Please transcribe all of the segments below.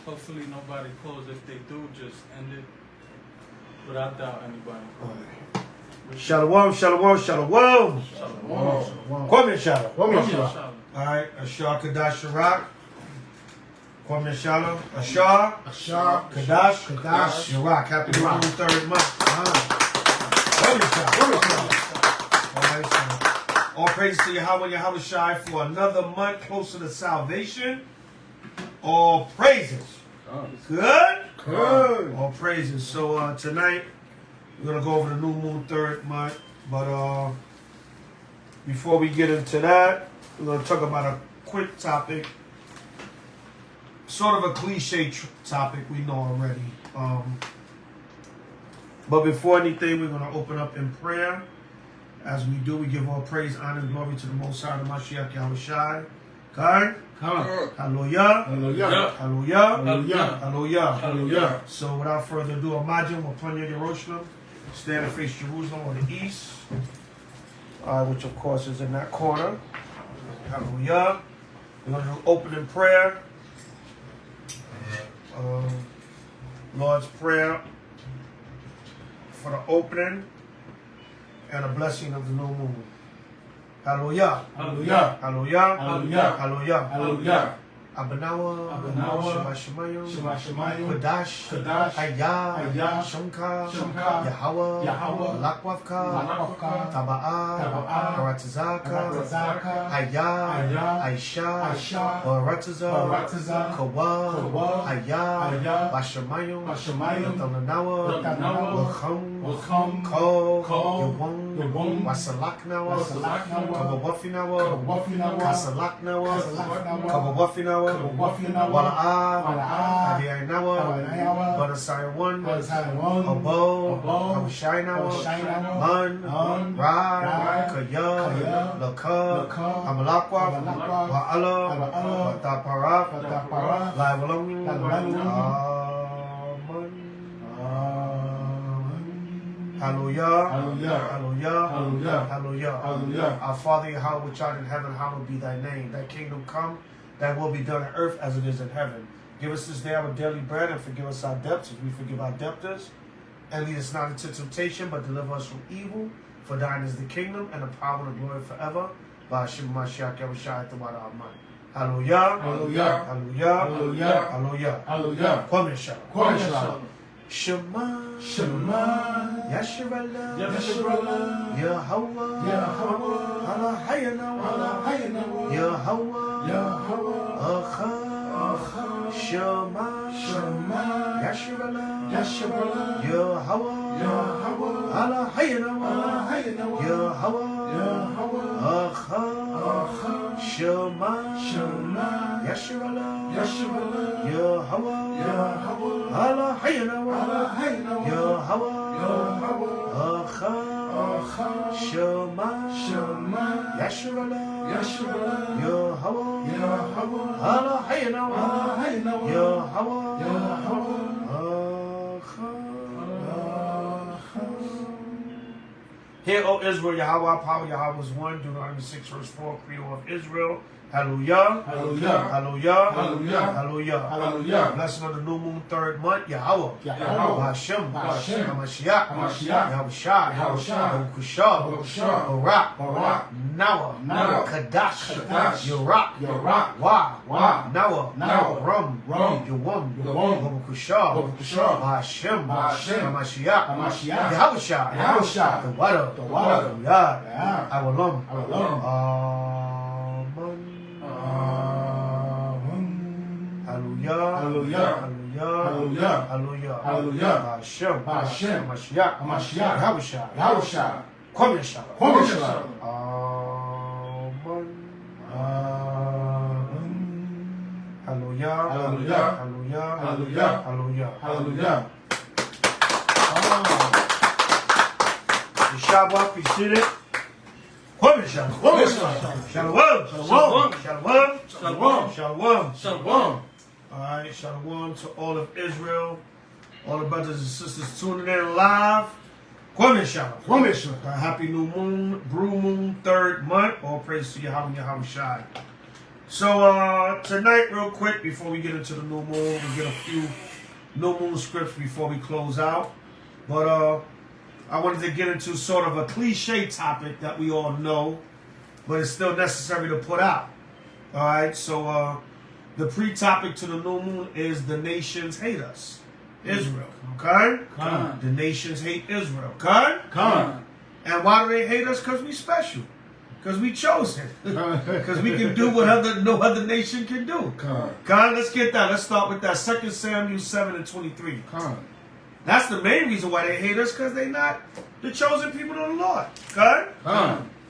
Hopefully nobody calls. If they do, just end it without doubt anybody calling. Shalom, shalom, shalom. Shalom. Kwame shalom. Shalom. Alright, Ashar Kadash Shirak. Kwame shalom. Ashar Kadash Shirak. Happy New Moon, third month. Kwame shalom. Alright, so all praise to Yahweh, Yahweh for another month closer to salvation. All praises. Good? Good. All praises. So tonight we're gonna go over the new moon third month. But before we get into that, we're gonna talk about a quick topic. Sort of a cliche topic we know already. But before anything, we're gonna open up in prayer. As we do, we give all praise, honor, and glory to the Most High, the Mashiach Yahushai. Okay? Hallelujah. Hallelujah. Hallelujah. Hallelujah. Hallelujah. So without further ado, imagine we're plenty of Jerusalem. Stand and face Jerusalem on the east. Which of course is in that corner. Hallelujah. We're going to do opening prayer. Lord's Prayer for the opening and a blessing of the new moon. Hallelujah. Hallelujah. Hallelujah. Hallelujah. Hallelujah. Hallelujah. Abanawa, Shemayion, Kadash, Ayah, Shomka, Yahweh, Lakwavka, Taba'ah, Haratazaka, Ayah, Aisha, Barataza, Kawa, Ayah, Bashemayion, Thamanawa, Lacham, Ko, Yawon, Wasalaknawa, Kabawafinawa, Kasalaknawa, Kabawafinawa, Wala'ah, Adianawa, Badasai one, Abo, Hawashainawa, Man, Ra, Kaya, Laka, Amalakwa, Wa'ala, Watapara, Laivalong, Hallelujah. Hallelujah. Hallelujah. Hallelujah. Our Father Yahweh which art in heaven, hallowed be thy name. Thy kingdom come, thy will be done on earth as it is in heaven. Give us this day our daily bread and forgive us our debts as we forgive our debtors. And lead us not into temptation, but deliver us from evil. For thine is the kingdom and the power and the glory forever. By Hashem Mashiach Yahushua Thawadah. Hallelujah. Hallelujah. Hallelujah. Hallelujah. Hallelujah. Hallelujah. Kwame shalom. Kwame shalom. Shema. Shema. Yashrala. Yashrala. Yahweh. Yahweh. Allah Hayanawa. Yahweh. Yahweh. Shema. Shema. Yashrala. Yashrala. Yahweh. Allah Hayanawa. Yahweh. Shema. Shema. Yashrala. Yashrala. Yahweh. Allah Hayanawa. Yahweh. Shema. Shema. Yashrala. Yashrala. Yahweh. Allah Hayanawa. Yahweh. Hear, O Israel, Yahweh, our power, Yahweh is one. Deuteronomy 6, verse 4, Credo of Israel. Hallelujah. Hallelujah. Hallelujah. Hallelujah. Hallelujah. Hallelujah. Blessing of the new moon, third month, Yahweh. Yahweh. Hashem. Hashem. Hamashiach. Hamashiach. Yahushua. Yahushua. Baruch Barak. Barak. Nawa. Kadash. Yorak. Wa. Nawa. Rum. Yawon. Baruch Hashem. Hashem. Hamashiach. Yahushua. Thawadah. Yad. Awalom. Hallelujah. Hallelujah. Hashem. Hamashiach. Yahushua. Kwame shalom. Hallelujah. Shabbat, be seated. Kwame shalom. All right, shalom to all of Israel, all the brothers and sisters tuning in live. Kwame shalom. Happy new moon, brew moon, third month. All praise to Yahweh, Yahushai. So tonight, real quick, before we get into the new moon, we get a few new moon scripts before we close out. But I wanted to get into sort of a cliche topic that we all know, but it's still necessary to put out. All right, so the pre-topic to the new moon is the nations hate us. Israel, okay? The nations hate Israel, okay? And why do they hate us? Because we special. Because we chosen. Because we can do what no other nation can do. Let's get that. Let's start with that. 2 Samuel 7:23. That's the main reason why they hate us, because they're not the chosen people of the Lord. Okay?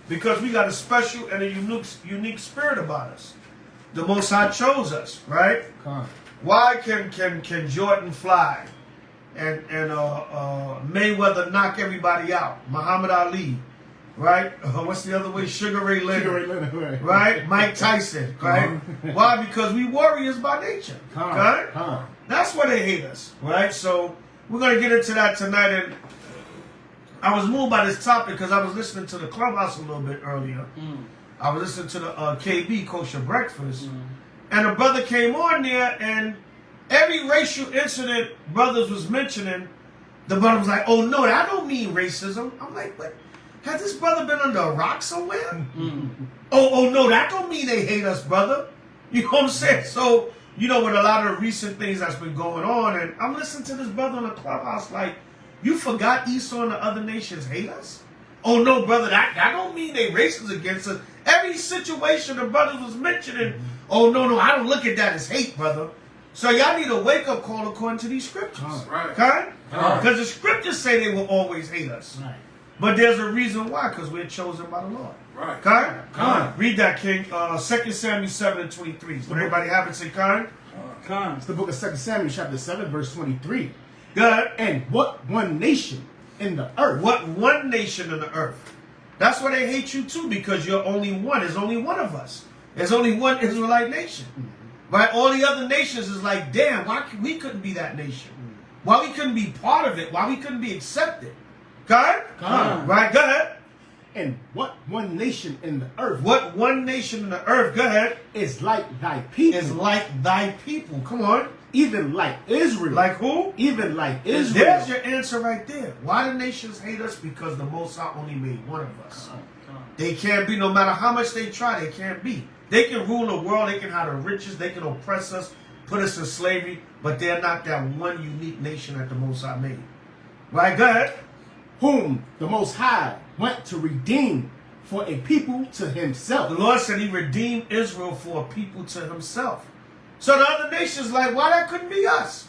Because we got a special and a unique spirit about us. The Most High chose us, right? Why can Jordan fly and Mayweather knock everybody out? Muhammad Ali, right? What's the other way? Sugar Ray Leonard, right? Mike Tyson, right? Why? Because we warriors by nature. Okay? That's why they hate us, right? So we're gonna get into that tonight. And I was moved by this topic because I was listening to the Clubhouse a little bit earlier. I was listening to the KB Kosher Breakfast, and a brother came on there, and every racial incident brothers was mentioning, the brother was like, "Oh no, that don't mean racism." I'm like, "But has this brother been under a rock somewhere?" Oh no, that don't mean they hate us, brother. You know what I'm saying? So, you know, with a lot of the recent things that's been going on, and I'm listening to this brother in the Clubhouse like, "You forgot Esau and the other nations hate us?" Oh no, brother, that don't mean they racist against us. Every situation the brothers was mentioning, oh no, I don't look at that as hate, brother. So y'all need a wake-up call according to these scriptures. Okay? Because the scriptures say they will always hate us. But there's a reason why, because we're chosen by the Lord. Okay? Read that, King. 2 Samuel 7:23. Would everybody have it? Say, Khan? It's the book of 2 Samuel chapter 7, verse 23. Good. And what one nation in the earth? What one nation in the earth? That's why they hate you too, because you're only one. There's only one of us. There's only one Israelite nation. Right? All the other nations is like, damn, why we couldn't be that nation? Why we couldn't be part of it? Why we couldn't be accepted? Okay? Right, go ahead. And what one nation in the earth? What one nation in the earth, go ahead, is like thy people. is like thy people. Come on. Even like Israel. Like who? Even like Israel. There's your answer right there. Why the nations hate us? Because the Most High only made one of us. They can't be, no matter how much they try, they can't be. They can rule the world, they can have the riches, they can oppress us, put us in slavery, but they're not that one unique nation that the Most High made. Right, go ahead. Whom the Most High went to redeem for a people to himself. The Lord said he redeemed Israel for a people to himself. So the other nations like, why that couldn't be us?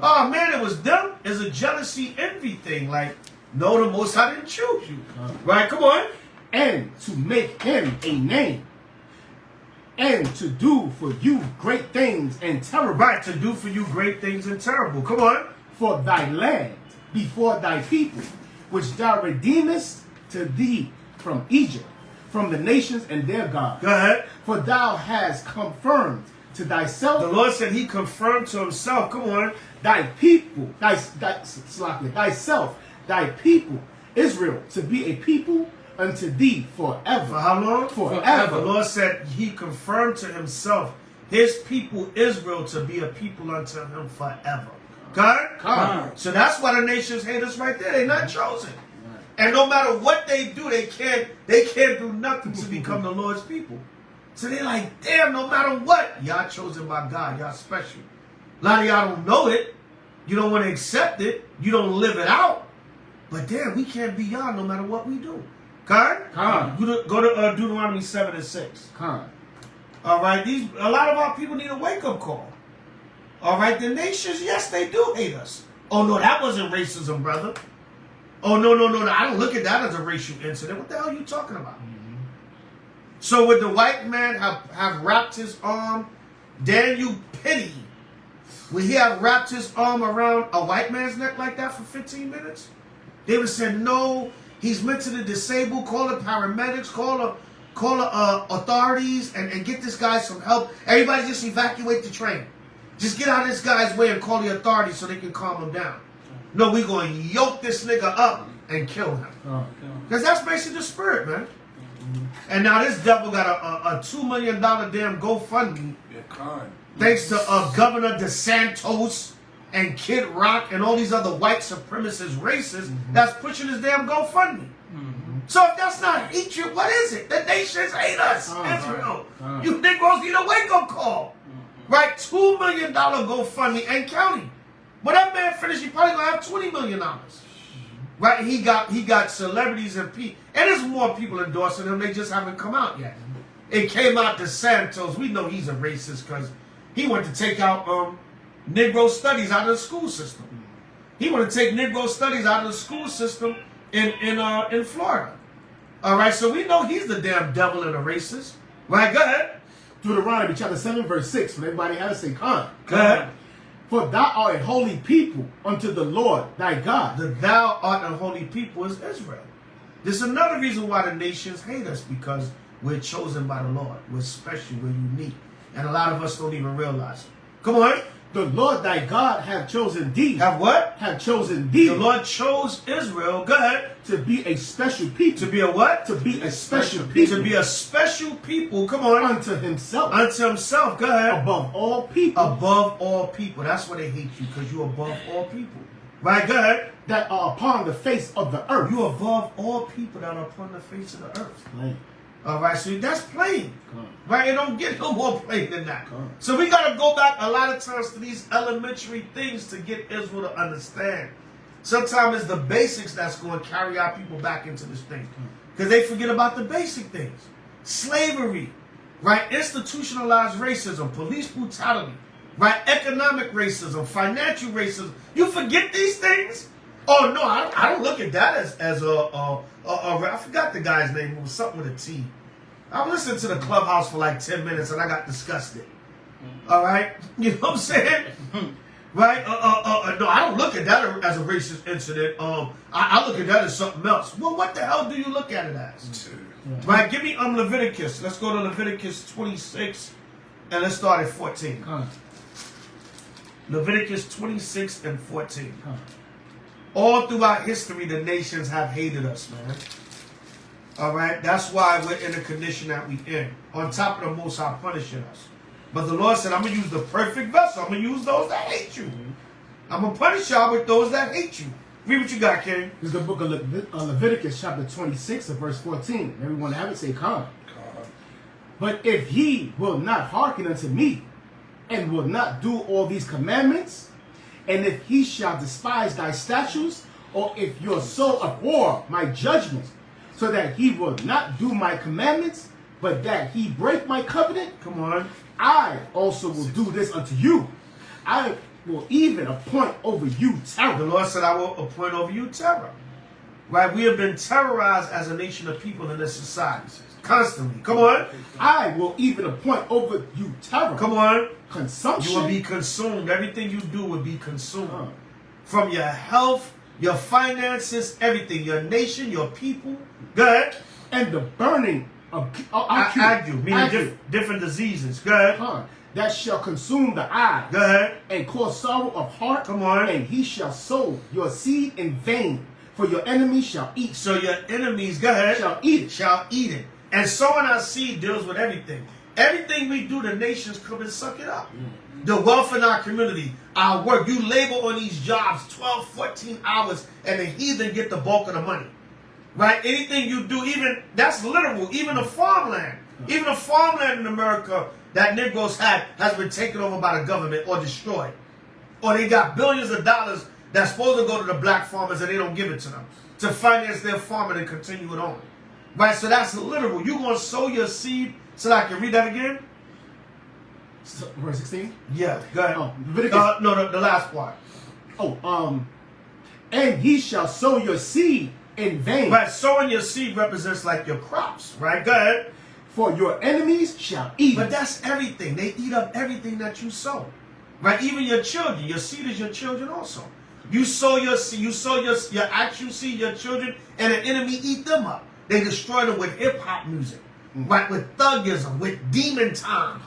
Oh man, it was them. It's a jealousy, envy thing. Like, no, the Most High didn't choose you. Right, come on. And to make him a name. And to do for you great things and terrible. Right, to do for you great things and terrible. Come on. For thy land before thy people, which thou redeemest to thee from Egypt, from the nations and their gods. Go ahead. For thou hast confirmed to thyself. The Lord said he confirmed to himself. Come on. Thy people, thyself, thy people, Israel, to be a people unto thee forever. For how long? Forever. The Lord said he confirmed to himself his people Israel to be a people unto him forever. Okay? So that's why the nations hate us right there. They're not chosen. And no matter what they do, they can't do nothing to become the Lord's people. So they're like, damn, no matter what, y'all chosen by God. Y'all special. A lot of y'all don't know it. You don't want to accept it. You don't live it out. But damn, we can't be y'all no matter what we do. Okay? Go to Deuteronomy 7:6. All right, a lot of our people need a wake-up call. All right, the nations, yes, they do hate us. Oh, no, that wasn't racism, brother. Oh, no, I don't look at that as a racial incident. What the hell are you talking about? So would the white man have wrapped his arm, damn you pity, would he have wrapped his arm around a white man's neck like that for 15 minutes? They would have said, no, he's mentally disabled, call the paramedics, call the authorities, and get this guy some help. Everybody just evacuate the train. Just get out of this guy's way and call the authorities so they can calm him down. No, we're going to yoke this nigga up and kill him. Because that's basically the spirit, man. And now this devil got a $2 million damn GoFundMe. Thanks to Governor DeSantis and Kid Rock and all these other white supremacist racists that's pushing this damn GoFundMe. So if that's not hatred, what is it? The nations hate us. Israel. You Negroes need a wake-up call. Right? $2 million GoFundMe and counting. When that man finished, he probably gonna have $20 million. Right? He got celebrities and people. And there's more people endorsing him. They just haven't come out yet. It came out to Santos. We know he's a racist because he wanted to take out Negro studies out of the school system. He wanted to take Negro studies out of the school system in Florida. All right, so we know he's the damn devil and a racist. Right, go ahead. Deuteronomy chapter 7 verse 6. When everybody has to say, "Con." Go ahead. For thou art a holy people unto the Lord thy God. The thou art a holy people is Israel. This is another reason why the nations hate us, because we're chosen by the Lord. We're special. We're unique. And a lot of us don't even realize it. Come on. The Lord thy God have chosen thee. Have what? Have chosen thee. The Lord chose Israel. Go ahead. To be a special people. To be a what? To be a special people. To be a special people. Come on. Unto himself. Unto himself. Go ahead. Above all people. Above all people. That's why they hate you, because you're above all people. Right? Go ahead. That are upon the face of the earth. You're above all people that are upon the face of the earth. Plain. All right, so that's plain. Right? It don't get no more plain than that. Come. So we got to go back a lot of times to these elementary things to get Israel to understand. Sometimes it's the basics that's going to carry our people back into this thing. Because they forget about the basic things. Slavery, right? Institutionalized racism, police brutality, right? Economic racism, financial racism. You forget these things? Oh, no, I don't look at that as I forgot the guy's name. It was something with a T. I was listening to the Clubhouse for like 10 minutes and I got disgusted. All right? You know what I'm saying? Right? No, I don't look at that as a racist incident. I look at that as something else. Well, what the hell do you look at it as? Right? Give me Leviticus. Let's go to Leviticus 26 and let's start at 14. Leviticus 26 and 14. All throughout history, the nations have hated us, man. All right? That's why we're in the condition that we're in. On top of the Most High punishing us. But the Lord said, I'm going to use the perfect vessel. I'm going to use those that hate you. I'm going to punish y'all with those that hate you. Read what you got, King. This is the book of Leviticus chapter 26 and verse 14. Everyone have it, say, "Come." But if ye will not hearken unto me, and will not do all these commandments, and if he shall despise thy statutes, or if your soul abhor my judgments, so that he will not do my commandments, but that he break my covenant, Come on. I also will do this unto you. I will even appoint over you The terror. Lord said, I will appoint over you terror. Right? We have been terrorized as a nation of people in this society. Constantly. Come on. I will even appoint over you terror. Come on. Consumption. You will be consumed. Everything you do will be consumed. From your health, your finances, everything. Your nation, your people. Go ahead. And the burning of different diseases. Go ahead. That shall consume the eye. Go ahead. And cause sorrow of heart. Come on. And he shall sow your seed in vain. For your enemies shall eat. So your enemies, go ahead. Shall eat it. Shall eat it. And sowing our seed deals with everything. Everything we do, the nations come and suck it up. The wealth in our community, our work. You labor on these jobs 12, 14 hours, and the heathen get the bulk of the money. Right? Anything you do, even, that's literal, even the farmland. Even the farmland in America that Negroes had has been taken over by the government or destroyed. Or they got billions of dollars that's supposed to go to the black farmers and they don't give it to them to finance their farming and continue it on. Right? So that's literal. You're going to sow your seed. So I can read that again? Verse 16? Yeah, go ahead. Leviticus. No, the last part. And he shall sow your seed in vain. Right, sowing your seed represents like your crops, right? Go ahead. For your enemies shall eat. But that's everything. They eat up everything that you sow. Right? Even your children. Your seed is your children also. You sow your seed, you sow your actual seed, your children, and an enemy eat them up. They destroy them with hip-hop music. Right? With thuggism, with demon time.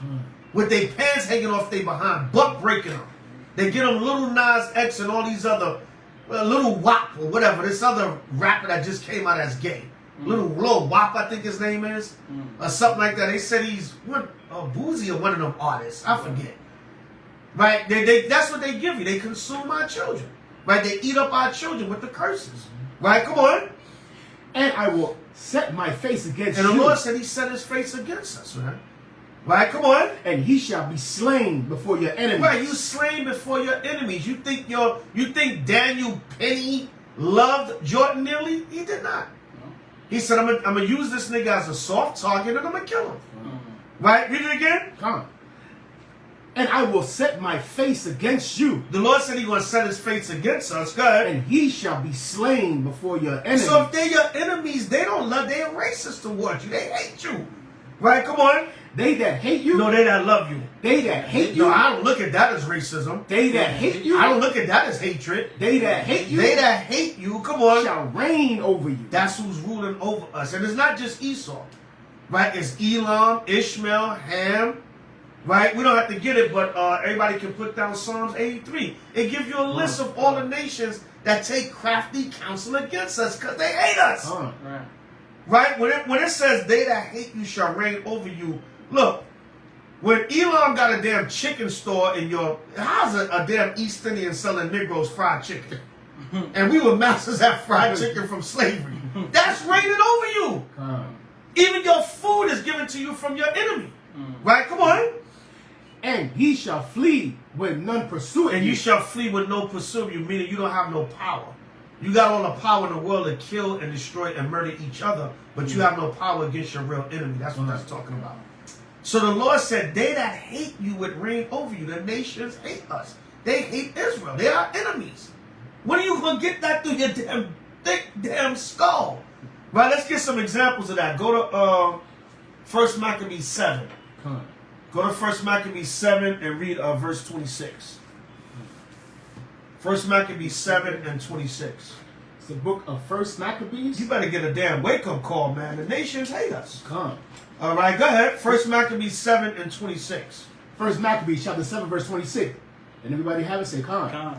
With their pants hanging off their behind, butt breaking them. They get them Little Nas X and all these other, Little WAP or whatever, this other rapper that just came out as gay. Little Wop, I think his name is, or something like that. They said he's Boozy or one of them artists. I forget. Right? That's what they give you. They consume our children. Right? They eat up our children with the curses. Right? Come on. And I will set my face against you. And the Lord said he set his face against us, right? Right? Come on. And he shall be slain before your enemies. Right, you slain before your enemies. You think Daniel Penny loved Jordan Neely? He did not. He said, I'm gonna use this nigga as a soft target and I'm gonna kill him. Right? Read it again. Come on. And I will set my face against you. The Lord said he's going to set his face against us. Go ahead. And he shall be slain before your enemies. So if they're your enemies, they don't love, they're racist towards you. They hate you. Right? Come on. They that hate you. No, they that love you. They that hate you. No, I don't look at that as racism. They that hate you. I don't look at that as hatred. They that hate you. They that hate you, come on. Shall reign over you. That's who's ruling over us. And it's not just Esau. Right? It's Elam, Ishmael, Ham. Right? We don't have to get it, but everybody can put down Psalms 83. It gives you a list of all the nations that take crafty counsel against us because they hate us. Right? When it says they that hate you shall reign over you, look, when Elam got a damn chicken store in your, how's a damn East Indian selling Negroes fried chicken? And we were masters at fried chicken from slavery. That's reigning over you. Even your food is given to you from your enemy. Right? Come on. And he shall flee when none pursue And you shall flee with no pursue you, meaning you don't have no power. You got all the power in the world to kill and destroy and murder each other, but you have no power against your real enemy. That's what that's talking about. So the Lord said, they that hate you would reign over you. The nations hate us. They hate Israel. They are enemies. When are you going to get that through your damn thick damn skull? Right, let's get some examples of that. Go to 1 Maccabees 7. Go to 1 Maccabees 7 and read verse 26. 1 Maccabees 7 and 26. It's the book of 1 Maccabees. You better get a damn wake-up call, man. The nations hate us. Come. All right, go ahead. 1 Maccabees 7 and 26. 1 Maccabees chapter 7 verse 26. And everybody have it, say come.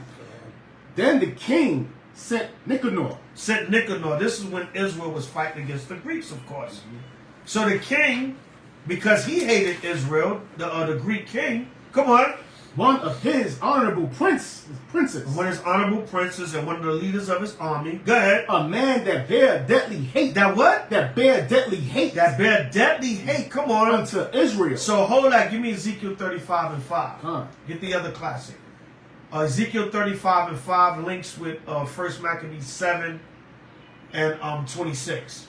Then the king sent Nicanor. Sent Nicanor. This is when Israel was fighting against the Greeks, of course. So the king, because he hated Israel, the Greek king, come on. One of his honorable princes. One of his honorable princes and one of the leaders of his army. Go ahead. A man that bear deadly hate. That what? That bear deadly hate. That bear deadly hate. Come on. Unto Israel. So hold that. Give me Ezekiel 35 and 5. Get the other classic. Ezekiel 35 and 5 links with 1 Maccabees 7 and 26.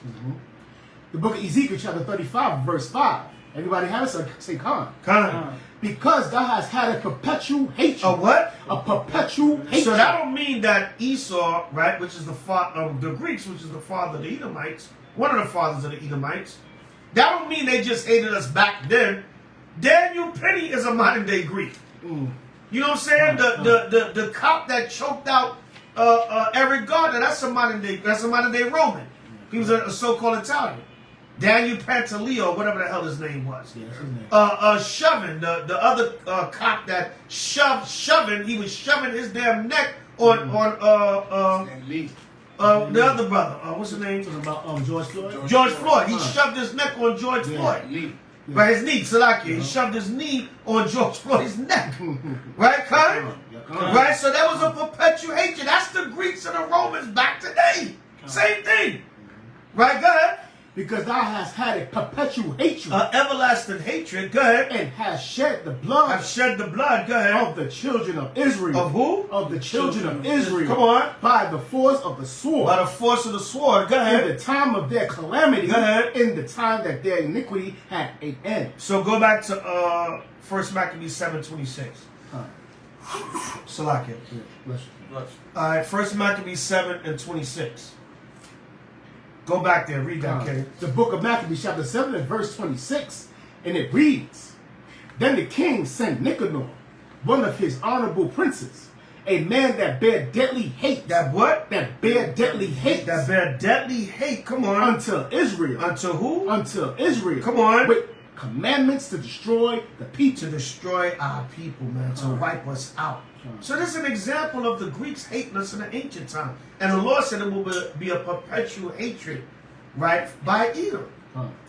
The book of Ezekiel chapter 35 verse 5. Everybody have it? Say come. Come. Because thou hast had a perpetual hatred. A what? A perpetual hatred. So that don't mean that Esau, right, which is the the Greeks, which is the father of the Edomites, one of the fathers of the Edomites, that don't mean they just hated us back then. Daniel Penny is a modern day Greek. You know what I'm saying? The cop that choked out Eric Gardner, that's a modern day Roman. He was a so-called Italian. Daniel Pantaleo, whatever the hell his name was. Shoving, the other cop that shoving, he was shoving his damn neck on the other brother. What's his name? Talking about George Floyd? George Floyd. He shoved his neck on George Floyd. Right, his knee, Salakia. He shoved his knee on George Floyd's neck. Right, Kyle? Right, so that was a perpetual hatred. That's the Greeks and the Romans back today. Same thing. Right, go ahead. Because thou hast had a perpetual hatred. Everlasting hatred, go ahead. And hast shed the blood. Have shed the blood, go ahead. Of the children of Israel. Of who? Of the children of Israel. Come on. By the force of the sword. By the force of the sword, go ahead. In the time of their calamity. Go ahead. In the time that their iniquity had an end. So go back to 1 Maccabees 7:26. Salakia. All right, 1 Maccabees 7 and 26. Go back there, read that, okay? The book of Maccabees, chapter 7 and verse 26. And it reads, Then the king sent Nicanor, one of his honorable princes, a man that bare deadly hate. That what? That bare deadly hate. That bare deadly hate, come on. Unto Israel. Unto who? Unto Israel. Come on. With commandments to destroy the people. To destroy our people, man. To wipe us out. So this is an example of the Greeks hating us in the ancient time. And the Lord said it will be a perpetual hatred right, by Edom.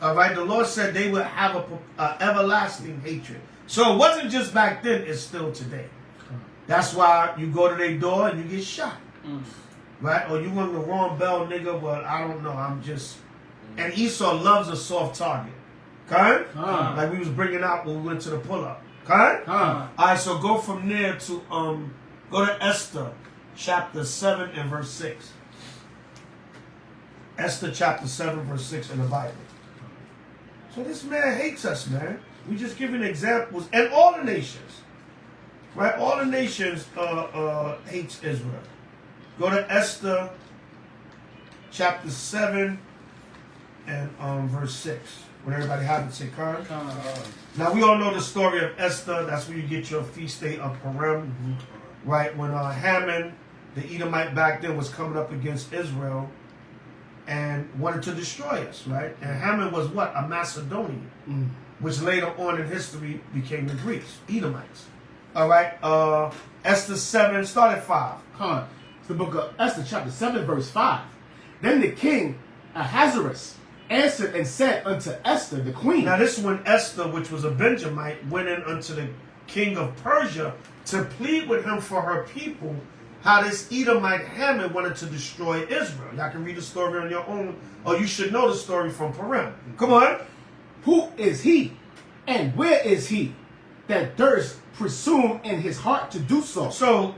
All right, the Lord said they would have a everlasting hatred. So it wasn't just back then, it's still today. That's why you go to their door and you get shot. Right? Or you rung the wrong bell, nigga, well, I don't know, I'm just... And Esau loves a soft target. Okay? Like we was bringing out when we went to the pull-up. Okay? Alright, so go from there to, go to Esther, chapter 7 and verse 6. Esther chapter 7, verse 6 in the Bible. So this man hates us, man. We just giving examples. And all the nations. Right? All the nations hates Israel. Go to Esther chapter 7 and verse 6. When everybody have it, say Khan. Now we all know the story of Esther. That's where you get your feast day of Purim. Right? When Haman, the Edomite back then, was coming up against Israel and wanted to destroy us, right? And Haman was what? A Macedonian, which later on in history became the Greeks, Edomites. All right, Esther 7, start at 5. It's the book of Esther, chapter 7, verse 5. Then the king Ahasuerus answered and said unto Esther, the queen. Now this is when Esther, which was a Benjamite, went in unto the king of Persia to plead with him for her people, how this Edomite Haman wanted to destroy Israel. Y'all can read the story on your own, or you should know the story from Purim. Come on. Who is he, and where is he, that durst presume in his heart to do so? So,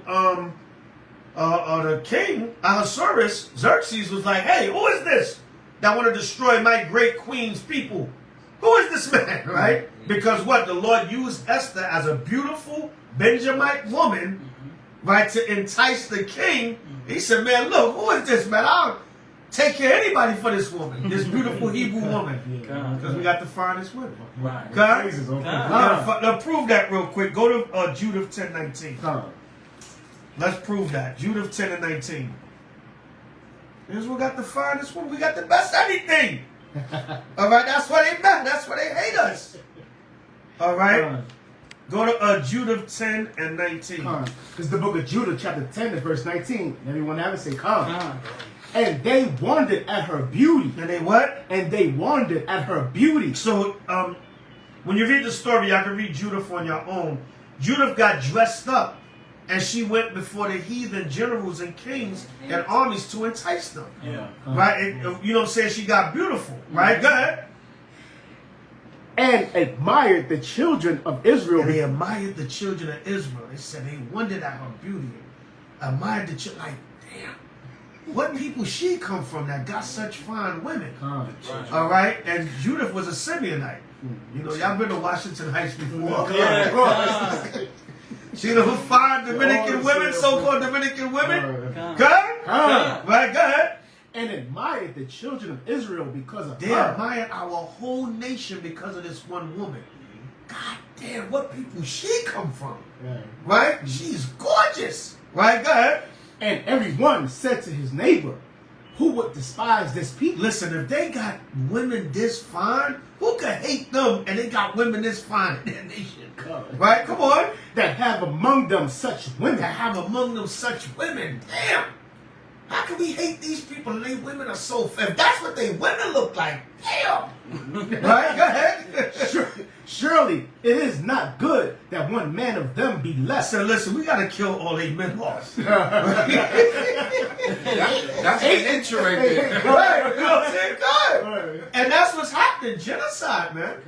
the king, Ahasuerus, Xerxes, was like, hey, who is this that want to destroy my great queen's people? Who is this man, right? Because what? The Lord used Esther as a beautiful Benjamite woman, right, to entice the king. He said, man, look, who is this, man? I'll take care of anybody for this woman, this beautiful Hebrew woman. Because we got the finest women. Right. Now, prove that real quick. Go to Judith 10:19. Let's prove that. Judith 10 and 19. Here's we got the finest woman. We got the best anything. All right, that's why they mad. That's why they hate us. All right. Go to Judith 10 and 19. This is the book of Judah, chapter 10 and verse 19. Everyone have it, say come. And they wondered at her beauty. And they what? And they wondered at her beauty. So, when you read the story, y'all can read Judith on your own. Judith got dressed up, and she went before the heathen generals and kings and armies to entice them. Yeah. Right? And, you know what I'm saying? She got beautiful. Right? Go ahead. And admired the children of Israel. And they admired the children of Israel. They said they wondered at her beauty. Admired the children. Like, damn, what people she come from that got such fine women? All right? And Judith was a Simeonite. You know, y'all been to Washington Heights before. See those fine Dominican women, so-called Dominican women? Good? Right, go ahead. And admired the children of Israel because of they her. admired our whole nation because of this one woman. God damn, what people she come from. Right? She's gorgeous. Right? Go ahead. And everyone said to his neighbor, who would despise this people? Listen, if they got women this fine, who could hate them and they got women this fine in their nation? Right? Come on. That have among them such women. That have among them such women. Damn. How can we hate these people and they women are so fair? If that's what they women look like, damn. Right? Go ahead. Surely it is not good that one man of them be left. So listen, we got to kill all these men off. That's an inch right there. Right? You know what I'm saying? God. And that's what's happening. Genocide, man.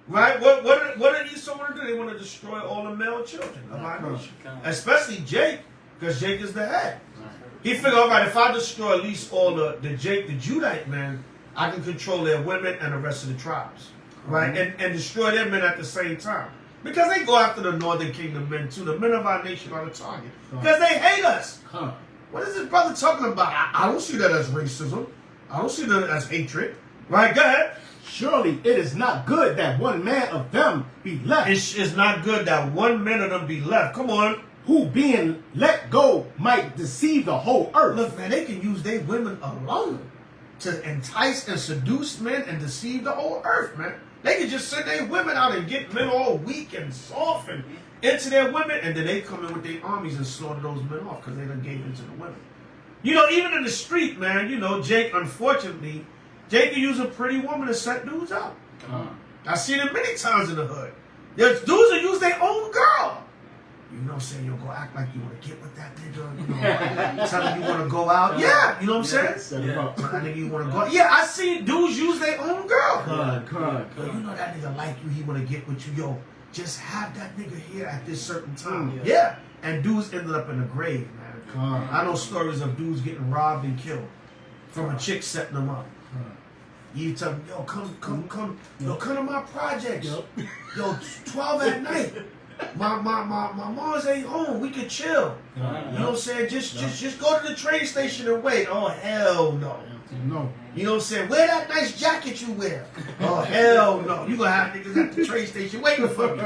Right? What did Esau want to do? They want to destroy all the male children of our nation. Especially Jake, because Jake is the head. He figured, all right, if I destroy at least all the Judite men, I can control their women and the rest of the tribes. Right? And destroy their men at the same time. Because they go after the northern kingdom men too. The men of our nation are the target. Because they hate us. What is this brother talking about? I don't see that as racism. I don't see that as hatred. Right? Go ahead. Surely it is not good that one man of them be left. It's not good that one man of them be left. Come on. Who being let go might deceive the whole earth. Look, man, they can use their women alone to entice and seduce men and deceive the whole earth, man. They can just send their women out and get men all weak and soft and into their women, and then they come in with their armies and slaughter those men off because they done gave into the women. You know, even in the street, man, you know, Jake, unfortunately, They can use a pretty woman to set dudes up. I've seen it many times in the hood. There's dudes that use their own girl. You know what I'm saying? You'll go act like you want to get with that nigga. You know, tell him you want to go out. Yeah, you know what I'm saying? Set him up. Tell that nigga you want to go out. Yeah, I seen dudes use their own girl. Con. Yo, you know that nigga like you, he want to get with you. Yo, just have that nigga here at this certain time. Yeah. And dudes ended up in the grave, man. I know stories of dudes getting robbed and killed from a chick setting them up. You tell me, yo, come, yo, come to my projects. Yo, 12 at night. My mom's ain't home. We can chill. You know what I'm saying? Just go to the train station and wait. Oh hell no. No. You know what I'm saying? Wear that nice jacket you wear. Oh hell no. You gonna have niggas at the train station waiting for me.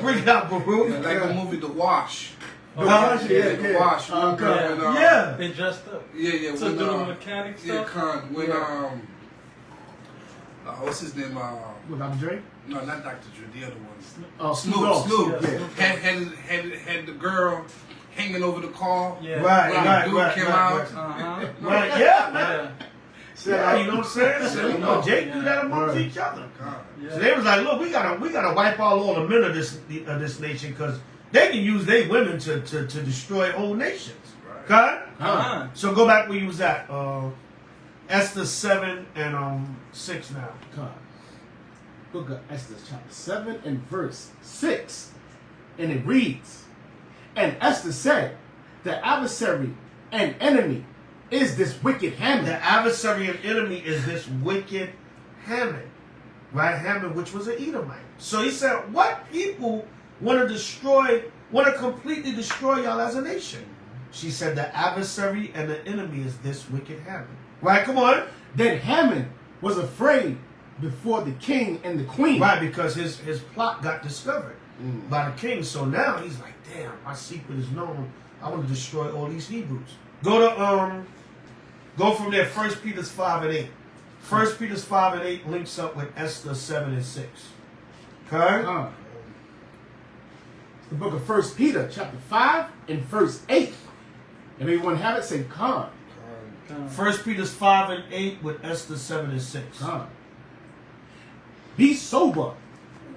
Bring it out, bro. Yeah, like the movie The Wash. The Wash, The Wash. Yeah. They dressed up. Yeah. To do the mechanic stuff. When what's his name? What, Dr. Dre? No, not Dr. Dre. The other one. Snoop. Had the girl hanging over the car. Yeah. Right. Came out. Right, yeah, man. Yeah, you know what I'm saying? You know, Jake do that amongst each other. So they was like, look, we gotta wipe out all the men of this nation because they can use their women to destroy whole nations. Okay? So go back where you was at. Esther 7 and 6 now. Book of Esther, chapter 7 and verse 6. And it reads, and Esther said, the adversary and enemy is this wicked Haman. The adversary and enemy is this wicked Haman. Right? Haman, which was an Edomite. So he said, what people want to completely destroy y'all as a nation? She said, the adversary and the enemy is this wicked Haman. Right? Come on. Then Haman was afraid before the king and the queen. Right, because his plot got discovered by the king. So now he's like, damn, my secret is known. I want to destroy all these Hebrews. Go from there, 1 Peter 5 and 8. 1 Peter 5 and 8 links up with Esther 7 and 6. Okay? It's the book of 1 Peter, chapter 5 and verse 8. And everyone have it, say, con. 1 Peter 5 and 8 with Esther 7 and 6. Be sober,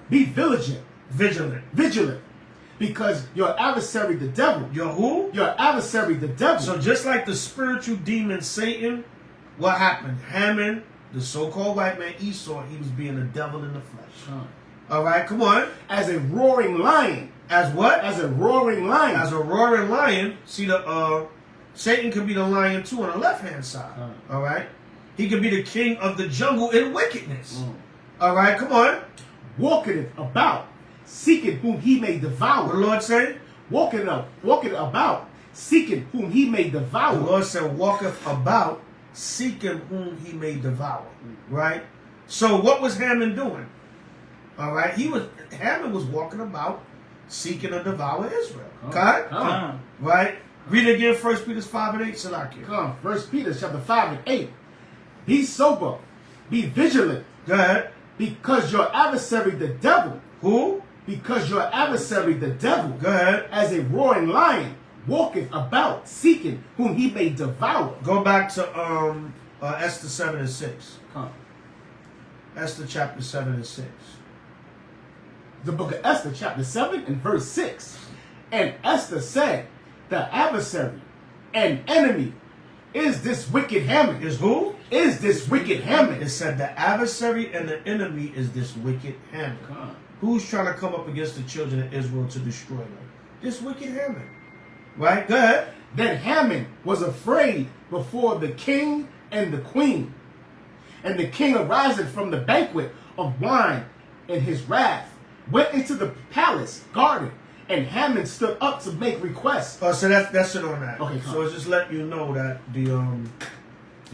be vigilant, Vigilant. because your adversary, the devil. Your who? Your adversary, the devil. So just like the spiritual demon Satan, what happened? Haman, the so-called white man Esau, he was being the devil in the flesh. All right, come on. As a roaring lion. As what? As a roaring lion. As a roaring lion. See, the Satan could be the lion too on the left-hand side. All right? He could be the king of the jungle in wickedness. All right, come on. Walking about, seeking whom he may devour. What the Lord say? Walking about, seeking whom he may devour. The Lord said, walketh about, seeking whom he may devour. Right? So what was Haman doing? All right? Haman was walking about, seeking to devour Israel. Okay? Right? Read it again, 1 Peter 5 and 8, Salakia. Come, 1 Peter chapter 5 and 8. Be sober, be vigilant. Go ahead. Because your adversary, the devil. Who? Because your adversary, the devil. Go ahead. As a roaring lion, walketh about, seeking whom he may devour. Go back to Esther 7 and 6. Come. Esther chapter 7 and 6. The book of Esther, chapter 7 and verse 6. And Esther said, the adversary and enemy is this wicked Haman. Is who? Is this wicked Haman. It said the adversary and the enemy is this wicked Haman. Who's trying to come up against the children of Israel to destroy them? This wicked Haman. Right? Go ahead. Then Haman was afraid before the king and the queen. And the king, arising from the banquet of wine in his wrath, went into the palace garden, and Haman stood up to make requests. Oh, so that's it on that. Okay, so it's just let you know that the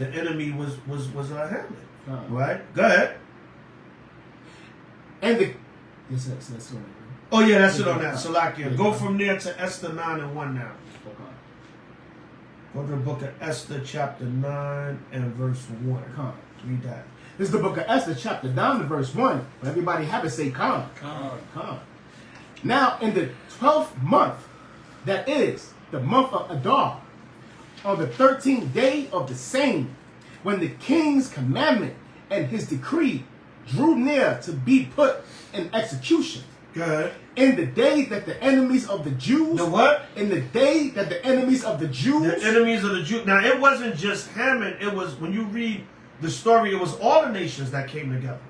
enemy was Haman. Right? Go ahead. And the that's on it. Oh yeah, that's it on that. Salakia. Go from there to Esther 9 and 1 now. Go to the book of Esther chapter 9 and verse 1. Read that. This is the book of Esther chapter 9 and verse 1. But everybody have it say come. Now in the 12th month, that is the month of Adar, on the 13th day of the same, when the king's commandment and his decree drew near to be put in execution. Good. In the day that the enemies of the Jews... The what? In the day that the enemies of the Jews... The enemies of the Jews. Now, it wasn't just Haman. It was, when you read the story, it was all the nations that came together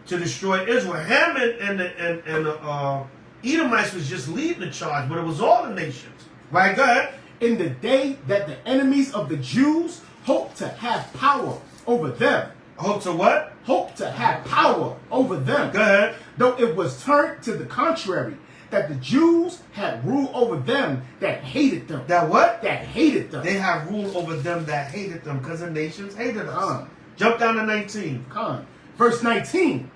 to destroy Israel. Haman and the Edomites was just leading the charge, but it was all the nations. Right, go ahead. In the day that the enemies of the Jews hoped to have power over them. Hope to what? Hope to have power over them. Go ahead. Though it was turned to the contrary, that the Jews had rule over them that hated them. That what? That hated them. They have rule over them that hated them, because the nations hated us. Jump down to 19. Verse 19.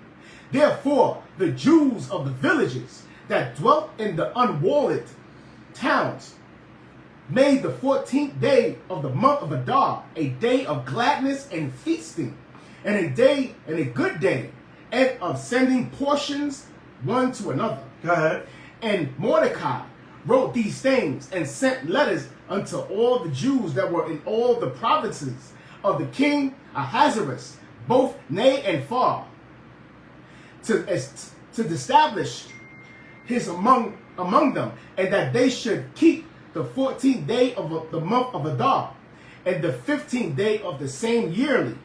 Therefore, the Jews of the villages that dwelt in the unwalled towns made the 14th day of the month of Adar a day of gladness and feasting, and a good day, and of sending portions one to another. Go ahead. And Mordecai wrote these things and sent letters unto all the Jews that were in all the provinces of the king Ahasuerus, both near and far, to establish his among them, and that they should keep the 14th day of the month of Adar, and the 15th day of the same yearly.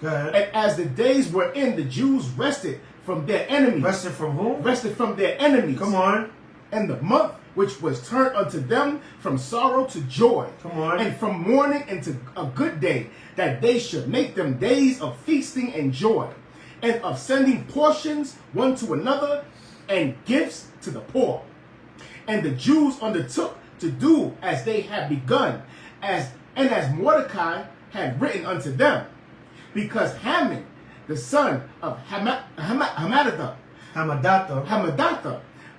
Go ahead. And as the days were in, the Jews rested from their enemies. Rested from whom? Rested from their enemies. Come on. And the month which was turned unto them from sorrow to joy. Come on. And from mourning into a good day, that they should make them days of feasting and joy, and of sending portions one to another, and gifts to the poor. And the Jews undertook to do as they had begun, as Mordecai had written unto them, because Haman, the son of Hammedatha,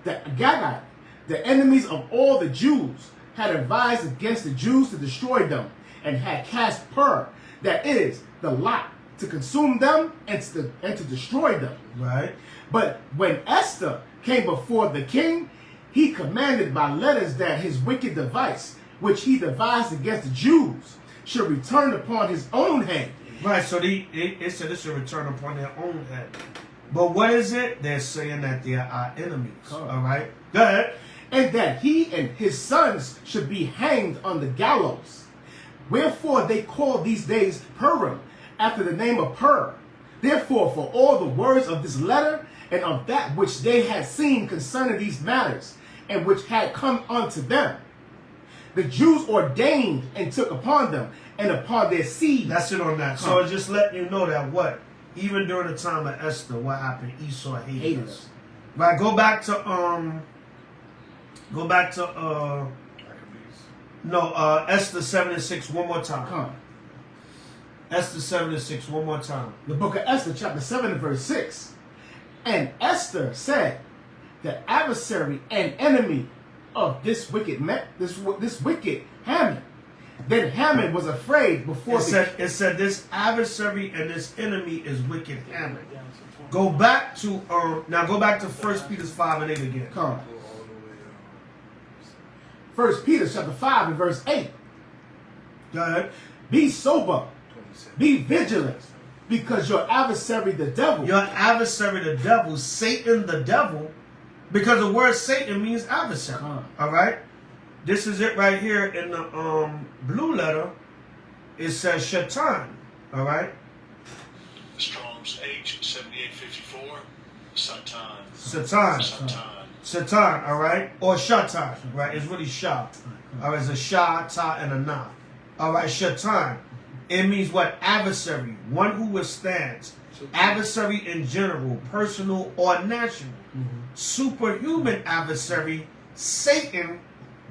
the Agagite, the enemies of all the Jews, had advised against the Jews to destroy them, and had cast pur, that is, the lot, to consume them and to destroy them. Right. But when Esther came before the king, he commanded by letters that his wicked device, which he devised against the Jews, should return upon his own head. Right, so it said this should return upon their own head. But what is it? They're saying that they are our enemies. All right? Go ahead. And that he and his sons should be hanged on the gallows. Wherefore they call these days Purim, after the name of Pur. Therefore, for all the words of this letter, and of that which they had seen concerning these matters, and which had come unto them, the Jews ordained and took upon them, and upon their seed. That's it on that. So it's just letting you know that what? Even during the time of Esther, what happened? Esau hated us. Right, go back to Esther 7:6 one more time. Esther 7:6 one more time. The book of Esther, chapter 7 and verse 6. And Esther said, the adversary and enemy of this wicked Haman. Then Haman was afraid before it said this adversary and this enemy is wicked Haman. Go back to 1 Peter 5 and 8 again. Come on. 1 Peter chapter 5 and verse 8. Go ahead. Be sober, be vigilant, because your adversary the devil. Your adversary the devil, Satan the devil, because the word Satan means adversary. All right? This is it right here in the blue letter. It says Shaitan. All right? Strong's H7854. Satan. Satan. Satan, all right? Or Shaitan, right? It's really Shah. All right, it's a Shah, Ta, and a Na. All right, Shaitan. It means what? Adversary. One who withstands. Adversary in general, personal or national. Superhuman adversary, Satan,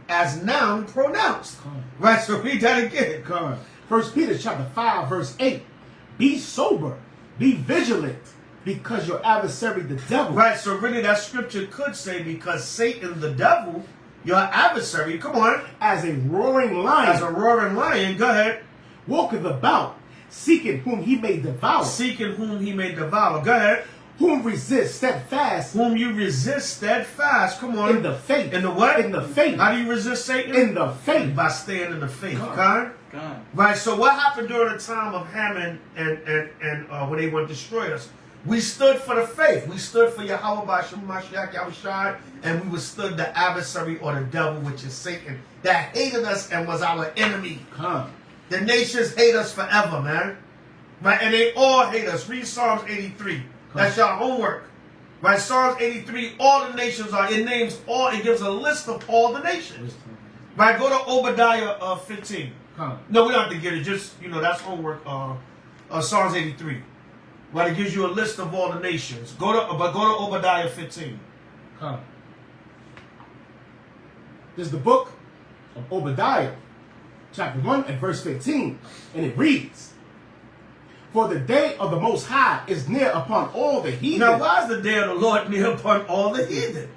as noun pronounced. Right, so read that again. 1 Peter chapter 5 verse 8. Be sober, be vigilant, because your adversary the devil. Right, so really that scripture could say because Satan the devil, your adversary, come on. As a roaring lion. As a roaring lion, go ahead. Walketh about, seeking whom he may devour. Seeking whom he may devour. Go ahead. Whom resist steadfast Whom you resist steadfast. Come on. in the faith. In the what? In the faith. How do you resist Satan? In the faith. By staying in the faith. God. God? Right, so what happened during the time of Haman and when they want to destroy us? We stood for the faith. We stood for Yahweh by H.O.I, and we withstood the adversary or the devil, which is Satan, that hated us and was our enemy. The nations hate us forever, man. Right, and they all hate us. Read Psalms 83. That's your homework. Right, Psalms 83, all the nations are, it names all, it gives a list of all the nations. Right, go to Obadiah 15. No, we don't have to get it, just, that's homework, Psalms 83. Right, it gives you a list of all the nations. Go to Obadiah 15. This is the book of Obadiah, chapter 1 and verse 15. And it reads, For the day of the Most High is near upon all the heathen. Now, why is the day of the Lord near upon all the heathen?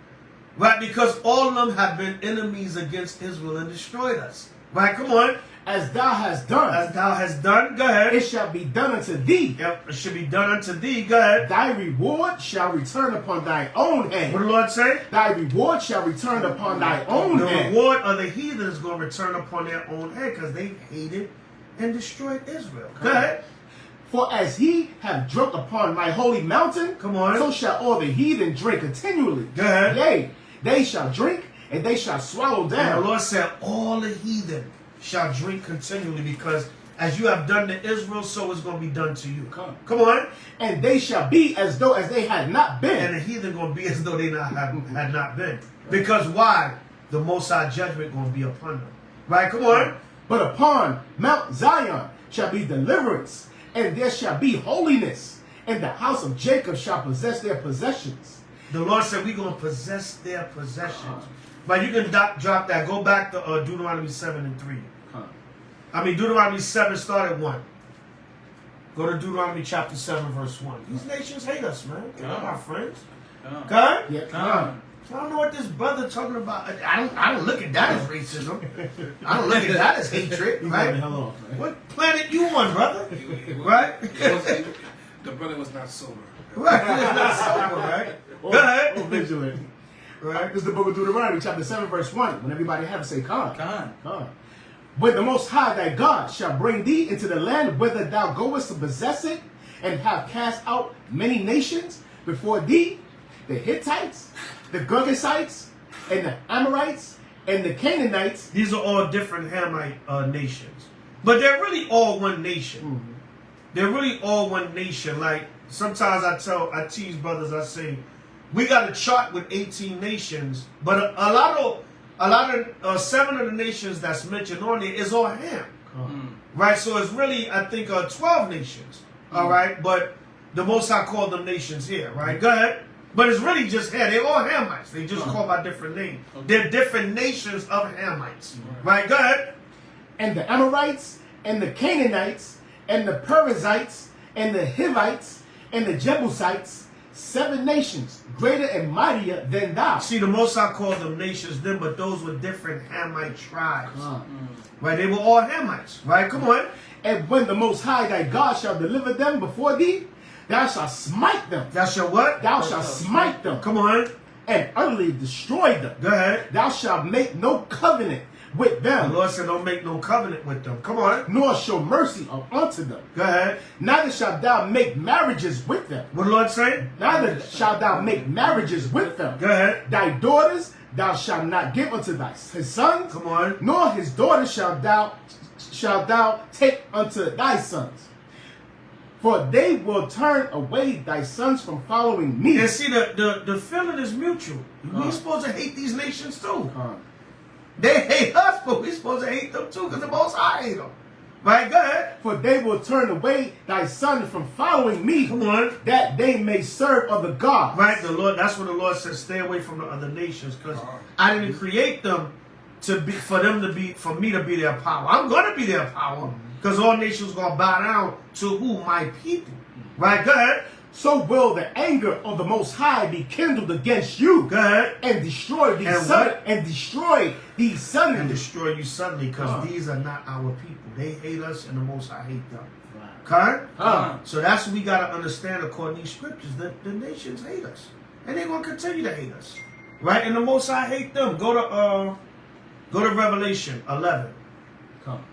Right, because all of them have been enemies against Israel and destroyed us. Right, come on. As thou hast done. As thou hast done, go ahead. It shall be done unto thee. Yep, it should be done unto thee, go ahead. Thy reward shall return upon thy own head. What did the Lord say? Thy reward shall return upon thy own head. The reward of the heathen is going to return upon their own head because they hated and destroyed Israel. Go ahead. For as he have drunk upon my holy mountain, come on, so shall all the heathen drink continually. Go ahead. Yea, they shall drink and they shall swallow down. And the Lord said, all the heathen shall drink continually, because as you have done to Israel, so is going to be done to you. Come on. And they shall be as though as they had not been. And the heathen going to be as though they had not been. Because why? The Most High judgment going to be upon them. Right? Come on. But upon Mount Zion shall be deliverance, and there shall be holiness, and the house of Jacob shall possess their possessions. The Lord said we're going to possess their possessions. But you can drop that. Go back to Deuteronomy 7 and 3. Deuteronomy 7 start at 1. Go to Deuteronomy chapter 7 verse 1. These nations hate us, man. They're not our friends. God? Yeah. I don't know what this brother talking about. I don't look at that as racism. I don't look at that as hatred. Right? Hello, what planet you on, brother? Right? The brother was not sober. Right. He was not sober, right? Go ahead. Vigilant. Right. This is the book of Deuteronomy, chapter 7, verse 1. When everybody have to say, Khan. When the Most High thy God shall bring thee into the land whither thou goest to possess it, and have cast out many nations before thee, the Hittites, the Girgashites, and the Amorites, and the Canaanites. These are all different Hamite nations. But they're really all one nation. Mm-hmm. They're really all one nation. Like, sometimes I tease brothers, I say, we got a chart with 18 nations, but a lot of 7 of the nations that's mentioned on there is all Ham. Right? So it's really, I think, 12 nations. All right? But the Most High called them nations here, right? Go ahead. But it's really just Ham. They're all Hamites. They just call by different names. They're different nations of Hamites. Right? Go ahead. And the Amorites, and the Canaanites, and the Perizzites, and the Hivites, and the Jebusites, 7 nations, greater and mightier than thou. See, the Most High called them nations then, but those were different Hamite tribes. Right? They were all Hamites. Right? Come on. And when the Most High thy God shall deliver them before thee, thou shalt smite them. Thou shalt what? Thou shalt smite them. Come on. And utterly destroy them. Go ahead. Thou shalt make no covenant with them. The Lord said don't make no covenant with them. Come on. Nor show mercy unto them. Go ahead. Neither shalt thou make marriages with them. What the Lord say? Neither shalt thou make marriages with them. Go ahead. Thy daughters thou shalt not give unto his sons. Come on. Nor his daughters shalt thou take unto thy sons. For they will turn away thy sons from following me. And see, the feeling is mutual. We're supposed to hate these nations too. They hate us, but we're supposed to hate them too, because the Most High hate them. Right, go ahead. For they will turn away thy sons from following me. Come on. That they may serve other gods. Right, the Lord. That's what the Lord says. Stay away from the other nations, because I didn't create them for me to be their power. I'm going to be their power, because all nations going to bow down to who? My people. Right, go ahead. So will the anger of the Most High be kindled against you. Go ahead. And destroy these suddenly. And destroy these suddenly. And destroy you suddenly, because these are not our people. They hate us and the Most High hate them. So that's what we got to understand according to these scriptures. That the nations hate us. And they're going to continue to hate us. Right? And the Most High hate them. Go to Revelation 11. Come.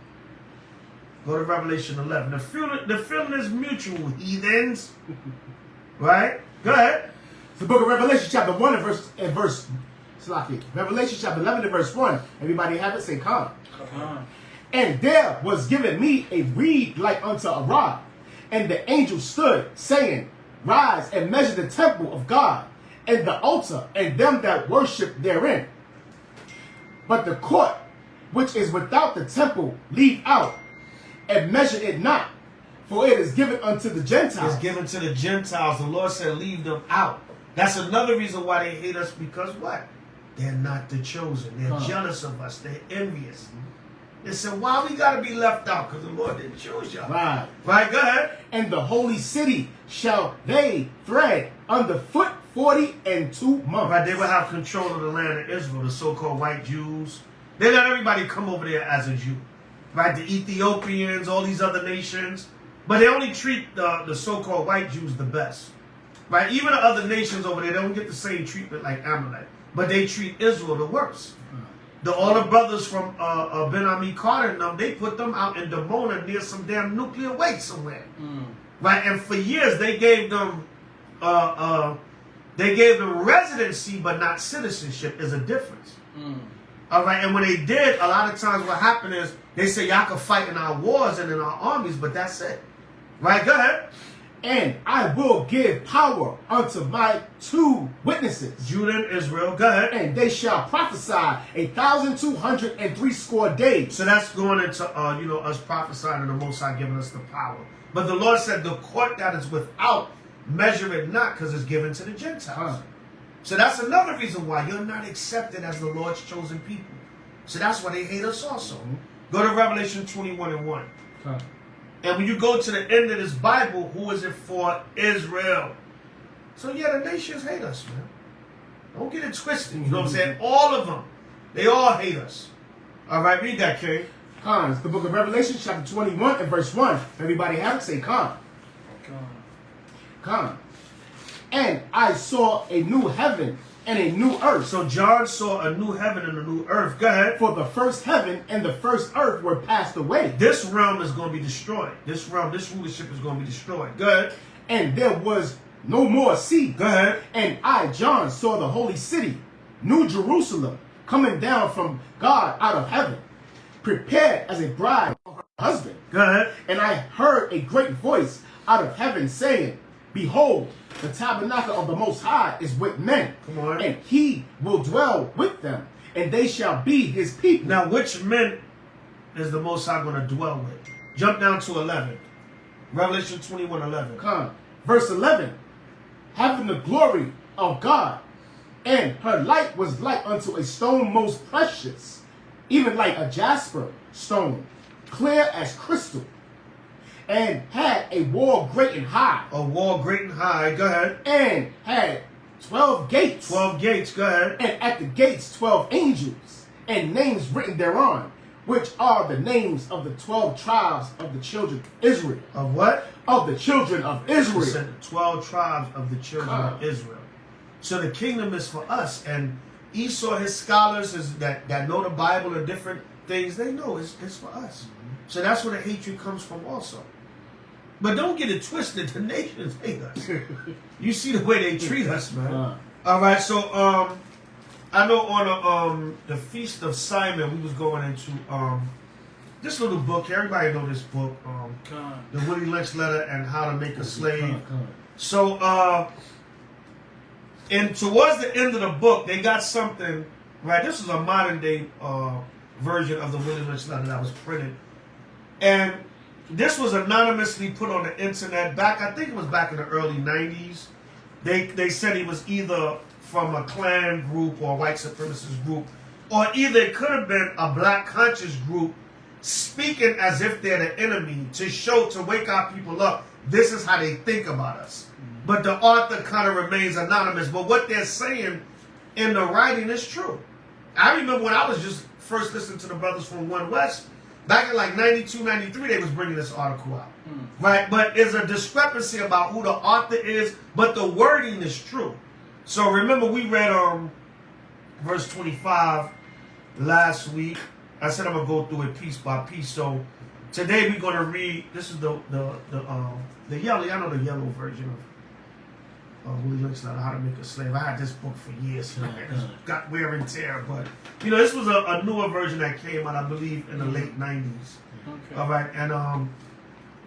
Go to Revelation 11. The feeling is mutual, heathens. Right? Go ahead. It's the book of Revelation, chapter 1 and verse Slaki. Revelation chapter 11 and verse 1. Everybody have it? Say come. And there was given me a reed like unto a rod. And the angel stood, saying, Rise and measure the temple of God, and the altar, and them that worship therein. But the court which is without the temple leave out, and measure it not, for it is given unto the Gentiles. It's given to the Gentiles. The Lord said, leave them out. That's another reason why they hate us, because what? They're not the chosen. They're jealous of us. They're envious. They said, why we got to be left out? Because the Lord didn't choose y'all. Right. Right, go ahead. And the holy city shall they tread underfoot 42 months. Right, they will have control of the land of Israel, the so-called white Jews. They let everybody come over there as a Jew. Right, the Ethiopians, all these other nations. But they only treat the so-called white Jews the best. Right, even the other nations over there, they don't get the same treatment like Amalek. But they treat Israel the worst. All the brothers from Ben Ami Carter and them, they put them out in Dimona near some damn nuclear waste somewhere. Right, and for years they gave them residency but not citizenship. Is a difference. All right, and when they did, a lot of times what happened is they say y'all can fight in our wars and in our armies, but that's it. Right, go ahead. And I will give power unto my 2 witnesses, Judah and Israel, go ahead. and they shall prophesy 1,260 days. So that's going into us prophesying and the Most High giving us the power. But the Lord said the court that is without, measure it not, because it's given to the Gentiles. So that's another reason why you're not accepted as the Lord's chosen people. So that's why they hate us also. Go to Revelation 21 and 1. And when you go to the end of this Bible, who is it for? Israel. So yeah, the nations hate us, man. Don't get it twisted. You know what I'm saying? All of them. They all hate us. All right, read that, King. It's the book of Revelation, chapter 21 and verse 1. Everybody have it? Say come. And I saw a new heaven and a new earth. So John saw a new heaven and a new earth. Go ahead. For the first heaven and the first earth were passed away. This realm is going to be destroyed. This realm, this rulership is going to be destroyed. Go ahead. And there was no more sea. Go ahead. And I, John, saw the holy city, New Jerusalem, coming down from God out of heaven, prepared as a bride for her husband. Go ahead. And I heard a great voice out of heaven saying, Behold, the tabernacle of the Most High is with men. Come on. And he will dwell with them, and they shall be his people. Now, which men is the Most High going to dwell with? Jump down to 11. Revelation 21:11. Come. Verse 11. Having the glory of God, and her light was like unto a stone most precious, even like a jasper stone, clear as crystal, and had a wall great and high. A wall great and high. Go ahead. And had 12 gates. 12 gates. Go ahead. And at the gates 12 angels, and names written thereon, which are the names of the 12 tribes of the children of Israel. Of what? Of the children of Israel. It said the 12 tribes of the children of Israel. So the kingdom is for us. And Esau, his scholars that know the Bible and different things, they know it's for us. So that's where the hatred comes from also. But don't get it twisted. The nations hate us. You see the way they treat us, man. All right, so I know on the Feast of Simon, we was going into this little book. Everybody know this book, the Willie Lynch Letter and How to Make a Slave. So, and towards the end of the book, they got something, right? This is a modern day version of the Willie Lynch Letter that was printed. And this was anonymously put on the internet back, I think it was back in the early 90s. They said he was either from a Klan group or a white supremacist group, or either it could have been a black conscious group speaking as if they're the enemy to wake our people up. This is how they think about us. But the author kind of remains anonymous. But what they're saying in the writing is true. I remember when I was just first listening to the brothers from One West, Back in like 92, 93, they was bringing this article out. Right? But there's a discrepancy about who the author is, but the wording is true. So remember, we read verse 25 last week. I said I'm going to go through it piece by piece. So today we're going to read, this is the yellow, y'all know the yellow version of Willie Lynch's How to Make a Slave. I had this book for years. It got wear and tear, but this was a newer version that came out, I believe, in the late 90s. Okay. All right, and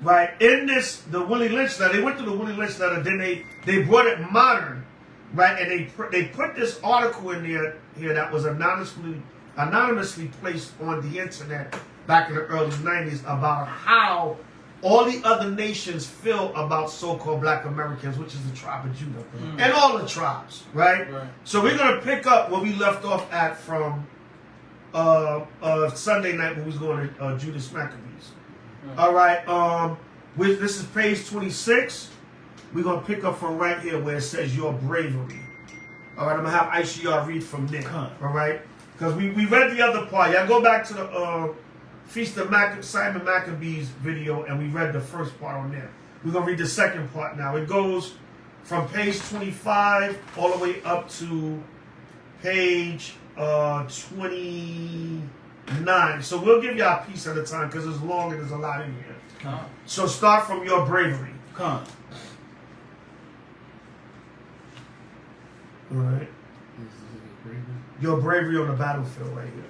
right in this, the Willie Lynch letter, they went to the Willie Lynch letter, then they brought it modern, right, and they put this article in there here that was anonymously placed on the internet back in the early 90s about how all the other nations feel about so-called black Americans, which is the tribe of Judah, and all the tribes, right? So we're going to pick up where we left off at from Sunday night when we was going to Judas Maccabees. All right, this is page 26. We're going to pick up from right here where it says your bravery. All right, I'm going to have Aisha read from there, all right? Because we read the other part. Y'all go back to the Feast of Simon Maccabee's video, and we read the first part on there. We're going to read the second part now. It goes from page 25 all the way up to page 29. So we'll give y'all a piece at a time because it's long and there's a lot in here. So start from your bravery. All right. Your bravery on the battlefield right here.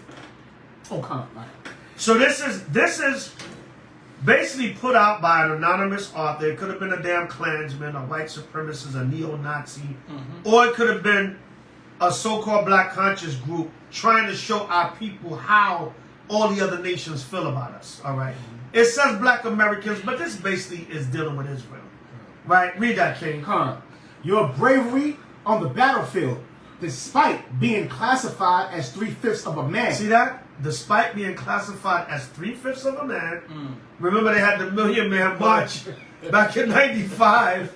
So this is basically put out by an anonymous author. It could have been a damn Klansman, a white supremacist, a neo-Nazi, or it could have been a so-called black conscious group trying to show our people how all the other nations feel about us. All right. It says black Americans, but this basically is dealing with Israel. Right? Read that, King. Your bravery on the battlefield, despite being classified as 3/5 of a man. See that? Despite being classified as 3/5 of a man. Remember they had the Million Man March back in 95,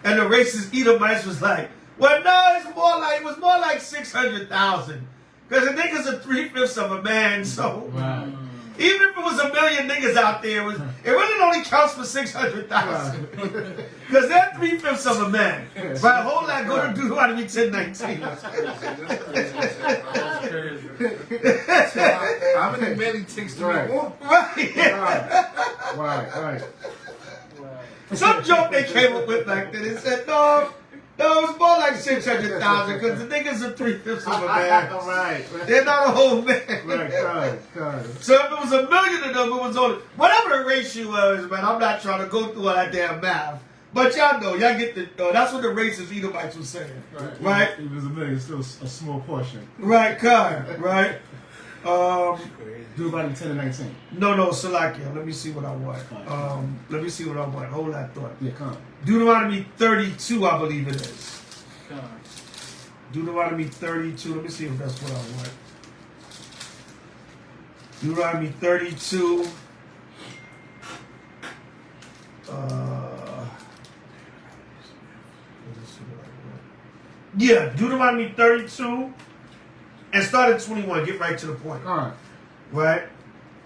and the racist Edomites was like, well, no, it was more like 600,000. Because the niggas are 3/5 of a man, so even if it was a million niggas out there, it really only counts for 600,000. Because they're 3/5 of a man. Right? Hold that, go to Deuteronomy 10:19. How many many ticks do we want? Right. Some joke they came up with like that. They said, no, it's more like 600,000 because the niggas are 3/5 of a man. Right. They're not a whole man. Right. So if it was a million of them, it was only whatever the ratio is, man. I'm not trying to go through all that damn math. But y'all know, y'all get the that's what the racist Edomites was saying. Right? It was a million, still a small portion. Right, right. Deuteronomy 10:19. No, Salakia. Let me see what I want. Hold that thought. Yeah, come. Deuteronomy 32, I believe it is. Deuteronomy 32. Let me see if that's what I want. Deuteronomy 32. Yeah, Deuteronomy 32 and start at 21. Get right to the point. Right?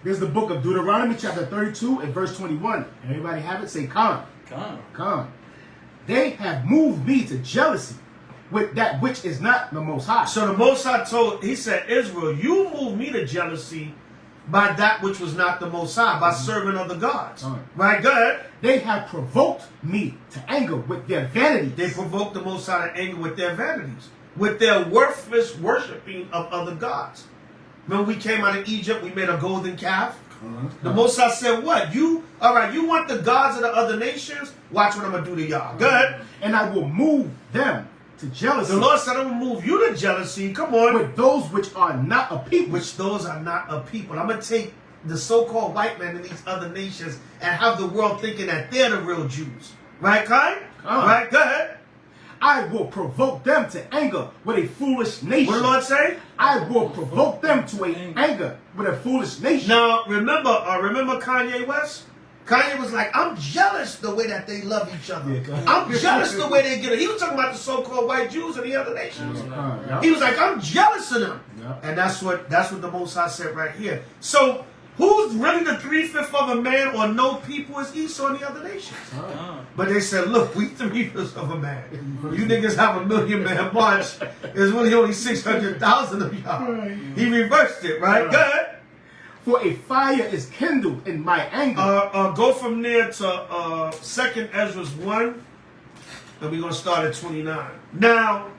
There's the book of Deuteronomy, chapter 32 and verse 21. Everybody have it? Say, come. They have moved me to jealousy with that which is not the Most High. So the Most High he said, Israel, you moved me to jealousy by that which was not the Most High, by serving other gods. Right, go ahead. They have provoked me to anger with their vanities. They provoked the Most High to anger with their vanities, with their worthless worshiping of other gods. Remember we came out of Egypt, we made a golden calf? The Most High said, what? You want the gods of the other nations? Watch what I'm going to do to y'all. Go ahead. And I will move them to jealousy. The Lord said, I'm going to move you to jealousy. Come on. With those which are not a people. Those are not a people. I'm going to take the so-called white man in these other nations and have the world thinking that they're the real Jews. Right, Kai? Right, go ahead. I will provoke them to anger with a foolish nation. What did the Lord say? I will provoke them to anger with a foolish nation. Now, remember Kanye West? Kanye was like, I'm jealous the way that they love each other. I'm jealous the way they get it. He was talking about the so-called white Jews in the other nations. He was like, I'm jealous of them. And that's what the Most High said right here. So, Who's really the 3/5 of a man or no people is Esau and the other nations. But they said, look, we 3/5 of a man. You niggas have a 1,000,000-man march. There's really only 600,000 of y'all. He reversed it, right? Good. For a fire is kindled in my anger. Go from there to 2nd Ezra 1, and we're going to start at 29. Now,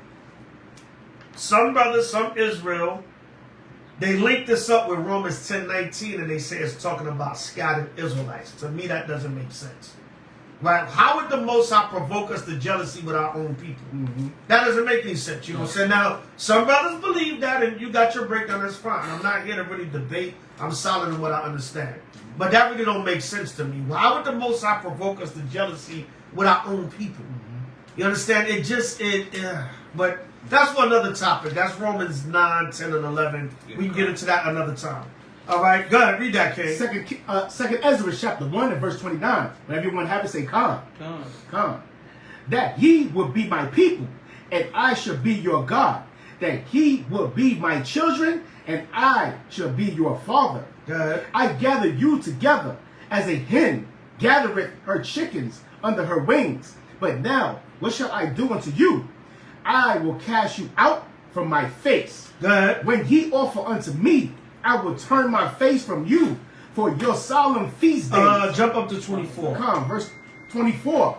some brothers, some Israel, they link this up with Romans 10:19, and they say it's talking about scattered Israelites. To me, that doesn't make sense. Right? How would the Most High provoke us to jealousy with our own people? That doesn't make any sense. You know what I'm saying? Now, some brothers believe that, and you got your breakdown, that's fine. I'm not here to really debate. I'm solid in what I understand. But that really don't make sense to me. Why would the Most High provoke us to jealousy with our own people? You understand? But that's for another topic. That's Romans 9, 10, and 11. We can get into that another time. All right, go ahead, read that, King. Second Ezra chapter 1 and verse 29. When everyone have it, say, come. That ye will be my people, and I shall be your God. That he will be my children, and I shall be your father. Go ahead. I gather you together as a hen gathereth her chickens under her wings. But now, what shall I do unto you? I will cast you out from my face. Go ahead. When ye offer unto me, I will turn my face from you for your solemn feast days. Jump up to 24. Come, verse 24.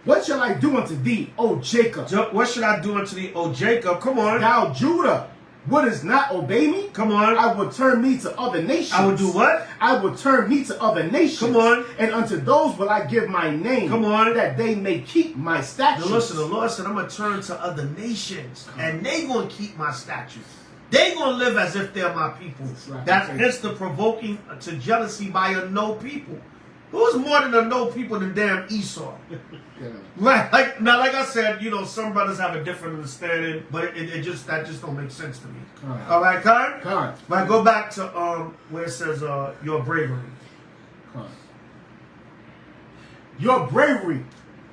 What shall I do unto thee, O Jacob? What should I do unto thee, O Jacob? Come on. Thou Judah, wouldest not obey me? Come on. I will turn me to other nations. I will do what? I will turn me to other nations. Come on. And unto those will I give my name. Come on. That they may keep my statutes. Now listen, the Lord said, I'm going to turn to other nations, and they going to keep my statutes. They going to live as if they're my people. Right. That's hence the provoking to jealousy by a no people. Who's more than a no people than damn Esau? Right? Like I said, you know, some brothers have a different understanding, but that just don't make sense to me. All right, Khan? Khan. Right, go back to where it says your bravery. Khan. Your bravery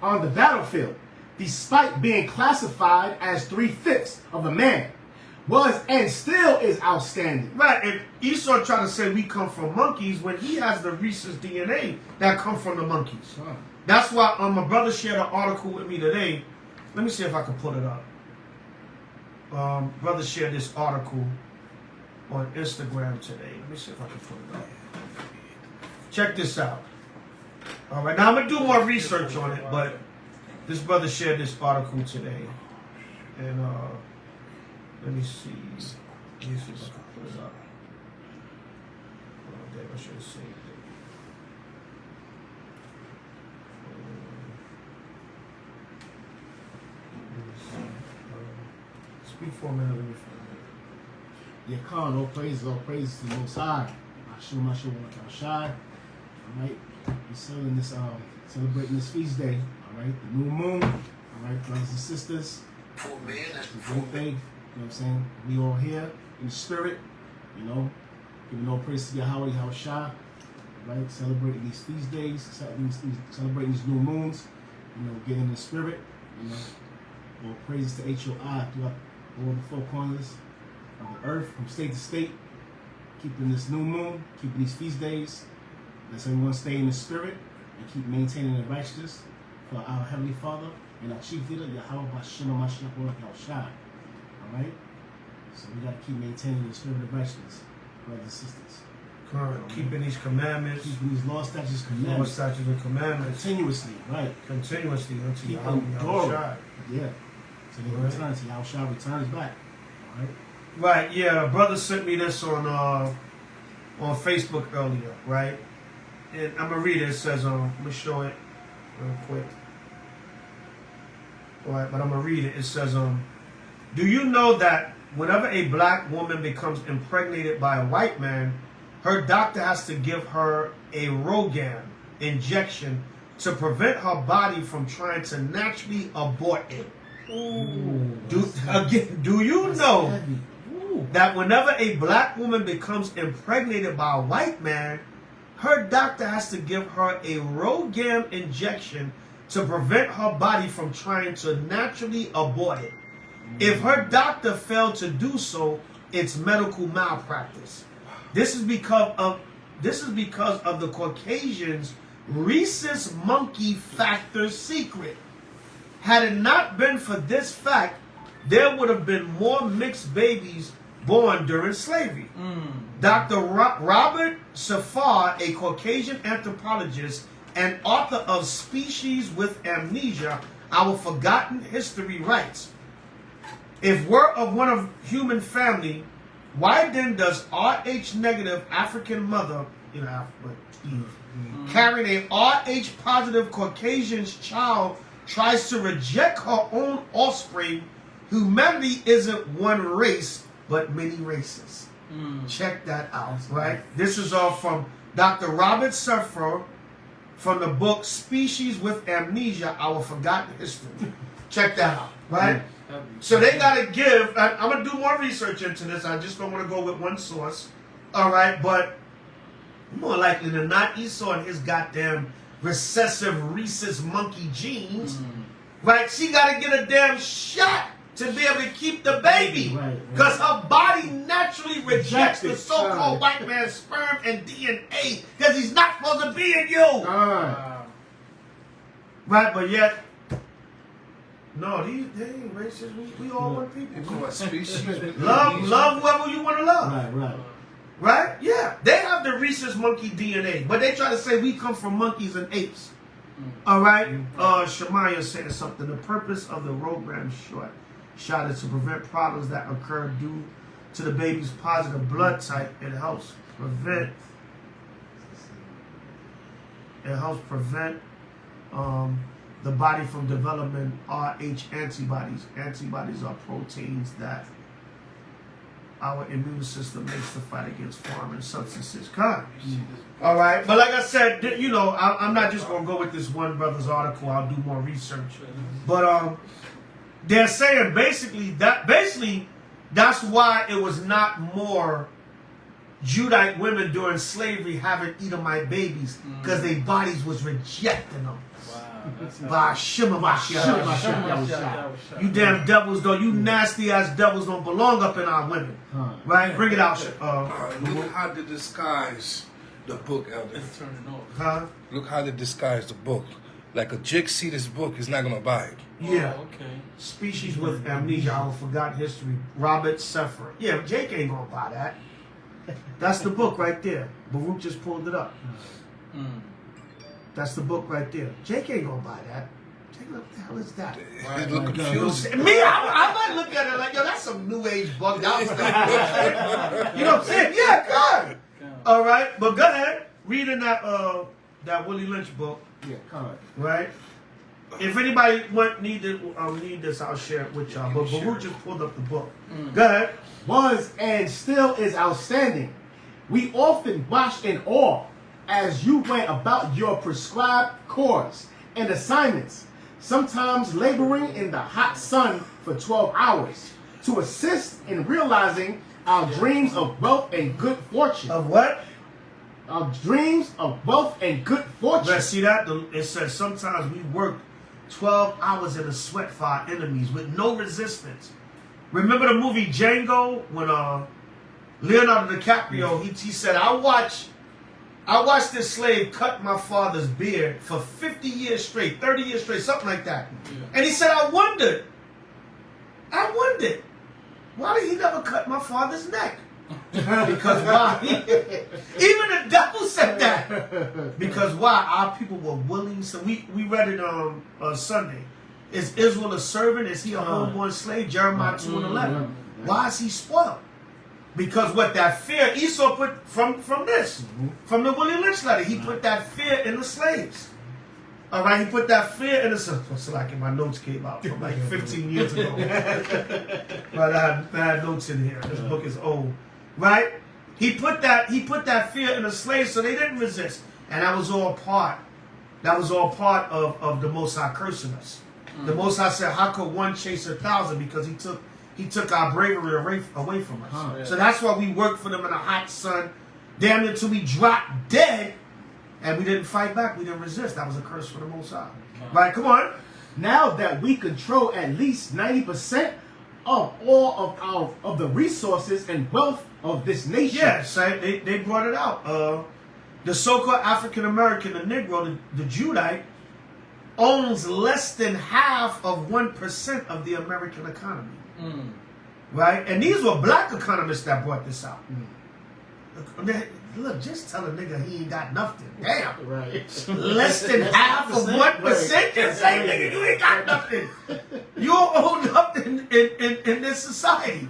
on the battlefield, despite being classified as 3/5 of a man, was and still is outstanding. Right, and Esau trying to say we come from monkeys when he has the rhesus DNA that come from the monkeys. That's why my brother shared an article with me today. Let me see if I can pull it up. Brother shared this article on Instagram today. Let me see if I can pull it up. Check this out. All right, now I'm going to do more research on it, but this brother shared this article today. And let me see. Let me see if I can pull it up. Oh, damn, I should have saved it. Speak for a minute, let me find it. Yeah, Khan, all praises to the Most High. H.O.I. All right, we're celebrating this feast day. All right, the new moon. All right, brothers and sisters. For men, that's It's a great day. You know what I'm saying? We all here in the spirit. You know, giving all praise to Yahweh, H.O.I. All right, celebrating these feast days, celebrating these new moons. You know, getting in the spirit. You know, all praises to H.O.I. throughout all the four corners of the earth, from state to state, keeping this new moon, keeping these feast days. Let's everyone stay in the spirit and keep maintaining the righteousness for our Heavenly Father and our chief leader, Yahweh Bashim Mashiach All right? So we got to keep maintaining the spirit of righteousness, brothers and sisters. Correct. Keeping these commandments. Keeping these law, statutes, Law, commandments. statutes, and commandments. Continuously, right? Continuously unto Keep Yahweh, them going. Yahweh. Yeah. So they Right. return to Yahweh returns back. All right? Right, yeah. A brother sent me this on Facebook earlier, right? And I'm gonna read it. It says, let me show it real quick. All right, but I'm gonna read it. It says, do you know that whenever a black woman becomes impregnated by a white man, her doctor has to give her a Rogan injection to prevent her body from trying to naturally abort it? Do you know that whenever a black woman becomes impregnated by a white man, her doctor has to give her a Rogan injection to prevent her body from trying to naturally abort it? If her doctor failed to do so, it's medical malpractice. This is because of This is because of the Caucasians' rhesus monkey factor secret. Had it not been for this fact, there would have been more mixed babies born during slavery. Dr. Robert Safar, a Caucasian anthropologist and author of Species with Amnesia, Our Forgotten History, writes, if we're of one of human family, why then does RH negative African mother, carrying a RH positive Caucasian child tries to reject her own offspring? Humanity isn't one race, but many races. Check that out, right? This is all from Dr. Robert Safar from the book Species with Amnesia, Our Forgotten History. Check that out, right? So they got to give, I'm going to do more research into this. I just don't want to go with one source, all right? But more likely than not, Esau and his goddamn recessive rhesus monkey genes, right? She got to get a damn shot to be able to keep the baby. Because her body naturally rejects the so-called white man's sperm and DNA because he's not supposed to be in you. Right, but yet, no, they ain't racist. We all one people. Love whoever you want to love. Right? Yeah. They have the rhesus monkey DNA, but they try to say we come from monkeys and apes. All right? Shemaiah said something. The purpose of the program shot is to prevent problems that occur due to the baby's positive blood type. It helps prevent the body from developing Rh antibodies. Antibodies are proteins that our immune system makes to fight against foreign substances. All right, but like I said, you know, I'm not just gonna go with this one brother's article. I'll do more research. But they're saying basically that's why it was not more Judite women during slavery having Edomite babies, because their bodies was rejecting them. By you damn devils, though. You nasty ass devils don't belong up in our women. Right? Bring it out. Look how they disguise the book, Elder. Look how they disguise the book. Like a jig see this book, he's not gonna buy it. Yeah. Species with Amnesia, Our Forgotten History. Robert Safar. Yeah, Jake ain't gonna buy that. That's the book right there. Baruch just pulled it up. That's the book right there. Jake ain't gonna buy that. Jake, what the hell is that? He's looking confused. Me, I might look at it like, yo, that's some new age bugged out stuff. You know what I'm saying? Yeah, God. All right, but go ahead. Reading that Willie Lynch book. Yeah, come right? If anybody need this, I'll share it with y'all. But Baruch just pulled up the book. Go ahead. Was and still is outstanding. We often watched in awe as you went about your prescribed course and assignments, sometimes laboring in the hot sun for 12 hours to assist in realizing our dreams of wealth and good fortune. Of what? Our dreams of wealth and good fortune. Let's see that? It says sometimes we worked 12 hours in the sweat for our enemies with no resistance. Remember the movie Django when Leonardo DiCaprio, he said, I watched this slave cut my father's beard for 50 years straight, 30 years straight, something like that. And he said, I wondered, why did he never cut my father's neck? Because why? Even the devil said that. Because why? Our people were willing. So we read it on Sunday. Is Israel a servant? Is he a homeborn slave? Jeremiah 2:11. Why is he spoiled? Because what that fear Esau put from this, from the Willie Lynch letter, he put that fear in the slaves. All right, he put that fear in the so like my notes came out from like 15 years ago. But I had notes in here. This book is old. Right? He put that fear in the slaves so they didn't resist. And that was all part of the Most High cursing us. The Most High said, how could one chase 1,000? Because he took our bravery away from us. So that's why we worked for them in the hot sun, damn it, until we dropped dead, and we didn't fight back, we didn't resist. That was a curse for the Most High. Right, come on. Now that we control at least 90% of all of the resources and wealth of this nation. Yes, they brought it out. The so-called African American, the Negro, the Judite, owns less than half of 1% of the American economy. Right? And these were black economists that brought this out. Look, just tell a nigga he ain't got nothing. Damn. Right. Less than half of 1%? Just say, nigga, you ain't got nothing. You don't own nothing in this society.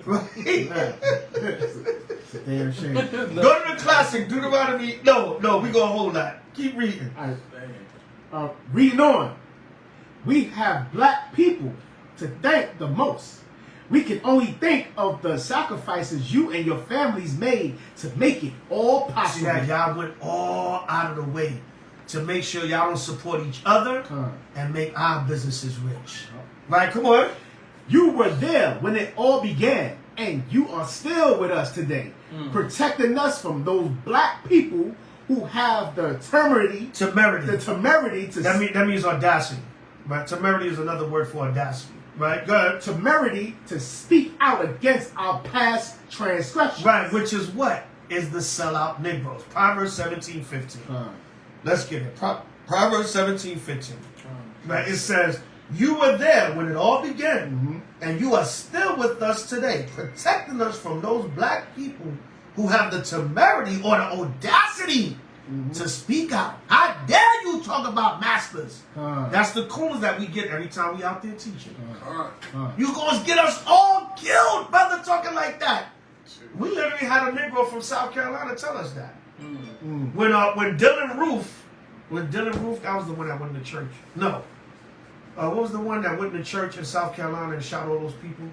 Right? It's a damn shame. Go to the classic, Deuteronomy. No, we gonna hold that. Keep reading. All right. Reading on. We have black people to thank the most. We can only think of the sacrifices you and your families made to make it all possible. See that y'all went all out of the way to make sure y'all don't support each other and make our businesses rich. Right? Come on. You were there when it all began, and you are still with us today, protecting us from those black people who have the temerity to that means audacity. Right? Temerity is another word for audacity. Right, good. Temerity to speak out against our past transgressions. Right, which is what? Is the sellout Negroes. Proverbs 17:15. Let's get it. Proverbs 17:15. Right, it says, you were there when it all began, and you are still with us today, protecting us from those black people who have the temerity or the audacity to speak out. How dare you talk about masters? That's the coolest that we get every time we out there teaching. You gonna get us all killed, brother, talking like that. We literally had a Negro from South Carolina tell us that. When Dylan Roof, that was the one that went to church. No. What was the one that went to church in South Carolina and shot all those people?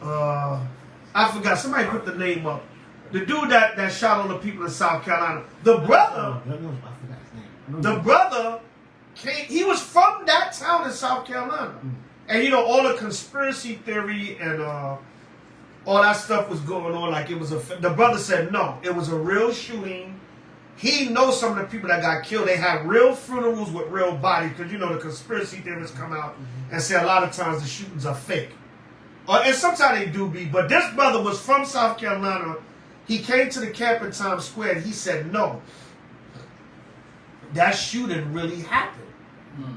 I forgot. Somebody put the name up. The dude that shot all the people in South Carolina. The brother came, he was from that town in South Carolina. And you know, all the conspiracy theory and all that stuff was going on like it was the brother said no, it was a real shooting. He knows some of the people that got killed. They had real funerals with real bodies because you know the conspiracy theorists come out and say a lot of times the shootings are fake. And sometimes they do be, but this brother was from South Carolina. He came to the camp in Times Square and he said, no, that shooting really happened.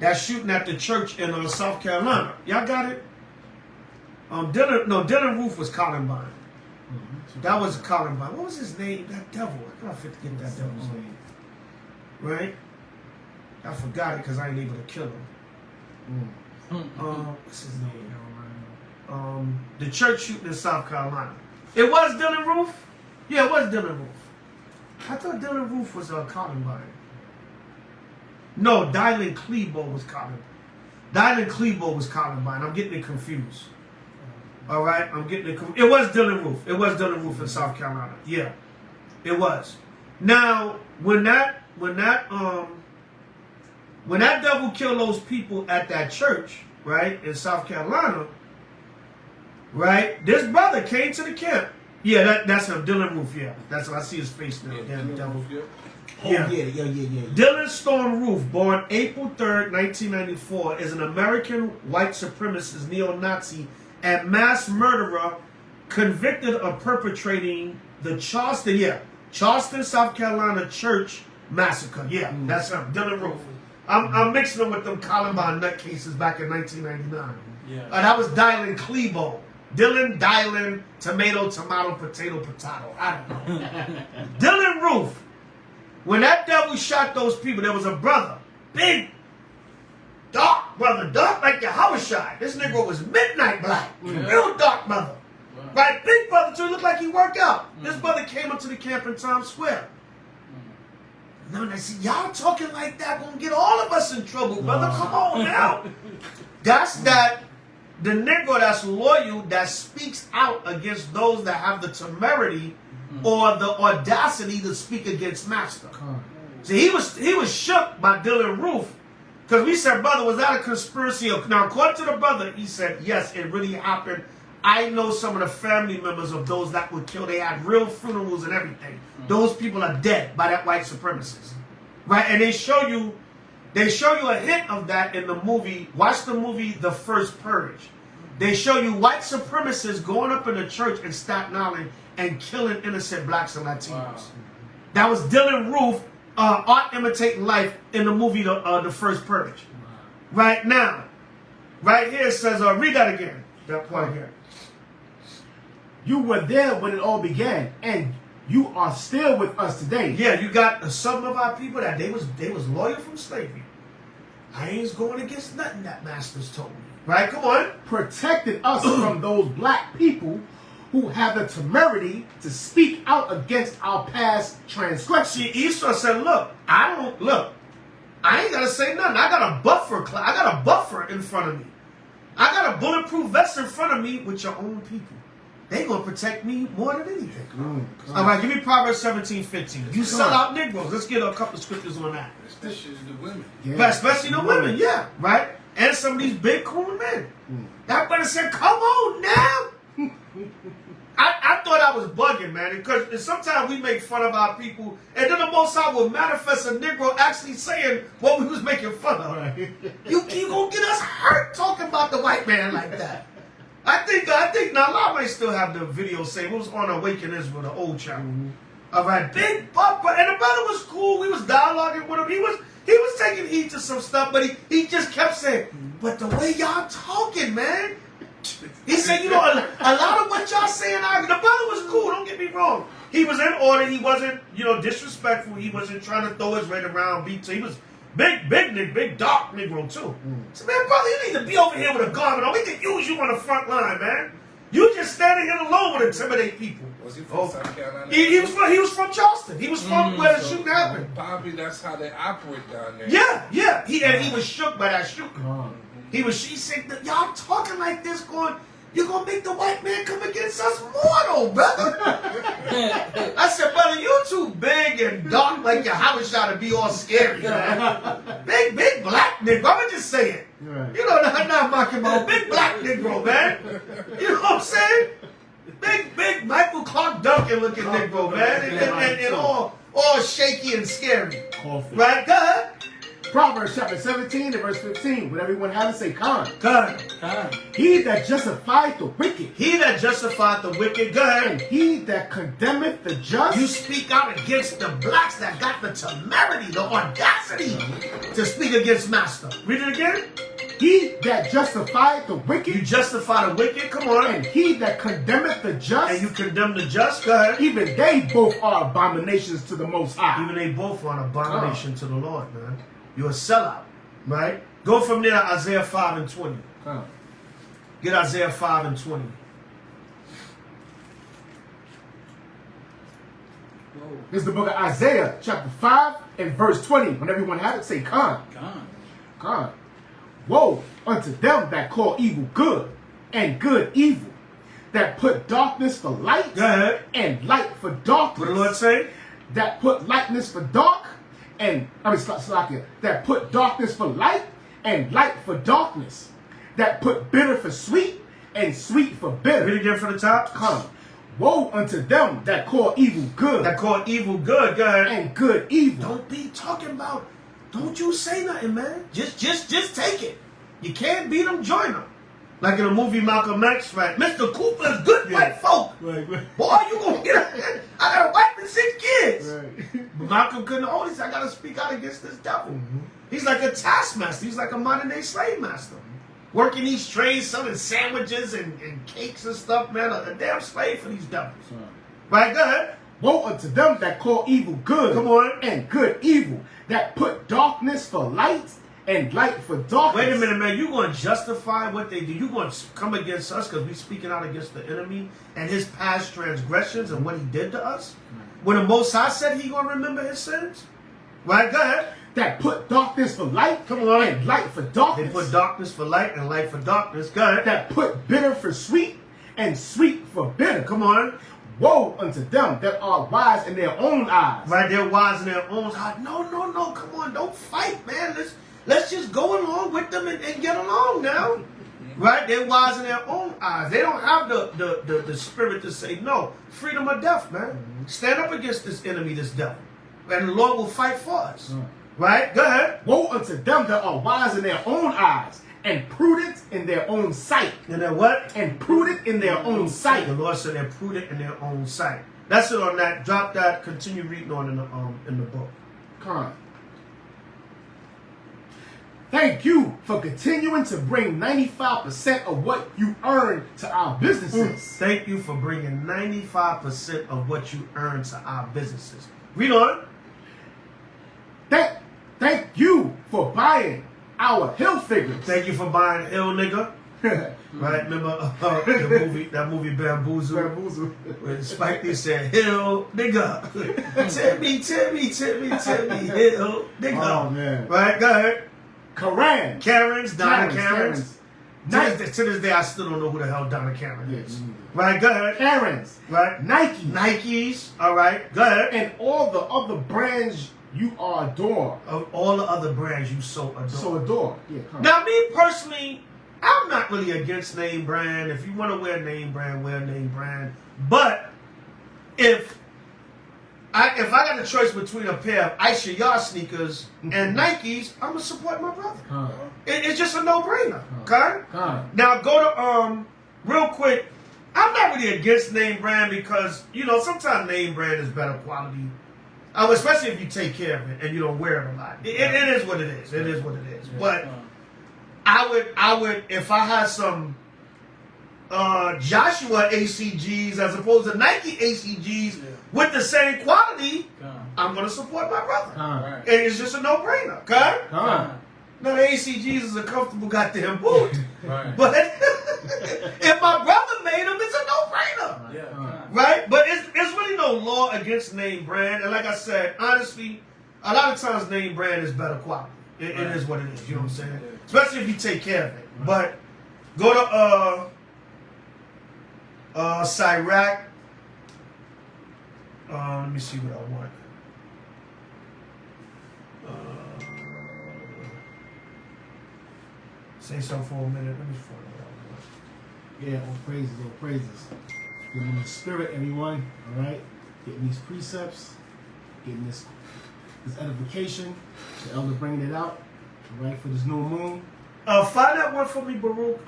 That shooting at the church in South Carolina. Y'all got it? Dylan Roof was Columbine. That was Columbine. What was his name? That devil. I gotta forget that devil's name. Right? I forgot it because I ain't able to kill him. What's his name? The church shooting in South Carolina. It was Dylan Roof? Yeah, it was Dylan Roof. I thought Dylan Roof was Columbine. No, Dylan Klebo was Columbine. Dylan Klebo was Columbine. I'm getting it confused. All right, I'm getting it confused. It was Dylan Roof. It was Dylan Roof in South Carolina. Yeah, it was. Now, when that devil killed those people at that church, right, in South Carolina, right, this brother came to the camp. Yeah, that's him, Dylan Roof, yeah. That's what I see his face now. Damn devil. Yeah. Dylan Storm Roof, born April 3rd, 1994, is an American white supremacist, neo-Nazi, and mass murderer convicted of perpetrating the Charleston, South Carolina church massacre. Yeah, that's him, Dylan Roof. I'm mixing them with them Columbine nutcases back in 1999. Yeah. That was Dylan Klebo. Dylan, tomato, potato. I don't know. Dylan Roof. When that devil shot those people, there was a brother. Big, dark brother. Dark like your H.O.I. This nigga was midnight black. Real dark brother. Wow. Right? Big brother too. Looked like he worked out. This brother came up to the camp in Times Square. Now I see y'all talking like that gonna get all of us in trouble, brother. Come on now. That's the Negro that's loyal, that speaks out against those that have the temerity or the audacity to speak against master. See, he was shook by Dylan Roof because we said, brother, was that a conspiracy? Now, according to the brother, he said, yes, it really happened. I know some of the family members of those that were killed. They had real funerals and everything. Those people are dead by that white supremacist, right? And they show you a hint of that in the movie. Watch the movie The First Purge. They show you white supremacists going up in the church in Staten Island and killing innocent blacks and Latinos. That was Dylan Roof, art imitating life in the movie The First Purge. Right now, right here it says, read that again. That part again. You were there when it all began, and you are still with us today. Yeah, you got some of our people that they was loyal from slavery. I ain't going against nothing that masters told me. Right? Come on. Protected us from those black people who have the temerity to speak out against our past transgressions. See, Esau said, look, I ain't gotta say nothing. I got a buffer in front of me. I got a bulletproof vest in front of me with your own people. They gonna protect me more than anything. All right, give me Proverbs 17:15. You sell out Negroes. Let's get a couple of scriptures on that. Especially the women. Yeah. But especially the women, yeah, right? And some of these big cool men. That brother said, come on now. I thought I was bugging, man, because sometimes we make fun of our people, and then the Most High will manifest a Negro actually saying what we was making fun of. Right. You gonna get us hurt talking about the white man like that. I think now Allah might still have the video saying it was on Awaken Israel, the old channel. All right, big Papa, and the brother was cool. We was dialoguing with him. He was taking heed to some stuff, but he just kept saying, but the way y'all talking, man. He said, you know, a lot of what y'all saying, the brother was cool, don't get me wrong. He was in order, he wasn't, disrespectful, he wasn't trying to throw his weight around, he was big dark Negro too. So man, brother, you need to be over here with a garment on. We can use you on the front line, man. You just standing here alone would intimidate people. Was he from South Carolina? He was from Charleston. He was from where the shooting happened. Probably that's how they operate down there. Yeah. He was shook by that shooting. She said, y'all talking like this, you're going to make the white man come against us more, though, brother. I said, brother, you too big and dark like your house shot to be all scary, man. Big black nigga. I'm going to just say it. Right. I'm not mocking my big black Negro, man. You know what I'm saying? Big Michael Clark Duncan looking Negro, man. And all shaky and scary. Coffee. Right? Go ahead. Proverbs chapter 17 and verse 15. Would everyone have to say, Khan? Go He that justifieth the wicked. He that justifieth the wicked. Go ahead. And he that condemneth the just. You speak out against the blacks that got the temerity, the audacity to speak against master. Read it again. He that justifieth the wicked. You justify the wicked. Come on. And he that condemneth the just. And you condemn the just. Go ahead. Even they both are abominations to the Most High. Even they both are an abomination to the Lord, man. You're a sellout, right? Go from there to Isaiah 5 and 20. Get Isaiah 5 and 20. This is the book of Isaiah, chapter 5 and verse 20. When everyone have it, say, Khan. Khan. Woe unto them that call evil good, and good evil, that put darkness for light, Go ahead. and light for darkness. What the Lord say? That put lightness for dark, that put darkness for light, and light for darkness. That put bitter for sweet, and sweet for bitter. Read it again from the top. Come. Woe unto them that call evil good. That call evil good. Go ahead. And good evil. Don't be talking about, don't you say nothing, man. Just take it. You can't beat them, join them. Like in the movie Malcolm X, right? Mr. Cooper's good white folk. Right. Boy, you gonna get I got a wife and 6 kids. Right. But Malcolm couldn't always, I gotta speak out against this devil. He's like a taskmaster. He's like a modern day slave master. Working these trays, selling sandwiches and cakes and stuff, man. A damn slave for these devils. Right, go ahead. Woe unto them that call evil good. Come on. And good evil. That put darkness for light, and light for darkness. Wait a minute, man. You going to justify what they do? You going to come against us because we speaking out against the enemy and his past transgressions and what he did to us? When the Most High said he going to remember his sins? Right, go ahead. That put darkness for light, come on, and light for darkness. They put darkness for light and light for darkness. Go ahead. That put bitter for sweet, and sweet for bitter. Come on. Woe unto them that are wise in their own eyes. Right, they're wise in their own eyes. No. Come on, don't fight, man. Let's just go along with them and get along now. Right? They're wise in their own eyes. They don't have the spirit to say no. Freedom or death, man. Stand up against this enemy, this devil. And the Lord will fight for us. Right? Go ahead. Woe unto them that are wise in their own eyes, and prudent in their own sight. And they're what? And prudent in their own sight. The Lord said they're prudent in their own sight. That's it on that. Drop that. Continue reading on in the book. Con. Thank you for continuing to bring 95% of what you earn to our businesses. Thank you for bringing 95% of what you earn to our businesses. Read on. Thank you for buying our Hill figures. Thank you for buying Hill, nigga. Right? Remember that movie Bamboozle? Bamboozle. When Spike Lee said, Hill, nigga. Timmy, Hill, nigga. Oh, man. Right? Go ahead. Karen's, Donna Karen's. To this day, I still don't know who the hell Donna Karen is. Right? Go ahead. Karen's. Right? Nikes. All right. Go ahead. And all the other brands you adore. Of all the other brands you so adore. Yeah, now, me personally, I'm not really against name brand. If you want to wear name brand, wear name brand. But if I got a choice between a pair of HOI sneakers and Nikes, I'm gonna support my brother. It's just a no-brainer. Okay. Now go to real quick. I'm not really against name brand because sometimes name brand is better quality. Especially if you take care of it and you don't wear it a lot. It is what it is. It is what it is. But I would if I had some Joshua ACGs as opposed to Nike ACGs with the same quality, I'm gonna support my brother. And it's just a no-brainer, okay? Now the ACGs is a comfortable goddamn boot. But if my brother made them, it's a no-brainer. Right? But it's really no law against name brand. And like I said, honestly, a lot of times name brand is better quality. It is what it is, you know what I'm saying? Especially if you take care of it. But go to Cyrac. Let me see what I want. Say something for a minute. Let me find what I want. Yeah, all praises. Give them the spirit, everyone. All right, getting these precepts, getting this edification. The elder bringing it out. All right, for this new moon. Find that one for me, Baruch.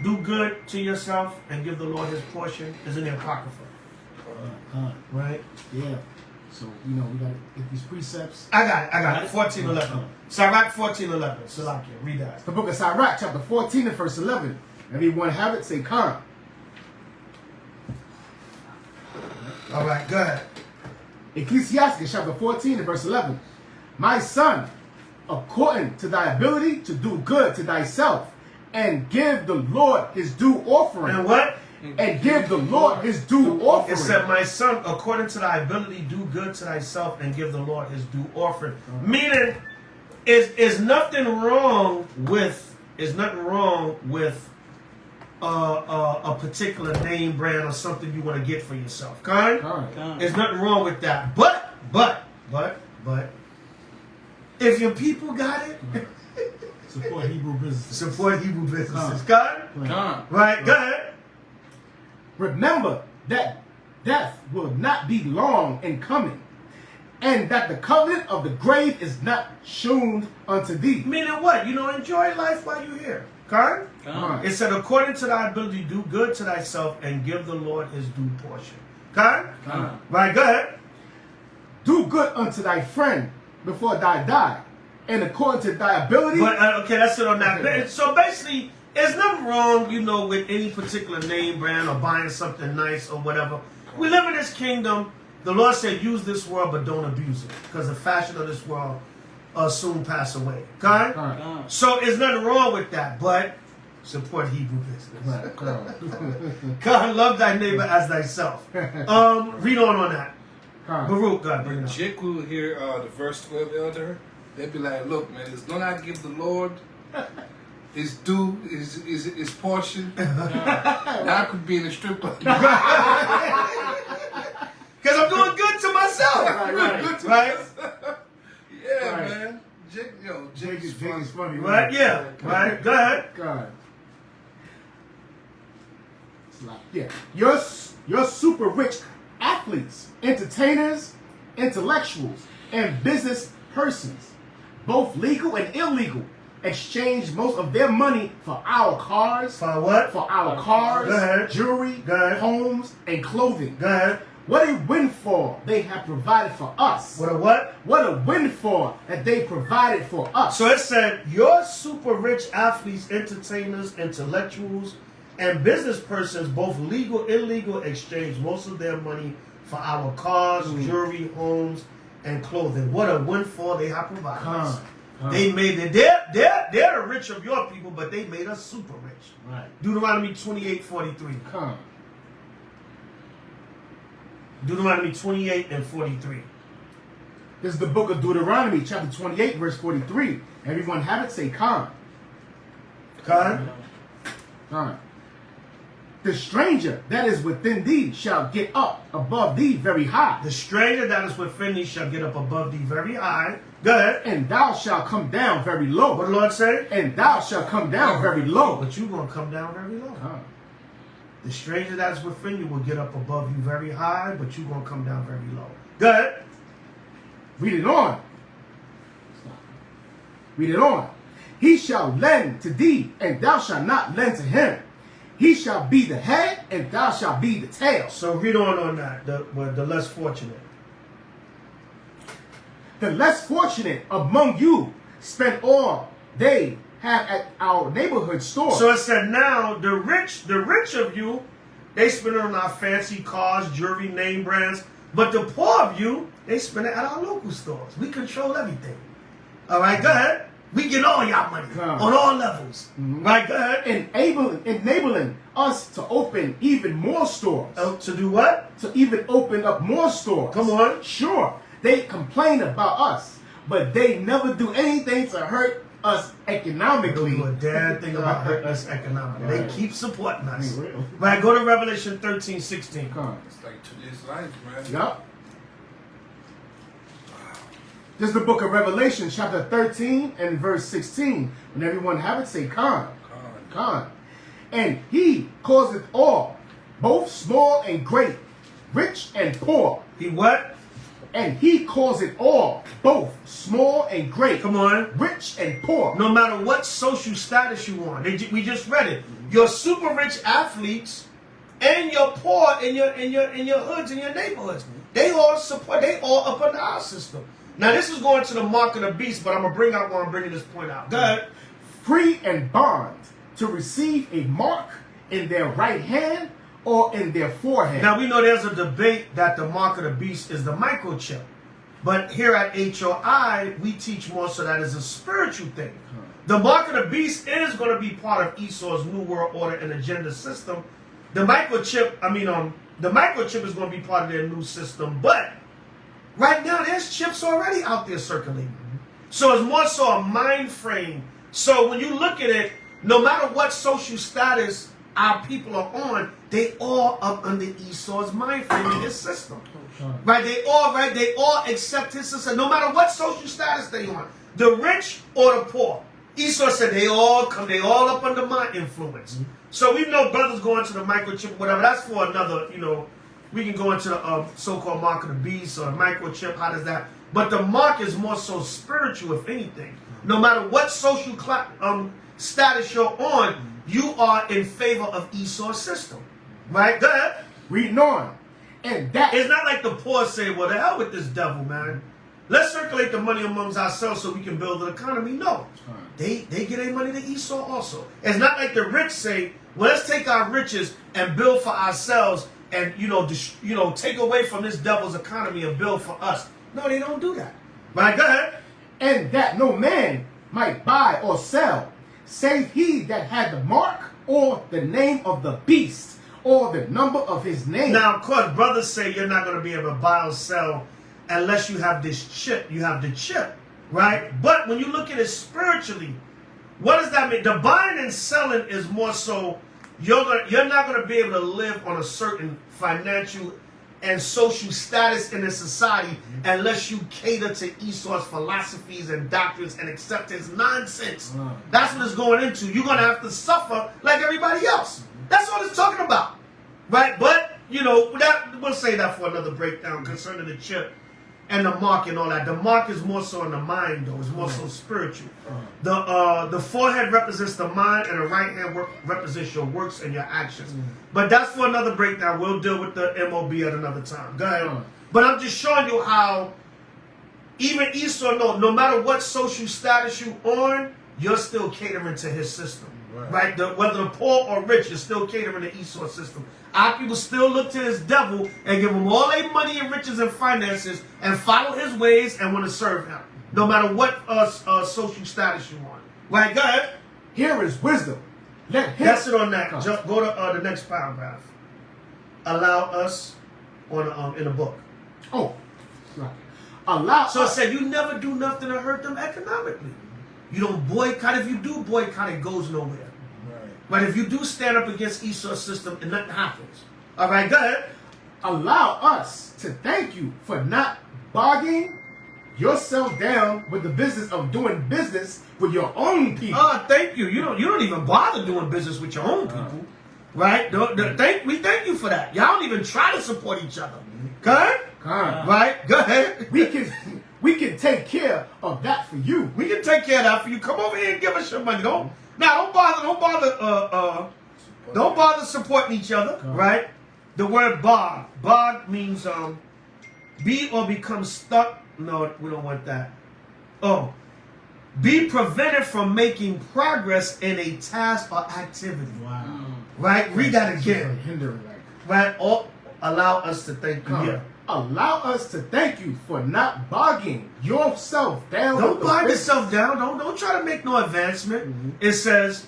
Do good to yourself and give the Lord His portion. Is in the Apocrypha. Right? Yeah. So, we got to get these precepts. I got it. 14:11. Sirach 14:11. Salakia, read that. The book of Sirach, chapter 14 and verse 11. Everyone have it, say Khan. All right, go ahead. Ecclesiastes, chapter 14 and verse 11. My son, according to thy ability to do good to thyself, and give the Lord his due offering. And what? And give the Lord his due offering. It said, my son, according to thy ability, do good to thyself and give the Lord his due offering. Meaning, is nothing wrong with a particular name brand or something you want to get for yourself. There's nothing wrong with that. But, if your people got it, support Hebrew businesses. Support Hebrew businesses. Right, go ahead. Remember that death will not be long in coming, and that the covenant of the grave is not shown unto thee. Meaning what? Enjoy life while you're here. It said, according to thy ability, do good to thyself and give the Lord his due portion. Right, go ahead. Do good unto thy friend before thou die, and according to thy ability. But okay, that's it on that. Okay. So basically, there's nothing wrong, with any particular name brand or buying something nice or whatever. We live in this kingdom. The Lord said, use this world, but don't abuse it, because the fashion of this world soon pass away. So there's nothing wrong with that, but support Hebrew business. God, love thy neighbor as thyself. Read on that. Baruch, God, bring it up. Jake will hear the verse 12, elder. They'd be like, look, man, as long as I give the Lord his due, his portion, I could be in a strip club. Because I'm doing good to myself. Right? Yeah, man. Jake is funny. Right? Yeah. Right? Go ahead. God. Yeah. Your super rich athletes, entertainers, intellectuals, and business persons, both legal and illegal, exchange most of their money for our cars. For what? For our cars, jewelry, homes, and clothing. Go ahead. What a windfall they have provided for us. What a what? What a windfall that they provided for us. So it said, your super rich athletes, entertainers, intellectuals, and business persons, both legal, illegal, exchange most of their money for our cars, jewelry, homes, and clothing. What a windfall they have provided us. They made it. They're the rich of your people, but they made us super rich. Right. Deuteronomy 28:43. Come. Deuteronomy 28 and 43. This is the book of Deuteronomy, chapter 28, verse 43. Everyone have it, say Khan. Khan? Khan. The stranger that is within thee shall get up above thee very high. The stranger that is within thee shall get up above thee very high. Go ahead. And thou shalt come down very low. What the Lord say? And thou shalt come down very low. But you're going to come down very low. The stranger that is within you will get up above you very high, but you're going to come down very low. Go ahead. Read it on. Read it on. He shall lend to thee, and thou shalt not lend to him. He shall be the head, and thou shalt be the tail. So read on that, the less fortunate. The less fortunate among you spend all they have at our neighborhood store. So it said now the rich of you, they spend it on our fancy cars, jewelry, name brands. But the poor of you, they spend it at our local stores. We control everything. All right, go ahead. We get all y'all money on all levels. Right, go ahead. Enabling us to open even more stores. To do what? To even open up more stores. Come on. Sure, they complain about us, but they never do anything to hurt us economically. Don't do a damn thing about hurting us economically. Right. They keep supporting us. Real. Right, go to Revelation 13:16. It's like today's life, man. Yup. This is the book of Revelation, chapter 13 and verse 16. When everyone have it, say Khan. Khan. And he causeth all, both small and great, rich and poor. He what? And he causeth all, both small and great. Come on. Rich and poor. No matter what social status you want. We just read it. Your super rich athletes and your poor in your hoods and your neighborhoods. They all support, they all up under our system. Now this is going to the mark of the beast, but I'm gonna bring out why I'm bringing this point out. Go ahead. Free and bond to receive a mark in their right hand or in their forehead. Now we know there's a debate that the mark of the beast is the microchip. But here at HOI, we teach more so that it's a spiritual thing. The mark of the beast is going to be part of Esau's New World Order and agenda system. The microchip is going to be part of their new system, but right now there's chips already out there circulating. So it's more so a mind frame. So when you look at it, no matter what social status our people are on, they all up under Esau's mind frame in his system. Right? They all accept his system, no matter what social status they on. The rich or the poor. Esau said they all up under my influence. So we know brothers going to the microchip, whatever, that's for another, we can go into the so-called mark of the beast or microchip, how does that? But the mark is more so spiritual, if anything. No matter what social status you're on, you are in favor of Esau's system. Right? Go ahead. Reading on. And that it's not like the poor say, well, the hell with this devil, man. Let's circulate the money amongst ourselves so we can build an economy. No. They get their money to Esau also. It's not like the rich say, well, let's take our riches and build for ourselves and, take away from this devil's economy and build for us. No, they don't do that. Right, go ahead. And that no man might buy or sell, save he that had the mark or the name of the beast or the number of his name. Now, of course, brothers say you're not going to be able to buy or sell unless you have this chip. You have the chip, right? But when you look at it spiritually, what does that mean? The buying and selling is more so you're not going to be able to live on a certain financial and social status in a society unless you cater to Esau's philosophies and doctrines and accept his nonsense. That's what it's going into. You're going to have to suffer like everybody else. That's what it's talking about, right? But, we'll say that for another breakdown concerning the chip. and the mark and all that. The mark is more so in the mind, though. It's more so spiritual. The forehead represents the mind, and the right hand represents your works and your actions. But that's for another breakdown. We'll deal with the MOB at another time. Go ahead. But I'm just showing you how even Esau, no matter what social status you on, you're still catering to his system. Right? Whether the poor or rich, you're still catering to Esau's system. Our people still look to this devil and give him all their money and riches and finances and follow his ways and want to serve him. No matter what social status you want. Right? Go ahead. Here is wisdom. That's it on that. Just go to the next paragraph. Allow us on in the book. Oh, right. Allow. So it said you never do nothing to hurt them economically. You don't boycott. If you do boycott, it goes nowhere. But if you do stand up against Esau's system, and nothing happens. All right, go ahead. Allow us to thank you for not bogging yourself down with the business of doing business with your own people. Thank you. You don't even bother doing business with your own people, right? We thank you for that. Y'all don't even try to support each other. Go ahead. Right? Go ahead. We can take care of that for you. We can take care of that for you. Come over here and give us your money. Don't bother supporting each other, right? The word bog. Bog means be or become stuck. No, we don't want that. Oh. Be prevented from making progress in a task or activity. Wow. Right? Read that again. Hindering, right? Or allow us to thank you. Yeah. Allow us to thank you for not bogging yourself down. Don't bog yourself down. Don't try to make no advancement. It says,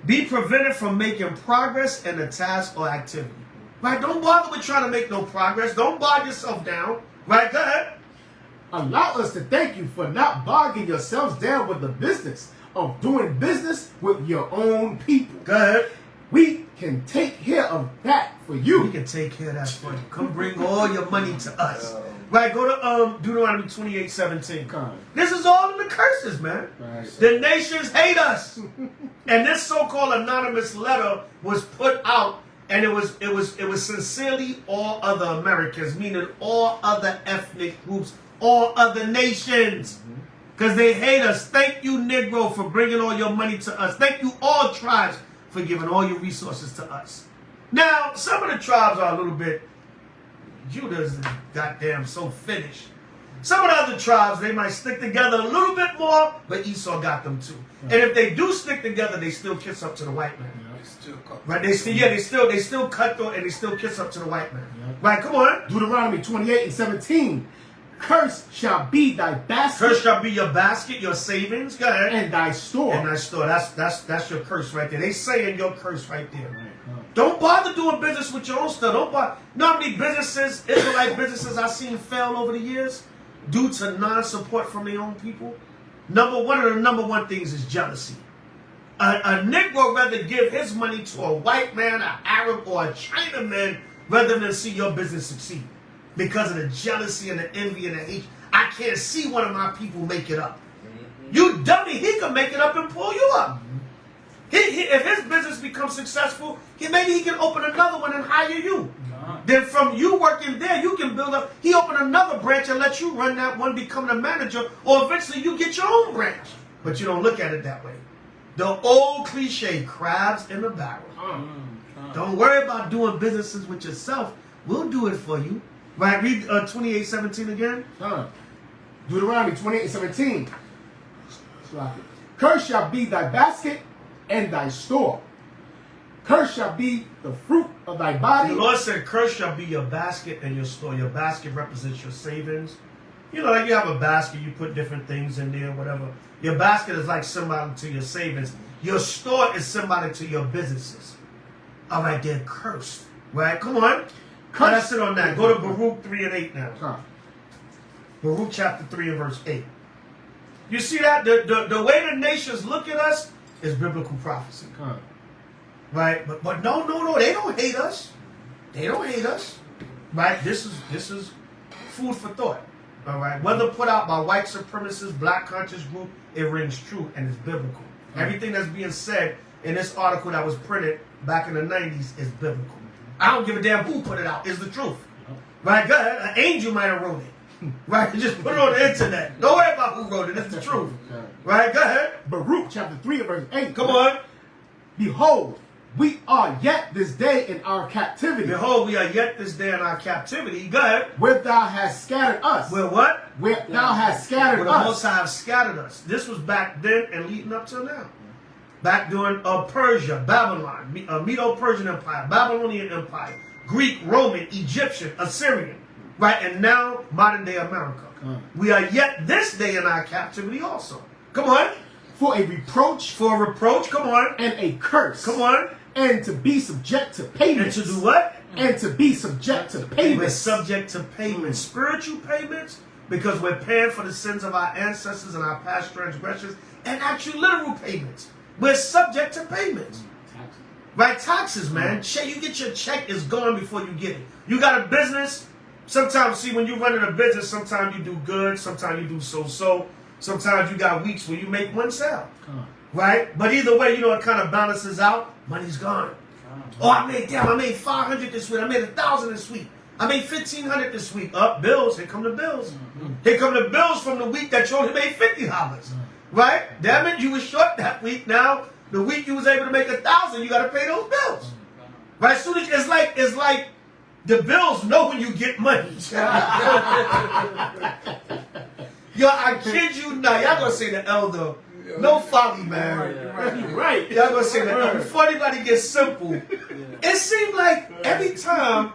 be prevented from making progress in a task or activity. Right? Don't bother with trying to make no progress. Don't bog yourself down. Right? Go ahead. Allow us to thank you for not bogging yourselves down with the business of doing business with your own people. Go ahead. We can take care of that for you. We can take care of that for you. Come bring all your money to us. Right, go to Deuteronomy 28:17. This is all in the curses, man. Right. The nations hate us. And this so-called anonymous letter was put out, and it was sincerely all other Americans, meaning all other ethnic groups, all other nations. Because they hate us. Thank you, Negro, for bringing all your money to us. Thank you, all tribes, for giving all your resources to us. Now, some of the tribes are a little bit, Judah's goddamn so finished. Some of the other tribes, they might stick together a little bit more, but Esau got them too. Right. And if they do stick together, they still kiss up to the white man. They still cut. Right? They still cut through and they still kiss up to the white man. Yeah. Right? Come on. Deuteronomy 28:17. Cursed shall be thy basket. Cursed shall be your basket, your savings. Go ahead. And thy store. And thy store. That's your curse right there. They saying your curse right there. Right. Don't bother doing business with your own stuff. Don't bother. You know how many businesses, Israelite businesses, I've seen fail over the years due to non-support from their own people? One of the number one things is jealousy. A Negro rather give his money to a white man, an Arab, or a Chinaman rather than see your business succeed. Because of the jealousy and the envy and the hate. I can't see one of my people make it up. You dummy, he can make it up and pull you up. If his business becomes successful, maybe he can open another one and hire you. Then from you working there, you can build up. He open another branch and let you run that one, become the manager, or eventually you get your own branch. But you don't look at it that way. The old cliche, crabs in the barrel. Don't worry about doing businesses with yourself. We'll do it for you. Right, read 28:17 again. Deuteronomy 28:17. Cursed shall be thy basket and thy store. Cursed shall be the fruit of thy body. The Lord said, cursed shall be your basket and your store. Your basket represents your savings. You know, like you have a basket, you put different things in there, whatever. Your basket is like symbolic to your savings. Your store is symbolic to your businesses. All right, they're cursed. Right, come on. That's it on that. Go to Baruch 3:8 now. Baruch chapter 3 and verse 8. You see that? The way the nations look at us is biblical prophecy. Right? But no, they don't hate us. They don't hate us. Right? This is food for thought. All right? Whether put out by white supremacists, black conscious group, it rings true and it's biblical. Everything that's being said in this article that was printed back in the 90s is biblical. I don't give a damn who put it out. It's the truth. Right? Go ahead. An angel might have wrote it. Right? Just put it on the internet. Don't worry about who wrote it. It's the truth. Right? Go ahead. Baruch chapter 3 verse 8. Come on. Behold, we are yet this day in our captivity. Behold, we are yet this day in our captivity. Go ahead. Where thou hast scattered us. Where what? Where thou hast scattered Where the us. Most High have scattered us. This was back then and leading up till now. Back during Persia, Babylon, Medo-Persian Empire, Babylonian Empire, Greek, Roman, Egyptian, Assyrian. Right? And now, modern day America. We are yet this day in our captivity also. Come on. For a reproach. For a reproach. Come on. And a curse. Come on. And to be subject to payments. And to do what? And to be subject to payments. We're subject to payments. Spiritual payments, because we're paying for the sins of our ancestors and our past transgressions, and actually literal payments. We're subject to payments. Right? Taxes, man. You get your check, it's gone before you get it. You got a business. Sometimes, see, when you're running a business, sometimes you do good, sometimes you do so-so. Sometimes you got weeks where you make one sale. Right? But either way, you know, it kind of balances out. Money's gone. Oh, I made 500 this week. I made 1,000 this week. I made 1,500 this week. Up, bills. Here come the bills. Here come the bills from the week that you only made $50. Right? Damn it, you was short that week. Now, the week you was able to make 1,000, you got to pay those bills. Right? Soon as it's like the bills know when you get money. Yo, I kid you not. Y'all gonna say the elder. No folly, man. Right. Y'all gonna say the elder. Before anybody gets simple, it seems like every time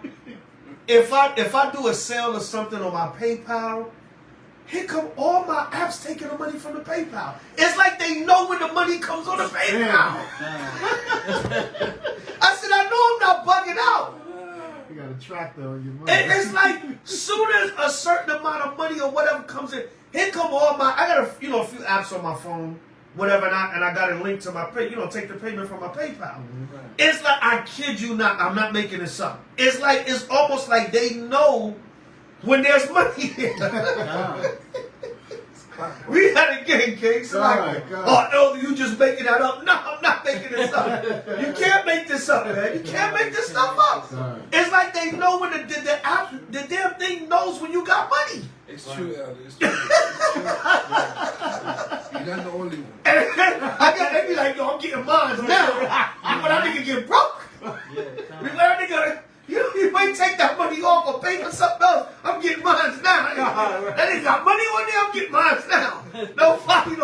if I do a sale or something on my PayPal, here come all my apps taking the money from the PayPal. It's like they know when the money comes on the PayPal. I said, I know I'm not bugging out. You got a tractor on your money. It's like soon as a certain amount of money or whatever comes in, here come all my. I got a few apps on my phone, whatever, and I got it linked to my pay. Take the payment from my PayPal. It's like, I kid you not, I'm not making this up. It's almost like they know when there's money there. We had a game, King. So Elder, you just making that up? No, I'm not making this up. You can't make this up, man. You can't make this stuff up. It's like they know when the damn thing knows when you got money. It's true, Elder. It's true. You're not the only one. They be like, yo, I'm getting mine now. When that nigga get broke, you might take that money off or pay for something else. I'm getting mine now. That nigga got money on there, I'm getting mine now. No funny,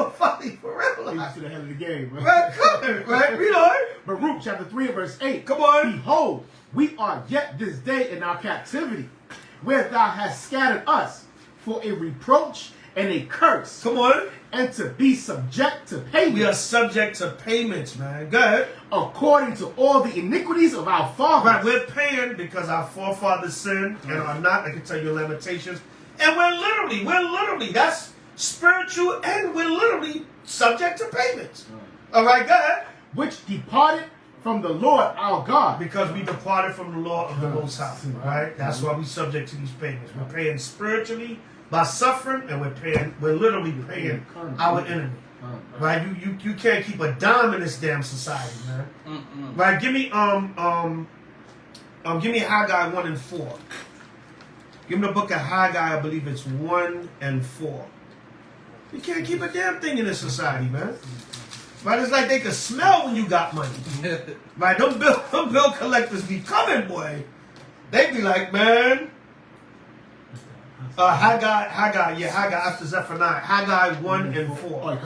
for real. He's to the head of the game, right? Right, come on, right? You know it. Baruch chapter 3 verse 8. Come on. Behold, we are yet this day in our captivity, where thou hast scattered us for a reproach and a curse. Come on. And to be subject to payments. We are subject to payments, man. Go ahead. According to all the iniquities of our fathers. Right, we're paying because our forefathers sinned and are not. I can tell you Lamentations. And we're literally, that's spiritual, and we're literally subject to payments. All right, go ahead. Which departed from the Lord our God. Because we departed from the law of the Most High. Right? That's why we subject to these payments. We're paying spiritually by suffering, and we're literally paying our enemy. Right? You can't keep a dime in this damn society, man. Right? Give me Haggai 1 and 4. Give me the book of Haggai, I believe it's 1 and 4. You can't keep a damn thing in this society, man. Right? It's like they can smell when you got money. Right? Them bill collectors be coming, boy. They be like, man. Haggai after Zephaniah. Haggai 1 and 4.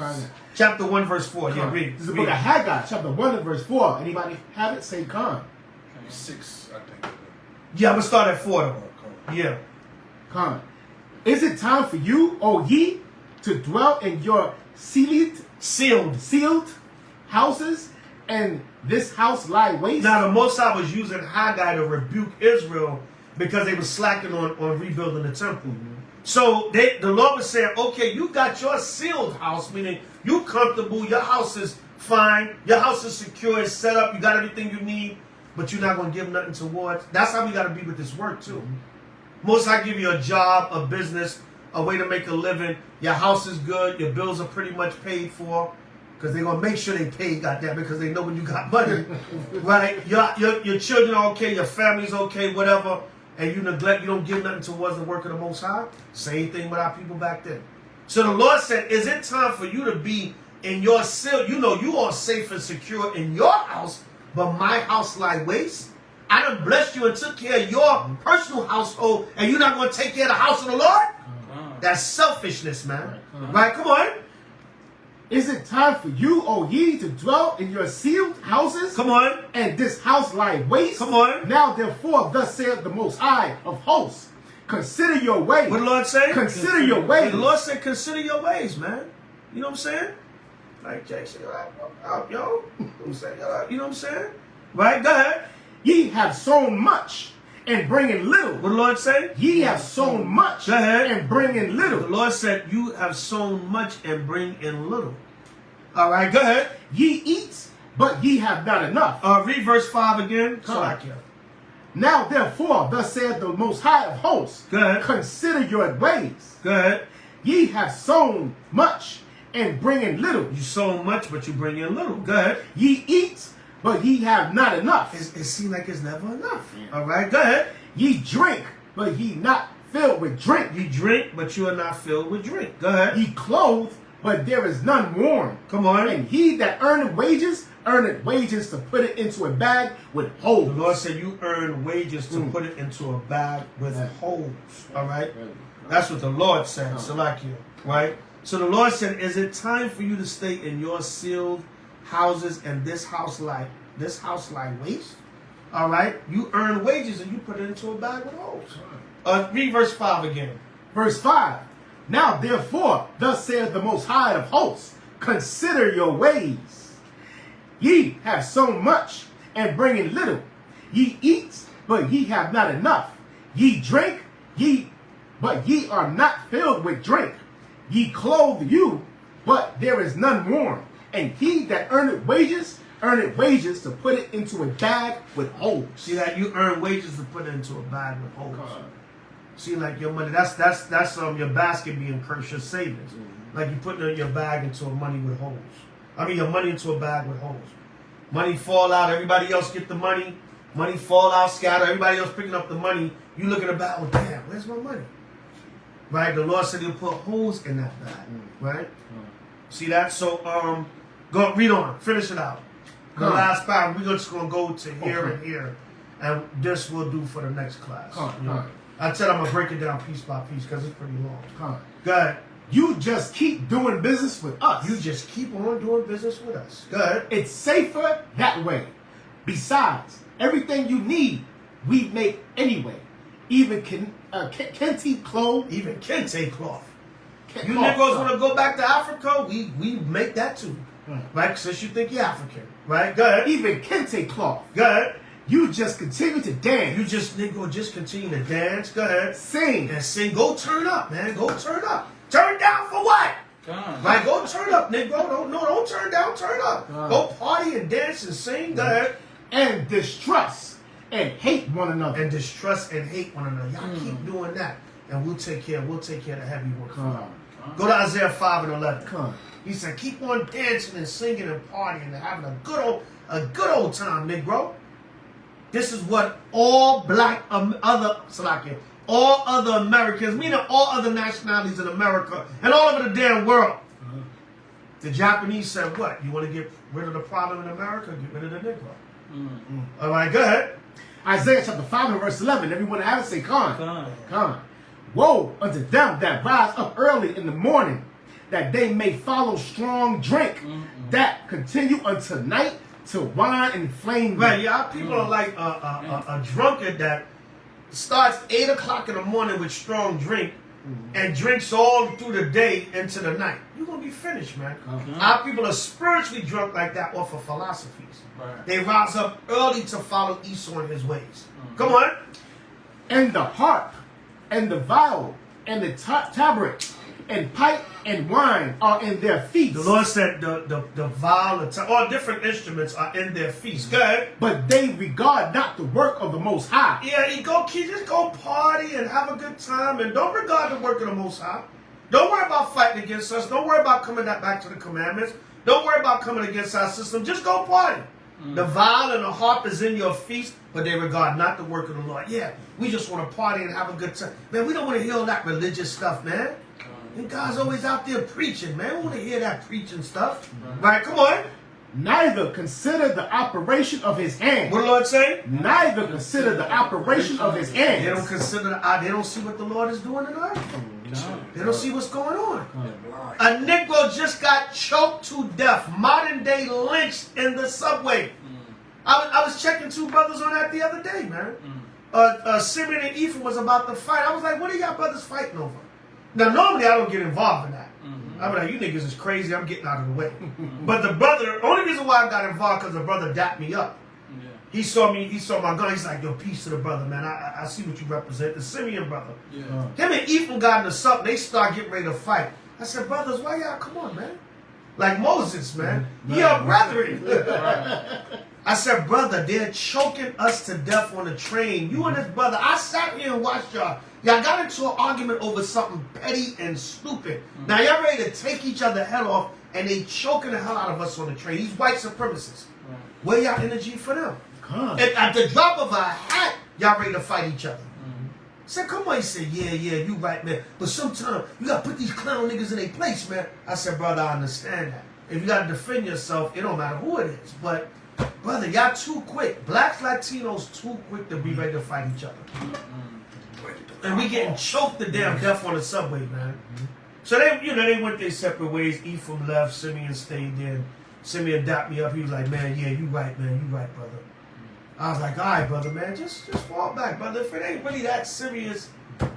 Chapter 1 verse 4. Yeah, read. This is the book of Haggai, chapter 1 and verse 4. Anybody have it? Say Khan. 6, I think. Yeah, I'm going to start at 4 though. Yeah. Khan. Is it time for you, O ye, to dwell in your sealed houses, and this house lie waste? Now the Most High was using Haggai to rebuke Israel because they were slacking on rebuilding the temple. So the Lord was saying, okay, you got your sealed house, meaning you comfortable, your house is fine, your house is secure, it's set up, you got everything you need, but you're not going to give nothing towards. That's how we got to be with this work too. Most High give you a job, a business, a way to make a living. Your house is good, your bills are pretty much paid for, because they're going to make sure they pay, goddamn, because they know when you got money. Right? Your children are okay, your family's okay, whatever. and you neglect, you don't give nothing towards the work of the Most High. Same thing with our people back then. So the Lord said, is it time for you to be in your seal? You know you are safe and secure in your house, but my house lie waste. I done blessed you and took care of your personal household, and you're not going to take care of the house of the Lord? That's selfishness, man. Right? Come on. Is it time for you, O ye, to dwell in your sealed houses? Come on. And this house lie waste? Come on. Now therefore, thus saith the Most High of hosts, consider your ways. What the Lord say? Consider your ways. The Lord said, consider your ways, man. You know what I'm saying? Like Jason, yo. You know what I'm saying? You know what I'm saying? Right? Go ahead. Ye have sown much and bring in little. What the Lord say? Ye have sown much Go ahead. and bring in little. The Lord said, you have sown much and bring in little. All right, go ahead. Ye eat, but ye have not enough. Read verse 5 again. Now therefore, thus saith the Most High of hosts, Go ahead. consider your ways. Go ahead. Ye have sown much and bring in little. You sow much, but you bring in little. Go ahead. Ye eat, but ye have not enough. It seems like it's never enough. All right, go ahead. Ye drink, but ye not filled with drink. You drink, but you are not filled with drink. Go ahead. Ye clothe, but there is none warm. Come on. And he that earneth wages to put it into a bag with holes. The Lord said you earn wages to put it into a bag with holes. All right? That's what the Lord said. Salakia. Right? So the Lord said, is it time for you to stay in your sealed houses and this house like waste? All right? You earn wages and you put it into a bag with holes. Read verse 5 again. Verse 5. Now therefore, thus saith the Most High of hosts, consider your ways. Ye have sown much and bring in little. Ye eat, but ye have not enough. Ye drink, but ye are not filled with drink. Ye clothe you, but there is none warm. And he that earneth wages to put it into a bag with holes. See that? You earn wages to put it into a bag with holes. See, like your money, that's your basket being cursed, your savings. Like you putting your bag into a money with holes. I mean, your money into a bag with holes. Money fall out, everybody else get the money. Money fall out, scatter, everybody else picking up the money. You look at the bag, oh damn, where's my money? Right? The Lord said he'll put holes in that bag. Right? See that? So, go read on, finish it out. The last part, we're just gonna go to here and here, and this we'll do for the next class. I said I'm gonna break it down piece by piece because it's pretty long. Go ahead. You just keep doing business with us. You just keep on doing business with us. Go ahead. It's safer that way. Besides, everything you need, we make anyway. Even kente clothes. Even kente cloth. You Negroes want to go back to Africa? We make that too. Right? Since you think you're African. Right? Go ahead. Even kente cloth. Go ahead. You just continue to dance. You just, Negro, just continue to dance. Go ahead. Sing. And sing. Go turn up, man. Go turn up. Turn down for what? Right? Go turn up, Negro. Don't turn down. Turn up. Go party and dance and sing. Go ahead. And distrust and hate one another. And distrust and hate one another. Y'all keep doing that. And we'll take care of the heavy work. Go to Isaiah 5 and 11. He said, keep on dancing and singing and partying and having a good old time, Negro. This is what all all other Americans, meaning all other nationalities in America and all over the damn world. The Japanese said, what? You want to get rid of the problem in America? Get rid of the Negro. All right, go ahead. Isaiah chapter 5 and verse 11. Everyone have it, say, Con. Woe unto them that rise up early in the morning, that they may follow strong drink, that continue until night, to wine and flame. Right, y'all people are like a drunkard that starts 8 o'clock in the morning with strong drink and drinks all through the day into the night. You're going to be finished, man. Our people are spiritually drunk like that off of philosophies. Right. They rise up early to follow Esau in his ways. Come on. And the harp and the viol and the tabret and pipe and wine are in their feasts. The Lord said the viol, all different instruments are in their feasts. Go ahead. But they regard not the work of the Most High. Yeah, just go party and have a good time and don't regard the work of the Most High. Don't worry about fighting against us. Don't worry about coming back to the commandments. Don't worry about coming against our system. Just go party. The viol and the harp is in your feast, but they regard not the work of the Lord. Yeah, we just want to party and have a good time. Man, we don't want to hear all that religious stuff, man. And God's always out there preaching, man. We want to hear that preaching stuff. Right, come on. Neither consider the operation of his hands. What the Lord say? Neither consider the operation of his hands. They don't consider, they don't see what the Lord is doing in earth. They don't see what's going on. A Negro just got choked to death, modern day lynched in the subway. I was checking two brothers on that the other day, man. Simeon and Ephraim was about to fight. I was like, what are y'all brothers fighting over? Now, normally I don't get involved in that. I'm like, you niggas is crazy, I'm getting out of the way. But the brother, only reason why I got involved because the brother dapped me up. Yeah. He saw me, he saw my gun, he's like, yo, peace to the brother, man. I see what you represent, the Simeon brother. Yeah. Him and Ephraim got into something, they start getting ready to fight. I said, brothers, why y'all, come on, man. Like Moses, man. You're brethren. I said, brother, they're choking us to death on the train. You and this brother, I sat here and watched y'all. Y'all got into an argument over something petty and stupid. Now y'all ready to take each other head off and they choking the hell out of us on the train. These white supremacists. Where y'all energy for them? At the drop of a hat, y'all ready to fight each other. I said, come on. He said, yeah, you right, man. But sometimes you got to put these clown niggas in their place, man. I said, brother, I understand that. If you got to defend yourself, it don't matter who it is. But, brother, y'all too quick. Blacks, Latinos too quick to be ready to fight each other. And we getting choked to damn death on the subway, man. So they went their separate ways. Ephraim left, Simeon stayed there. Simeon dapped me up. He was like, man, yeah, you right, man. You right, brother. I was like, all right, brother, man, just fall back, brother. If it ain't really that serious,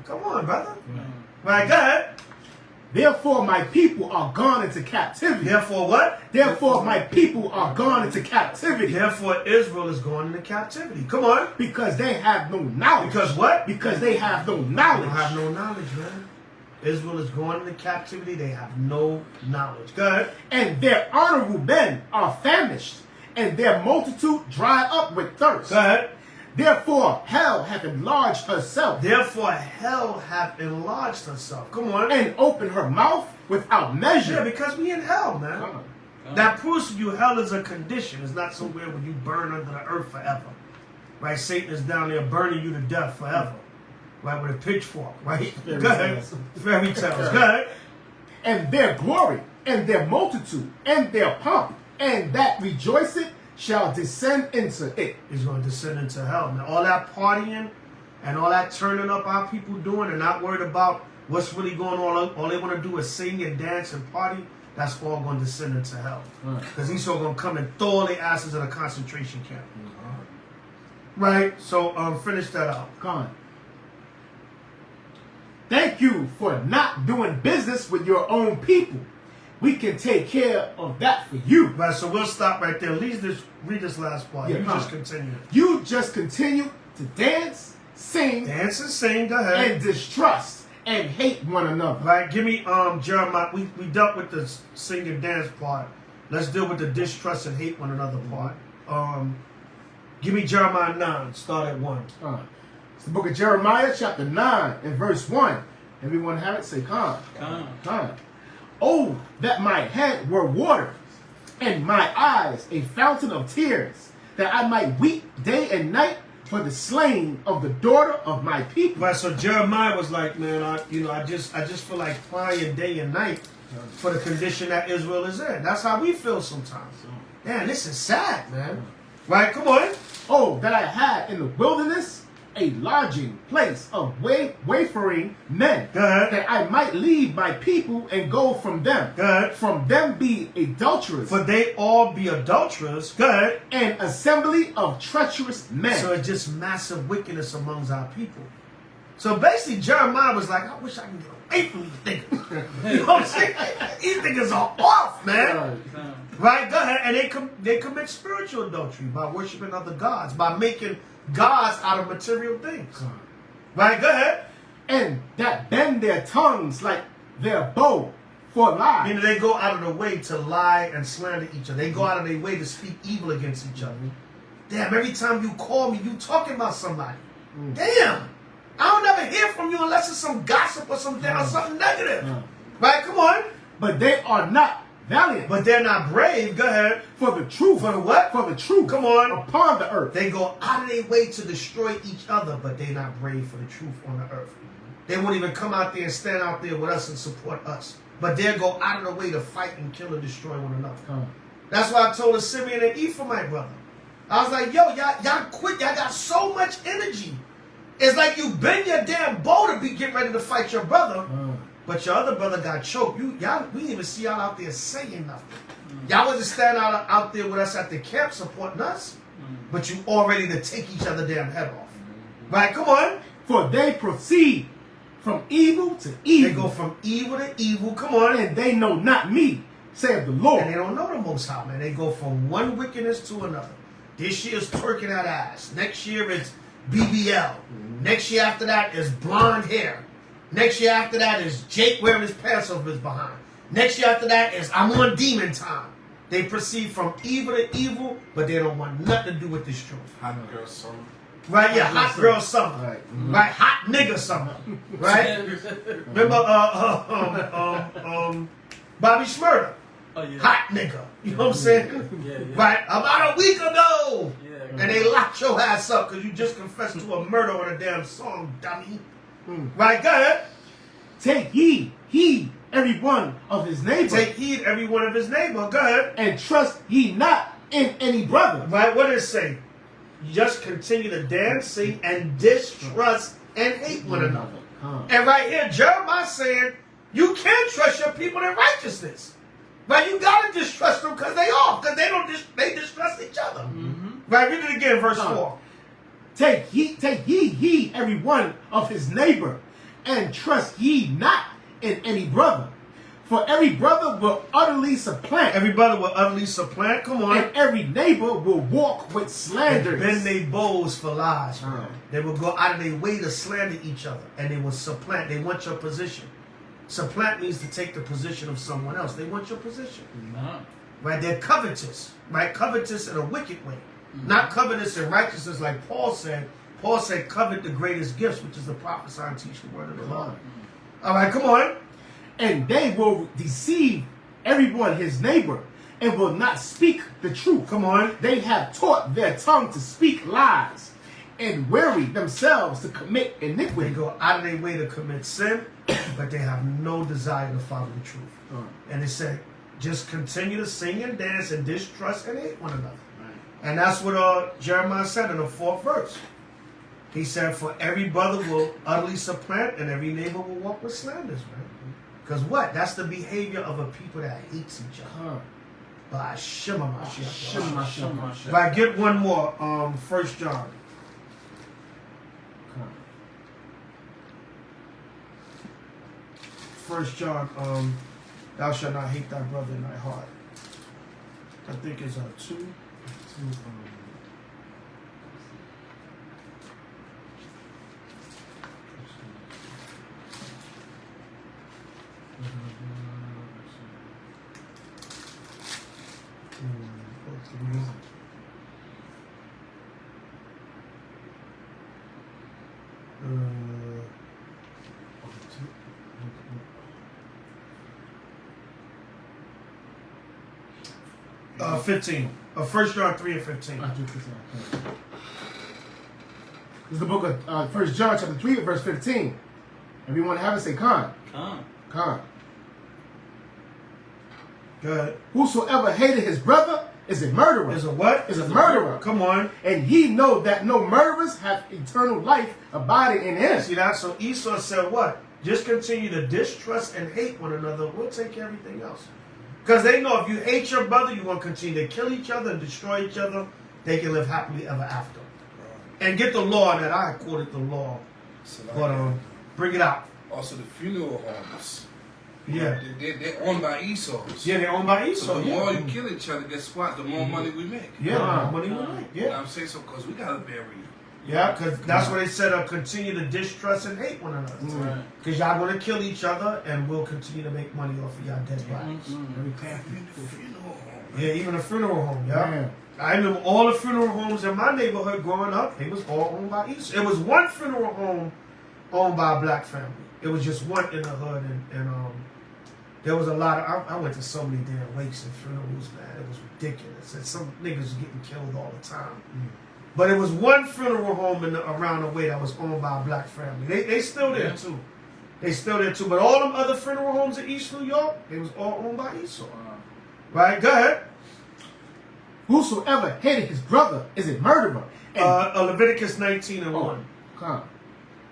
come on, brother. Right, go ahead. Therefore my people are gone into captivity. Therefore what? Therefore my people are gone into captivity. Therefore Israel is going into captivity. Come on. Because they have no knowledge. Because what? Because they have no They knowledge. don't have no knowledge, man. Israel is going into captivity. They have no knowledge. Go ahead. And their honorable men are famished, and their multitude dry up with thirst. Go ahead. Therefore hell hath enlarged herself. Therefore hell hath enlarged herself. Come on. And opened her mouth without measure. Yeah, because we in hell, man. That proves to you hell is a condition. It's not somewhere where you burn under the earth forever. Right? Satan is down there burning you to death forever. Right? With a pitchfork. Right? Go ahead. Fairy tales. Go ahead. And their glory, and their multitude, and their pomp, and that rejoiceth shall descend into it. Is going to descend into hell. Now, all that partying and all that turning up our people doing and not worried about what's really going on, all they want to do is sing and dance and party, that's all going to descend into hell. Because he's all going to come and throw all their asses in a concentration camp. Right? So, finish that out. Come on. Thank you for not doing business with your own people. We can take care of that for you. Right, so we'll stop right there. Read this last part. Yeah, you just continue. You just continue to dance, sing, Dance and sing. Go ahead. and distrust and hate one another. Right, give me Jeremiah. We dealt with the sing and dance part. Let's deal with the distrust and hate one another part. Give me Jeremiah 9. Start at 1. It's the book of Jeremiah, chapter 9, and verse 1. Everyone have it? Say, come. Come. Oh, that my head were waters, and my eyes a fountain of tears, that I might weep day and night for the slain of the daughter of my people. Right, so Jeremiah was like, man, I just feel like crying day and night for the condition that Israel is in. That's how we feel sometimes. Man, this is sad, man. Right, come on. Oh, that I had in the wilderness a lodging place of wayfaring men, that I might leave my people and go from them. From them be adulterers. For they all be adulterers. An assembly of treacherous men. So it's just massive wickedness amongst our people. So basically, Jeremiah was like, I wish I could get away from these niggas. You know what I'm saying? These niggas are off, man. Right? Go ahead. And they commit spiritual adultery by worshiping other gods, by making gods out of material things. Right? Go ahead. And that bend their tongues like their bow for lies. Meaning they go out of the way to lie and slander each other. They go out of their way to speak evil against each other. Damn, every time you call me, you talking about somebody. Damn. I don't ever hear from you unless it's some gossip or something negative. Right? Come on. But they are not valiant. But they're not brave. Go ahead. For the truth. For the what? For the truth. Come on. Upon the earth. They go out of their way to destroy each other, but they're not brave for the truth on the earth. They won't even come out there and stand out there with us and support us. But they'll go out of the way to fight and kill and destroy one another. That's why I told the Simeon and Ephraimite brother. I was like, yo, y'all quit. Y'all got so much energy. It's like you bend your damn bow to get ready to fight your brother. But your other brother got choked. We didn't even see y'all out there saying nothing. Y'all wasn't standing out there with us at the camp supporting us. But you all ready to take each other damn head off. Right, come on. For they proceed from evil to evil. They go from evil to evil. Come on. And they know not me, saith the Lord. And they don't know the Most High, man. They go from one wickedness to another. This year's twerking that ass. Next year it's BBL. Next year after that is blonde hair. Next year after that is Jake wearing his pants over his behind. Next year after that is I'm on demon time. They proceed from evil to evil, but they don't want nothing to do with this truth. Hot girl summer. Right, yeah, hot girl summer. Right, hot nigga summer. Right? Remember Bobby Shmurda? Oh, yeah. Hot nigga. You know what I'm saying? Yeah. Right? About a week ago. Yeah. And they locked your ass up because you just confessed to a murder on a damn song, dummy. Right, go ahead. Take heed every one of his neighbor. Take heed every one of his neighbor. Go ahead. And trust ye not in any brother. Right, what does it say? Just continue to dance, sing, and distrust and hate one another. And right here, Jeremiah saying, you can't trust your people in righteousness. Right, you gotta distrust them because they off, because they distrust each other. Right, read it again, verse 4. Take ye heed every one of his neighbor, and trust ye not in any brother. For every brother will utterly supplant. Every brother will utterly supplant. Come on. And every neighbor will walk with slanders. Bend their bows for lies. They will go out of their way to slander each other. And they will supplant. They want your position. Supplant means to take the position of someone else. They want your position. Right? They're covetous. Right? Covetous in a wicked way. Not covetous in righteousness like Paul said. Paul said covet the greatest gifts, which is the prophesy and teach the word of the Lord. All right, come on. And they will deceive everyone his neighbor and will not speak the truth. Come on. They have taught their tongue to speak lies and weary themselves to commit iniquity. They go out of their way to commit sin, but they have no desire to follow the truth. And they say, just continue to sing and dance and distrust and hate one another. And that's what Jeremiah said in the 4th verse. He said, for every brother will utterly supplant and every neighbor will walk with slanders, man. Because what? That's the behavior of a people that hates each other. By Shema Mashiach. Right, get one more. 1 John. 1 John, thou shalt not hate thy brother in thy heart. I think it's 2. Uh, 15. 1 John 3 and 15. This is the book of 1 John chapter 3 verse 15. Everyone have it, say con. Con. Good. Whosoever hated his brother is a murderer. Is a what? Is a murderer. Come on. And ye know that no murderers have eternal life abiding in him. See that? So Esau said what? Just continue to distrust and hate one another. We'll take care of everything else. Because they know if you hate your brother, you want to continue to kill each other and destroy each other. They can live happily ever after. And get the law that I quoted the law. But bring it out. Also the funeral homes. Yeah. They're owned by Esau's. Yeah, they're owned by Esau. So the more you kill each other, guess what? The more money we make. Yeah, the more money we make. Yeah. You know what I'm saying? So, because we got to bury you. Yeah, because that's what they said, continue to distrust and hate one another. Because y'all going to kill each other and we'll continue to make money off of y'all dead bodies. Yeah, even a funeral home, yeah. I remember all the funeral homes in my neighborhood growing up, they was all owned by Esau. It was one funeral home owned by a black family. It was just one in the hood, and There was a lot of, I went to so many damn wakes and funerals, man. It was ridiculous. And some niggas was getting killed all the time. But it was one funeral home around the way that was owned by a black family. They still there too. They still there too. But all them other funeral homes in East New York, they was all owned by Esau. Right? Go ahead. Whosoever hated his brother is a murderer. And Leviticus 19 and 1. Come.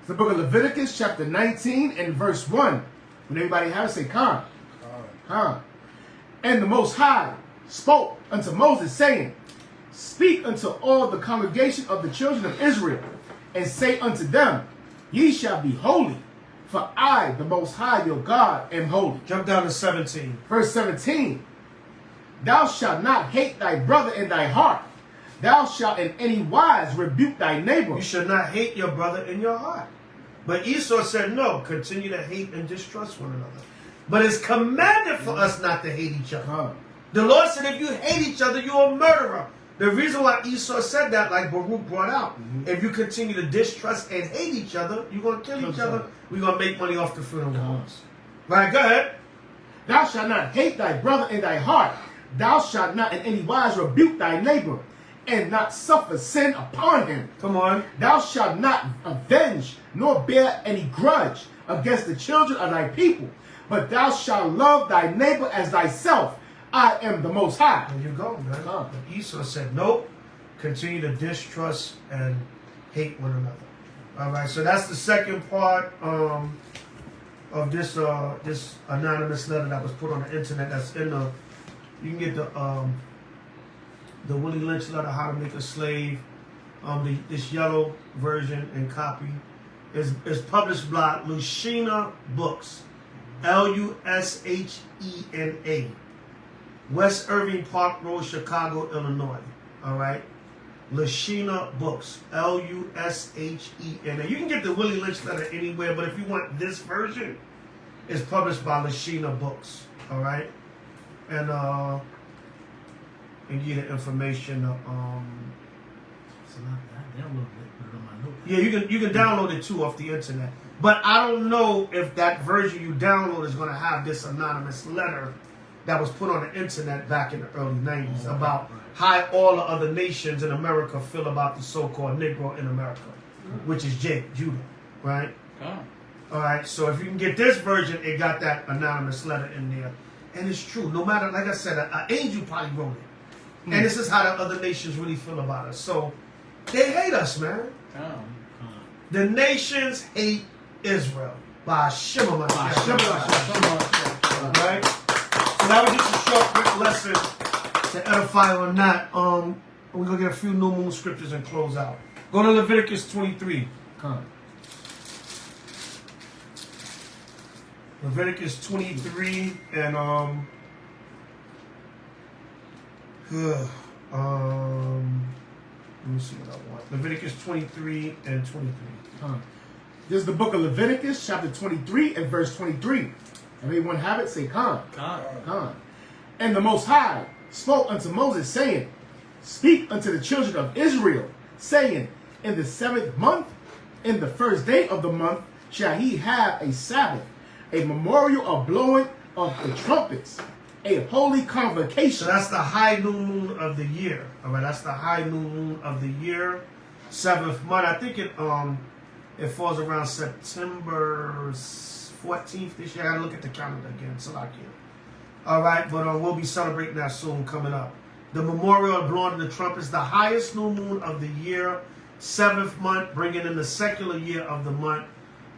It's the book of Leviticus, chapter 19 and verse 1. When everybody have it, say, come. Come. And the Most High spoke unto Moses, saying, speak unto all the congregation of the children of Israel, and say unto them, ye shall be holy, for I, the Most High, your God, am holy. Jump down to 17. Verse 17. Thou shalt not hate thy brother in thy heart. Thou shalt in any wise rebuke thy neighbor. You should not hate your brother in your heart. But Esau said, no, continue to hate and distrust one another. But it's commanded for us not to hate each other. The Lord said, if you hate each other, you're a murderer. The reason why Esau said that, like Baruch brought out, if you continue to distrust and hate each other, you're going to kill each other. We're going to make money off the funeral homes. Right, go ahead. Thou shalt not hate thy brother in thy heart. Thou shalt not in any wise rebuke thy neighbor, and not suffer sin upon him. Come on. Thou shalt not avenge, nor bear any grudge against the children of thy people, but thou shalt love thy neighbor as thyself. I am the Most High. There you go, man. But Esau said, nope, continue to distrust and hate one another. All right, so that's the second part of this this anonymous letter that was put on the internet. That's in the, you can get the Willie Lynch letter, How to Make a Slave. This yellow version and copy is published by 𝐤𝐄𝐄𝐄 Books, LUSHENA, West Irving Park Road, Chicago, Illinois. All right, 𝐤𝐄𝐄𝐄 Books, LUSHENA. You can get the Willie Lynch letter anywhere, but if you want this version, it's published by 𝐤𝐄𝐄 Books. All right, and get the information. Yeah, you can download it too off the internet. But I don't know if that version you download is going to have this anonymous letter that was put on the internet back in the early 90s about how all the other nations in America feel about the so-called Negro in America, which is Judah, right? All right, so if you can get this version, it got that anonymous letter in there. And it's true. No matter, like I said, an angel probably wrote it. And this is how the other nations really feel about us. So they hate us, man. The nations hate Israel. By Shema. Right? So that was just a short, quick lesson to edify on that. We're going to get a few new moon scriptures and close out. Go to Leviticus 23. Leviticus 23 and let me see what I want. Leviticus 23 and 23. This is the book of Leviticus, chapter 23 and verse 23. Everyone have it? Say, come. And the Most High spoke unto Moses, saying, speak unto the children of Israel, saying, in the 7th month, in the first day of the month, shall he have a Sabbath, a memorial of blowing of the trumpets, a holy convocation. So that's the high new moon of the year. All right, that's the high new moon of the year, 7th month. I think it falls around September 14th this year. I gotta look at the calendar again. It's a lot here. All right, but we'll be celebrating that soon coming up. The memorial of blowing the trumpets, the highest new moon of the year, 7th month, bringing in the secular year of the month,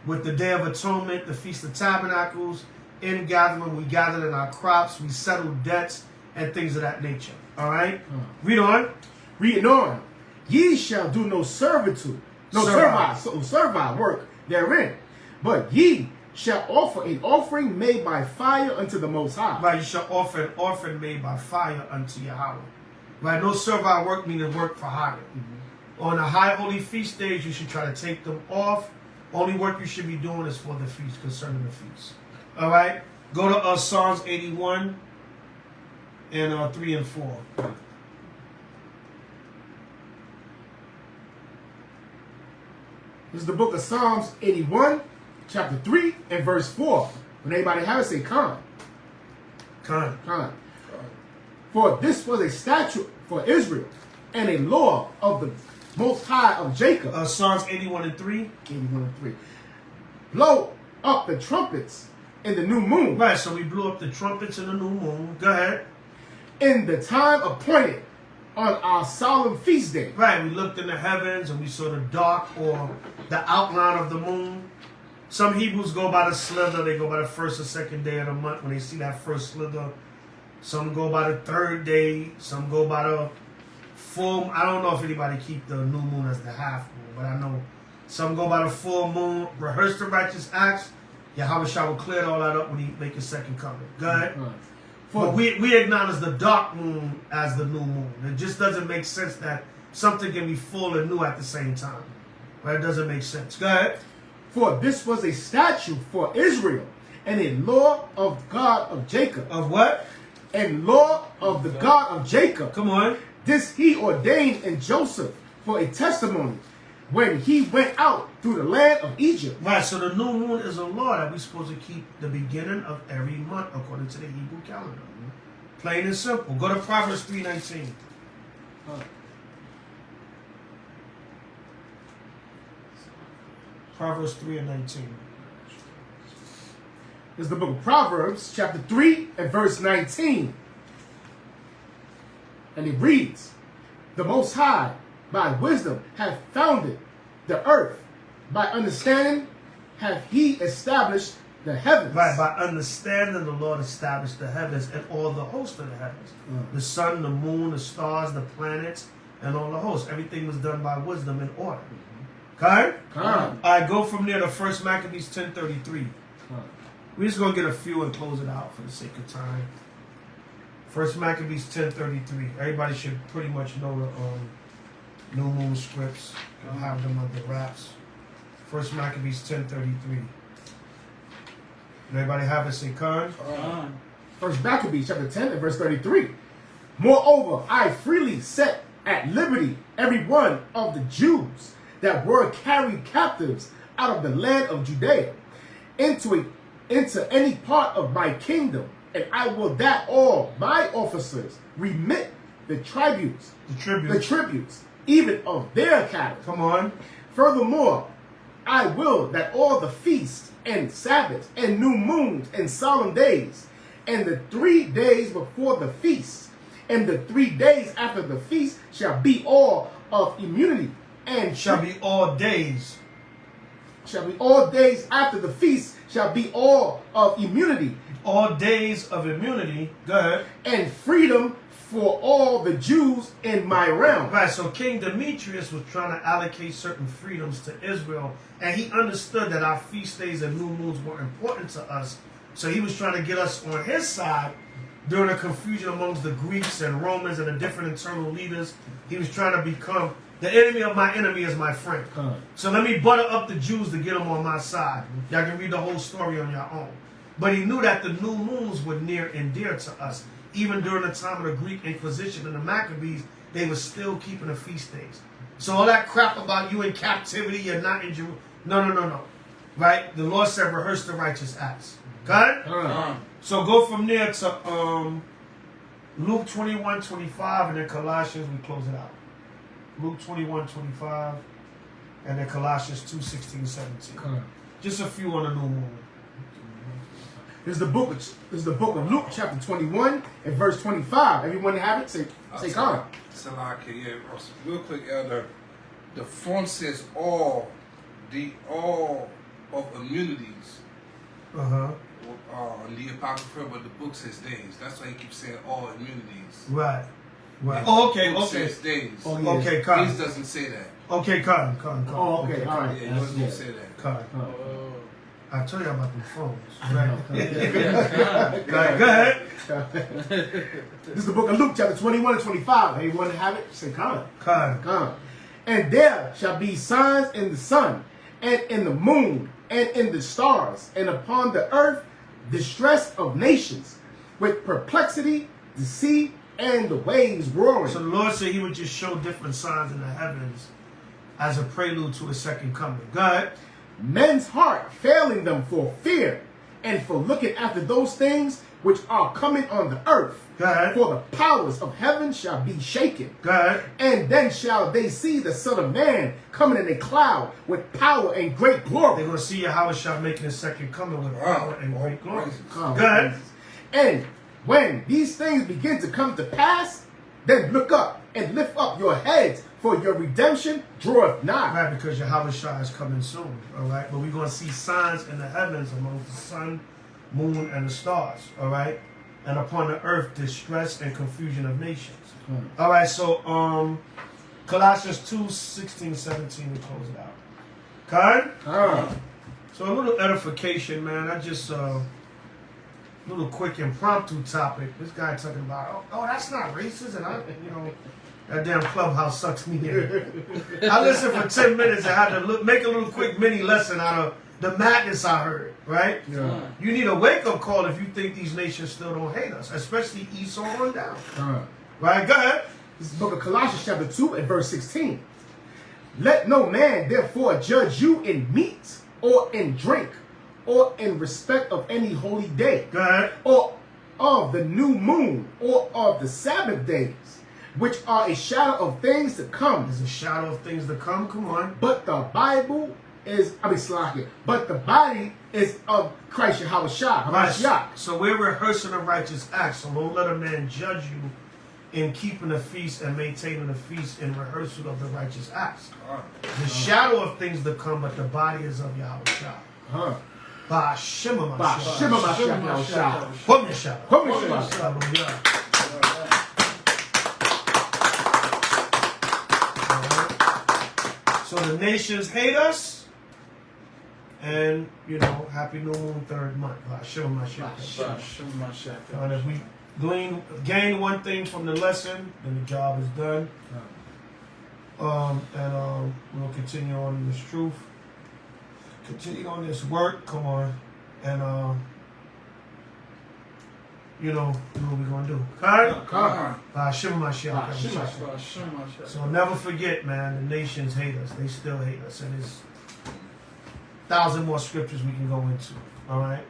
with the Day of Atonement, the Feast of Tabernacles, in gathering, we gathered in our crops, we settled debts, and things of that nature. All right? Read on. Read on. Ye shall do no servitude, no servile work therein, but ye shall offer an offering made by fire unto the Most High. Right, you shall offer an offering made by fire unto Yahweh. Right, no servile work meaning work for hire. On the high holy feast days, you should try to take them off. Only work you should be doing is for the feast, concerning the feast. All right, go to Psalms 81 and 3 and 4. This is the book of Psalms 81, chapter 3 and verse 4. When anybody have it, say, come. Khan. For this was a statute for Israel and a law of the Most High of Jacob. Psalms 81:3. 81:3. Blow up the trumpets in the new moon. Right, so we blew up the trumpets in the new moon. Go ahead. In the time appointed on our solemn feast day. Right, we looked in the heavens and we saw the dark or the outline of the moon. Some Hebrews go by the slither. They go by the first or second day of the month when they see that first slither. Some go by the third day. Some go by the full. I don't know if anybody keep the new moon as the half moon, but I know some go by the full moon. Rehearse the righteous acts. Yahweh shall clear all that up when he make his second coming. Go ahead. But we acknowledge the dark moon as the new moon. It just doesn't make sense that something can be full and new at the same time. Right? It doesn't make sense. Go ahead. For this was a statute for Israel and a law of God of Jacob. Of what? And law of the God of Jacob. Come on. This he ordained in Joseph for a testimony when he went out through the land of Egypt. Right, so the new moon is a law that we're supposed to keep the beginning of every month according to the Hebrew calendar. Plain and simple. Go to Proverbs 3:19. Proverbs 3:19. This is the book of Proverbs, chapter 3 and verse 19. And it reads, the Most High, by wisdom, hath founded the earth. By understanding, hath he established the heavens. Right, by understanding, the Lord established the heavens and all the hosts of the heavens. The sun, the moon, the stars, the planets, and all the hosts. Everything was done by wisdom and order. Okay? All right, go from there to 1 Maccabees 10:33. We're just going to get a few and close it out for the sake of time. 1 Maccabees 10:33. Everybody should pretty much know the new moon scripts. You'll have them under wraps. 1 Maccabees 10:33. Everybody have it? Say Khan. 1 Maccabees chapter 10 and verse 33. Moreover, I freely set at liberty every one of the Jews that were carried captives out of the land of Judea into any part of my kingdom, and I will that all my officers remit the tributes, even of their cattle. Come on. Furthermore, I will that all the feasts and Sabbaths and new moons and solemn days, and the 3 days before the feast, and the 3 days after the feast shall be all of immunity, and shall be all days. Shall be all days after the feast shall be all of immunity. All days of immunity. Go ahead. And freedom for all the Jews in my realm. Right, so King Demetrius was trying to allocate certain freedoms to Israel, and he understood that our feast days and new moons were important to us. So he was trying to get us on his side during the confusion amongst the Greeks and Romans and the different internal leaders. He was trying to become the enemy of my enemy is my friend. So let me butter up the Jews to get them on my side. Y'all can read the whole story on your own. But he knew that the new moons were near and dear to us. Even during the time of the Greek Inquisition and the Maccabees, they were still keeping the feast days. So all that crap about you in captivity, you're not in Jerusalem. No. Right? The Lord said, rehearse the righteous acts. Got it? So go from there to Luke 21:25, and then Colossians, we close it out. Luke 21:25, and then Colossians 2:16-17. Just a few on the new moon. This is the book of Luke, chapter 21 and verse 25. Everyone have it? Say Khan. Salaki, yeah. Real quick, Elder. The font says all of immunities. In the Apocrypha, but the book says days. That's why he keeps saying all immunities. Right. Yeah, okay. It says days. Okay, Khan. Days doesn't say that. Okay, Khan. Oh, okay, all right. Yeah, it doesn't say that. Khan. I told you about the phones. Right. Go ahead. This is the book of Luke, chapter 21 and 25. Everyone have it? Say Khan. Khan. And there shall be signs in the sun, and in the moon, and in the stars, and upon the earth distress of nations, with perplexity, the sea, and the waves roaring. So the Lord said he would just show different signs in the heavens as a prelude to his second coming. Go ahead. Men's heart failing them for fear, and for looking after those things which are coming on the earth. Go ahead. For the powers of heaven shall be shaken. Go ahead. And then shall they see the Son of Man coming in a cloud with power and great glory. They're going to see Yahushua making his second coming with power and great glory. Oh, Go ahead. And when these things begin to come to pass, then look up and lift up your heads, for your redemption draweth nigh. Right, because Yahushua is coming soon. All right. But we're going to see signs in the heavens among the sun, moon, and the stars. All right. And upon the earth, distress and confusion of nations. All right. So, Colossians 2:16, 17, we close it out. Okay? So a little edification, man. I just little quick impromptu topic. This guy talking about, oh, that's not racist, and that damn clubhouse sucks me in. I listened for 10 minutes and had to make a little quick mini lesson out of the madness I heard. Right? Yeah. You need a wake up call if you think these nations still don't hate us, especially Esau on down. Right? Go ahead. This is the book of Colossians chapter 2 and verse 16. Let no man therefore judge you in meat or in drink, or in respect of any holy day, Go ahead. or of the new moon, or of the Sabbath days, which are a shadow of things to come. There's a shadow of things to come. Come on. But the Bible is, but the body is of Christ Yahushua. Right. So we're rehearsing the righteous acts. So don't let a man judge you in keeping the feast and maintaining the feast in rehearsal of the righteous acts. The shadow of things to come, but the body is of Yahushua. Ba Shema Mashiach. So the nations hate us, and happy new moon, 3rd month. Ba Shema Mashiach. And if we gain one thing from the lesson, then the job is done. And we'll continue on in this truth. Continue on this work. Come on. And what we're gonna do. So never forget, man, the nations hate us. They still hate us. And there's 1,000 more scriptures we can go into. Alright?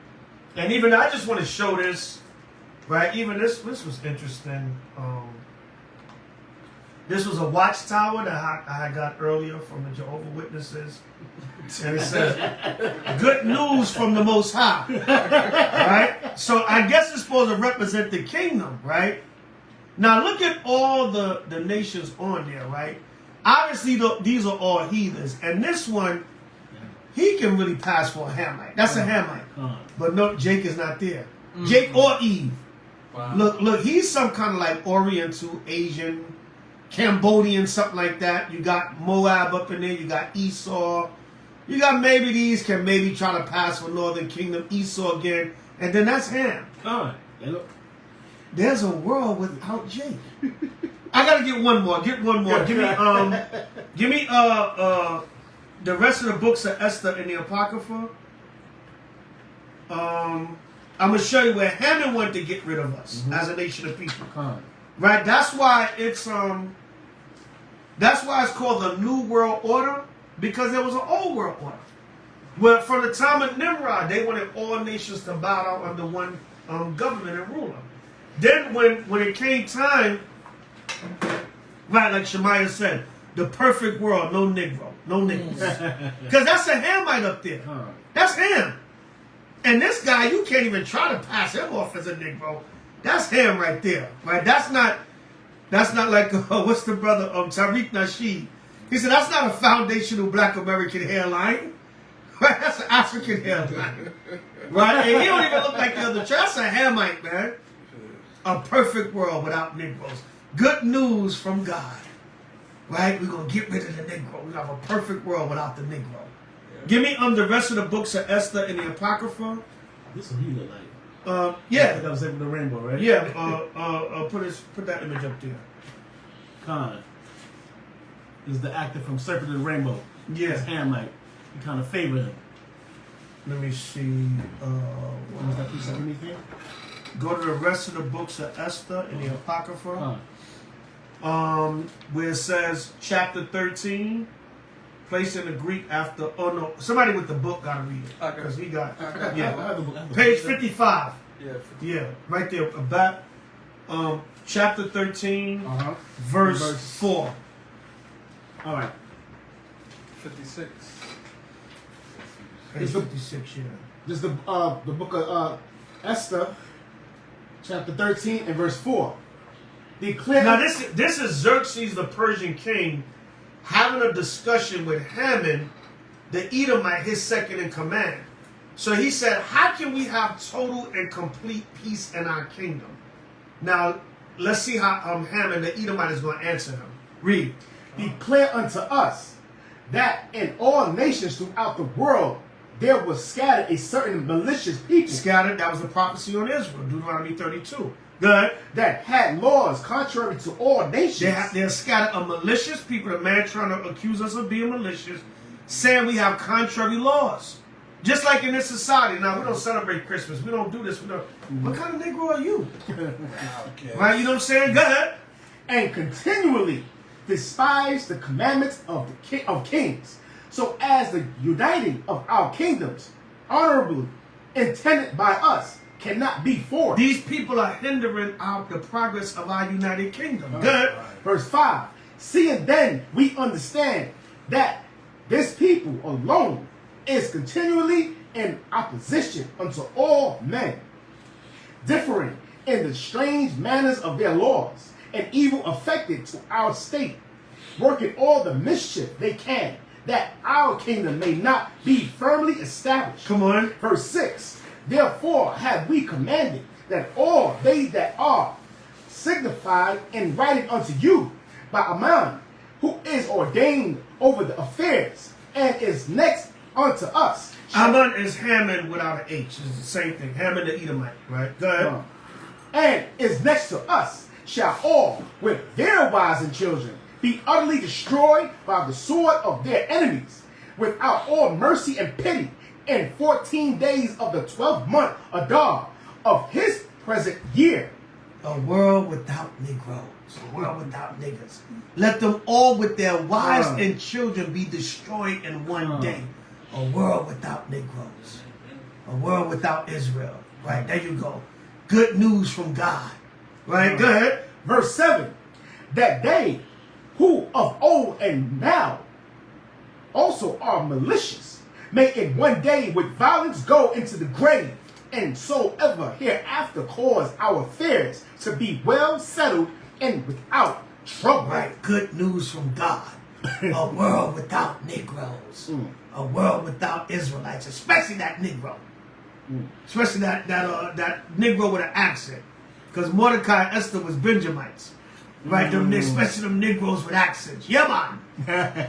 And even I just want to show this. Right, even this was interesting. This was a watchtower that I got earlier from the Jehovah's Witnesses, and it says, "Good news from the Most High." Right, so I guess it's supposed to represent the kingdom, right? Now look at all the nations on there, right? Obviously, these are all heathens, and this one, he can really pass for a Hamite. That's a Hamite, but no, Jake is not there. Jake or Eve. Wow. Look, he's some kind of like Oriental, Asian, Cambodian, something like that. You got Moab up in there. You got Esau. You got maybe these can maybe try to pass for Northern Kingdom, Esau again, and then that's Ham. There's a world without Jake. I gotta get one more. Get one more. Give me the rest of the books of Esther and the Apocrypha. I'm going to show you where Haman wanted to get rid of us as a nation of people. Right? That's why it's called the New World Order, because there was an Old World Order. Well, from the time of Nimrod, they wanted all nations to bow down under one government and ruler. Then when it came time, right, like Shemaiah said, the perfect world, no Negro, no niggas. Because that's a Hamite up there. That's him. And this guy, you can't even try to pass him off as a Negro. That's him right there, right? That's not like what's the brother Tariq Nasheed? He said that's not a foundational Black American hairline, right? That's an African hairline, right? And he don't even look like the other. That's a Hamite, man. A perfect world without Negroes. Good news from God, right? We're gonna get rid of the Negro. We have a perfect world without the Negro. Give me the rest of the books of Esther and the Apocrypha. This is what he look like. Yeah. That was the rainbow, right? Yeah. Put that image up there. Khan is the actor from Serpent and the Rainbow. Yeah. It's Hamite. You kind of favor him. Let me see. What was that piece underneath here? Go to the rest of the books of Esther and the Apocrypha. Where it says chapter 13. Place in the Greek after, somebody with the book got to read it. Because he got, page 55. Yeah. Yeah, right there. About chapter 13, verse 4. All right. 56. Page 56, yeah. This is the book of Esther, chapter 13 and verse 4. Declare. Now this is Xerxes, the Persian king, having a discussion with Haman, the Edomite, his second in command. So he said, how can we have total and complete peace in our kingdom? Now, let's see how Haman, the Edomite, is going to answer him. Read. Declare unto us that in all nations throughout the world there was scattered a certain malicious people. Scattered, that was the prophecy on Israel, Deuteronomy 32. Good. That had laws contrary to all nations. They're scattered a malicious people, a man trying to accuse us of being malicious, saying we have contrary laws. Just like in this society. Now, we don't celebrate Christmas. We don't do this. We don't. What kind of Negro are you? Okay. Right, you know what I'm saying? Go ahead. And continually despise the commandments of kings, so as the uniting of our kingdoms, honorably intended by us, cannot be forced. These people are hindering the progress of our United Kingdom. Good. Verse 5. Seeing then we understand that this people alone is continually in opposition unto all men, differing in the strange manners of their laws, and evil affected to our state, working all the mischief they can, that our kingdom may not be firmly established. Come on. Verse 6. Therefore have we commanded that all they that are signified in writing unto you by a man who is ordained over the affairs and is next unto us. Ammon is Haman without an H. It's the same thing. Haman the Edomite, right? Go ahead. And is next to us, shall all with their wives and children be utterly destroyed by the sword of their enemies, without all mercy and pity, in 14 days of the 12th month, Adar, of his present year. A world without Negroes. A world without niggas. Let them all with their wives and children be destroyed in one day. A world without Negroes. A world without Israel. Right, there you go. Good news from God. Right, go ahead. Verse 7. That they who of old and now also are malicious may in one day with violence go into the grave, and so ever hereafter cause our affairs to be well settled and without trouble. Right, good news from God. A world without Negroes. A world without Israelites, especially that Negro. Especially that Negro with an accent. Because Mordecai and Esther was Benjamites. Right, especially them Negroes with accents. Yeah, man.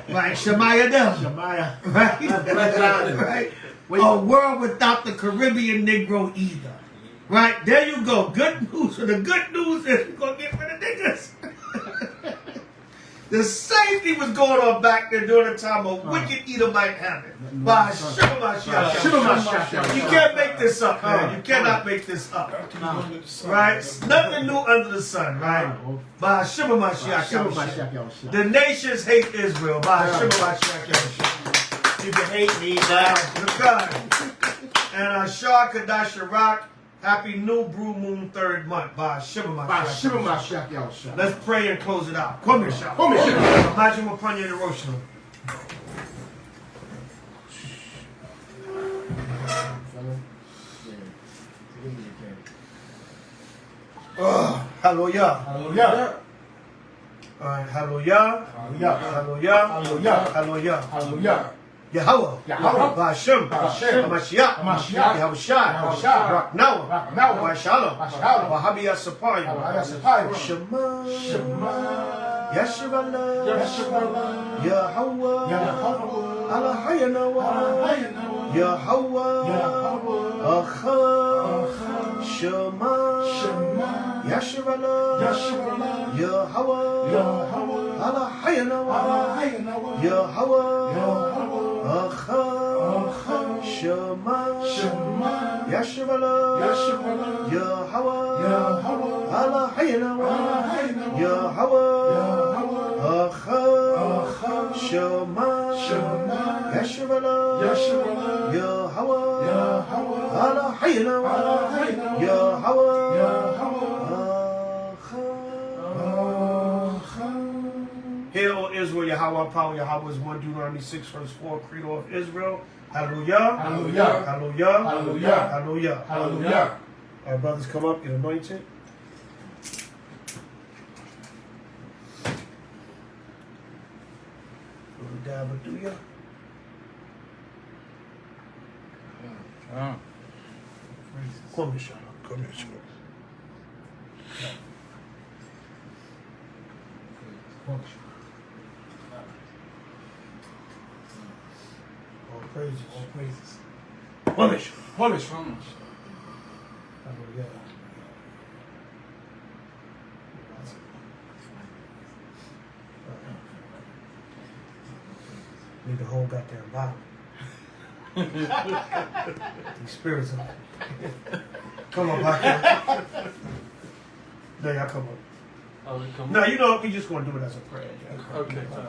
Right, Shemaiah them. Shemaiah. Right? A world without the Caribbean Negro either. Right, there you go. Good news. So the good news is we're going to get rid of niggas. The same thing was going on back there during the time of wicked Edomite Haman. By H.O.I. You can't make this up, man. You cannot make this up. Right? Nothing new under the sun, right? By H.O.I. The nations hate Israel. By H.O.I. You can hate me now. And Shah Kadash Rock. Happy New Brew Moon 3rd month by Shibamashak. Let's pray and close it out. Come here, Shah. Come here. Imagine upon your devotional. Hallelujah. Hallelujah. All right, hallelujah. Hallelujah. Hallelujah. Hallelujah. Hallelujah. Hallelujah. Yahweh, Yahweh, Ba'ashem, Hamashiach, Yahushai, Rak Nawa, Ba'ashalom, Wahabiyah Sapaya, Shema, Yashirallah, Yahweh, Alahayanawa, Yahweh, Acha, Shema, Yashirallah, Yahweh, Alahayanawa, Yahweh, Acha, Shema, Yashirallah, Yahweh, Alahayanawa, Yahweh, Acha, Shema, Yashirallah, Yahweh, Allah Hayna Yahweh Hear, O Israel, Yahweh, power, Yahweh is one. Deuteronomy 6, verse 4, Credo of Israel. Hallelujah. Hallelujah. Hallelujah. Hallelujah. Hallelujah. Hallelujah. All right, brothers, come up, get anointed. Hallelujah. Come here, Shalom. Come here, Shalom. All praises. All praises. Punish. Punish. Hallelujah. Need the whole goddamn bottle. These spirits are. Come on, back here. No, y'all come on. Oh, we come. No, you know, we just going to do it as a prayer. Okay, sorry.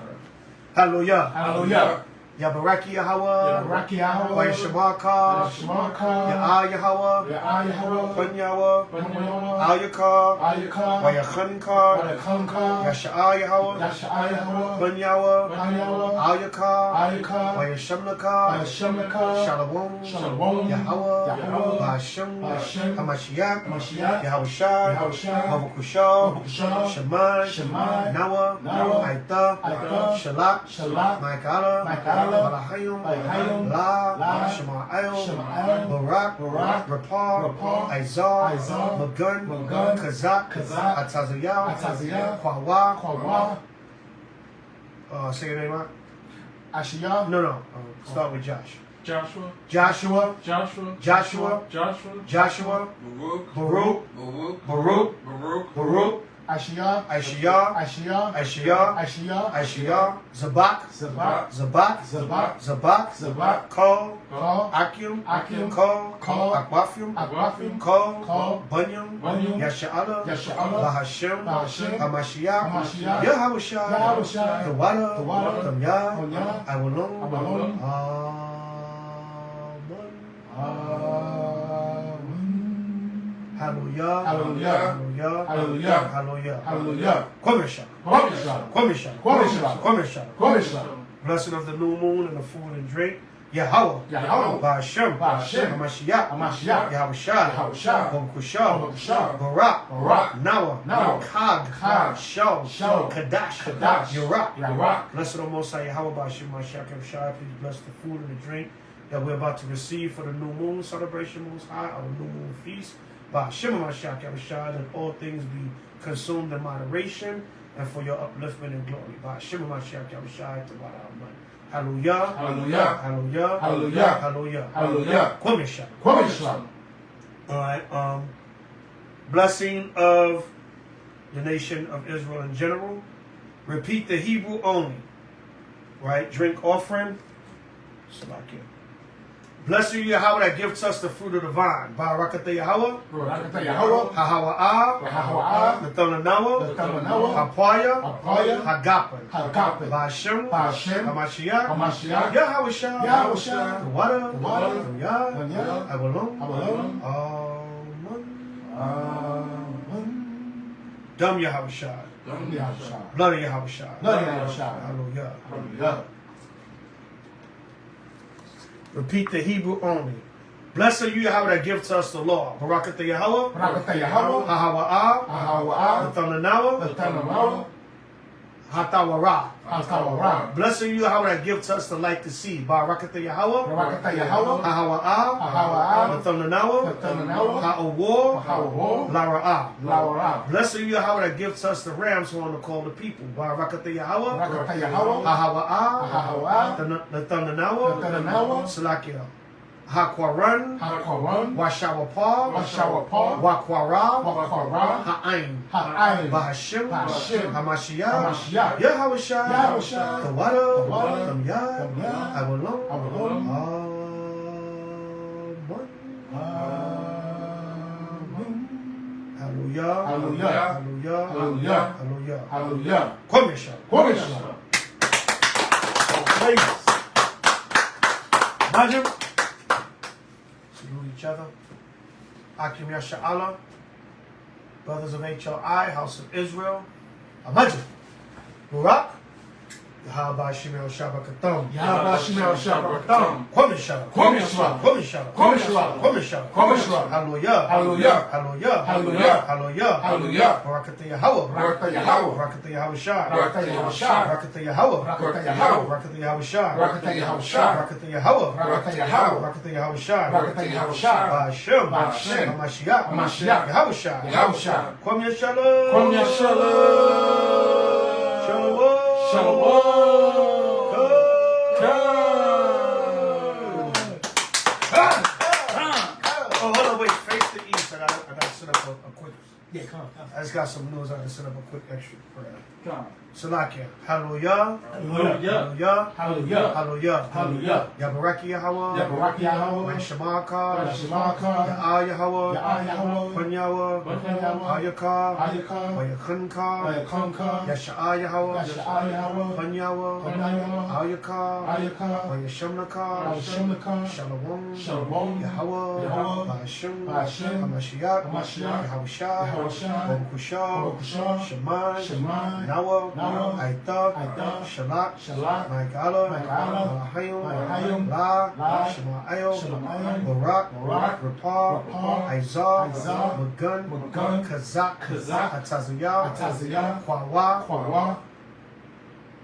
Hallelujah. Hallelujah. Yabaraki Yahweh. Baraki Yahweh. Wa Yashamaka. Shemaka. Ya Yahweh. Ya Yahweh. Ban Yahweh. Banyawa. Al Yakar. Ayaka. Wa Yachanka. Ayakanka. Yasha'a Yahweh. Yasha'a Yahweh. Ban Yahweh. Banyawa. Al Yakar. Ayaka. Wa Yashamnaka. Ayashamaka. Shalom. Shalom. Yahweh. Yahweh. Ba'ashem. Ba'ashem. Hamashiach. Mashiach. Yahushua. Yahushua. Babakusha. Babakusha. Shemai. Shemai. Nawa. Nawa. Aita. Aita. Shalak. Shalak. Maikala. Maikala. Balahayim. Balahayim. La. La. Shema'el. Shema'el. Barak. Barak. Rapal. Rapal. Aizar. Aizar. Magun. Magun. Kazak. Kazak. Atazayah. Atazayah. Kwawa. Kwawa. Say your name out. Ashiyah. No. Start with Josh. Joshua. Joshua. Joshua. Joshua. Joshua. Joshua. Baruch. Baruch. Baruch. Baruch. Baruch. Baruch. Ashiyah. Aishiyah. Ashiyah. Aishiyah. Ashiyah. Aishiyah. Zabach. Zabach. Zabach. Zabach. Zabach. Zabach. Kol. Kol. Akim. Akim. Kol. Kol. Akwafim. Akwafim. Kol. Kol. Bunyam. Bunyam. Yasha'ala. Yasha'ala. Bahashem. Bahashem. Hamashiach. Hamashiach. Yahushua. Yahushua. Thawadah. Thawadah. Tamyah. Tamyah. Awalon. Awalon. Hallelujah. Hallelujah. Hallelujah. Hallelujah. Hallelujah. Hallelujah. Kwamesha. Kwamesha. Kwamesha. Kwamesha. Kwamesha. Kwamesha. Blessing of the new moon and the food and drink. Yahweh. Yahweh. Ba'ashem. Ba'ashem. Hamashiach. Hamashiach. Yahushua. Yahushua. Babakusha. Babakusha. Barak. Barak. Nawa. Nawa. Kag. Kag. Shol. Shol. Kadash. Kadash. Yarak. Yarak. Blessed O Most High Yahweh Ba'ashem Mashiach Yahushua. Please bless the food and the drink that we're about to receive for the new moon celebration, Most High, our new moon feast. Ba'ashem Mashiach Yahushua, that all things be consumed in moderation and for your upliftment and glory. Ba'ashem Mashiach Yahushua. Hallelujah. Hallelujah. Hallelujah. Hallelujah. Hallelujah. Hallelujah. Kwamesha. Kwamesha. All right. Blessing of the nation of Israel in general. Repeat the Hebrew only. Right? Drink offering. Salakia. Blessed you, Yahweh, that gives us the fruit of the vine. Barakatah Yahweh. Barakatah Yahweh. Hahawa'ah. Hahawa'ah. Nathanawa. Nathanawa. Hapaya. Hapaya. Hagapan. Hagapan. Ba'ashem. Ba'ashem. Hamashiach. Hamashiach. Yahushua. Yahushua. Thawadah. Thawadah. Tamyah. Tamyah. Awalon. Awalon. Amen. Dam Yahushua. Yahushua. Blood of Yahushua. Blood of Yahushua. Hallelujah. Hallelujah. Repeat the Hebrew only. Blessed are you, Yahweh, that gives us the law. Barakatah Yahweh. Barakatah Yahweh. Hahawa'ah. Hahawa'ah. Nathanawa. Nathanawa. Hatawara. Hatawara. Blessed are you, Yahweh, that gives us the light to see. Barakatah Yahweh. Barakatah Yahweh. Hahawa'ah. Hahawa'ah. Nathanawa. Nathanawa. Ha'awar. Ha'awar. Lara'ah. Lara'ah. Blessed are you, Yahweh, that gives us the ram's horn to call the people. Barakatah Yahweh. Barakatah Yahweh. Hahawa'ah. Hahawa'ah. Nathanawa. Nathanawa. Salakia. Hakwaran. Hakwaran. Washawapah. Washawapah. Wakwara. Wakwara. Ha'ain. Ha'ain. Bahashem. Bahashem. Hamashiach. Hamashiach. Yahushua. Yahushua. Thawadah. Thawadah. Tamyah. Tamyah. Awalon. Awalon. Amen. Hallelujah. Hallelujah. Hallelujah. Hallelujah. Hallelujah. Hallelujah. Kwamesha. Kwamesha. Praise. Imagine. Hallelujah. each other. Akim Yasha'Allah, brothers of HOI, House of Israel. Amajid. Barak. Yahaba Shimel Shabakatam. Yahaba Shimel Shabakatam. Kwamishala. Kwamishala. Kwamishala. Kwamishala. Kwamishala. Kwamishala. Hallelujah. Hallelujah. Hallelujah. Hallelujah. Hallelujah. Hallelujah. Barakata Yahweh. Barakata Yahweh. Barakata Yahweh Shah. Barakata Yahweh Shah. Barakata Yahweh. Barakata Yahweh. Barakata Yahweh Shah. Barakata Yahweh Shah. Barakata Yahweh. Barakata Yahweh. Barakata Yahweh Shah. Barakata Yahweh Shah. Ba'ashem. Ba'ashem. Hamashiach. Hamashiach. Yahweh Shah. Yahweh Shah. Kwam Yashalom. Kwam Yashalom. Shalom. Shalom. Oh, hold on, wait. Face the east. I gotta set up a quick. Yeah, come on. I just got some news. I gotta set up a quick extra prayer. Come on. Salakia. Hallelujah. Hallelujah. Hallelujah. Hallelujah. Hallelujah. Hallelujah. Yabaraki Yahweh. Yabaraki Yahweh. Yashemaka. Yashemaka. Ya'ah Yahweh. Ya'ah Yahweh. Kun Yahweh. Hayaka. Hayaka. Wayakunka. Wayakunka. Yasha'ah Yahweh. Yasha'ah Yahweh. Kun Yahweh. Hayaka. Hayaka. Wayashemnaka. Shalom. Shalom. Yahweh. Yahweh. Ba'ashem. Hamashiach. Yahweh Shah. Baruch Shemai. Shemai. Nawa. Nawa. Aita. Shalak. Shalak. Ma'ikala. Ma'ikala. Malahayim. La. Shema'ayo. Barak. Rapah. Aizah. Magun. Kazak. Ataziyah. Kwawa.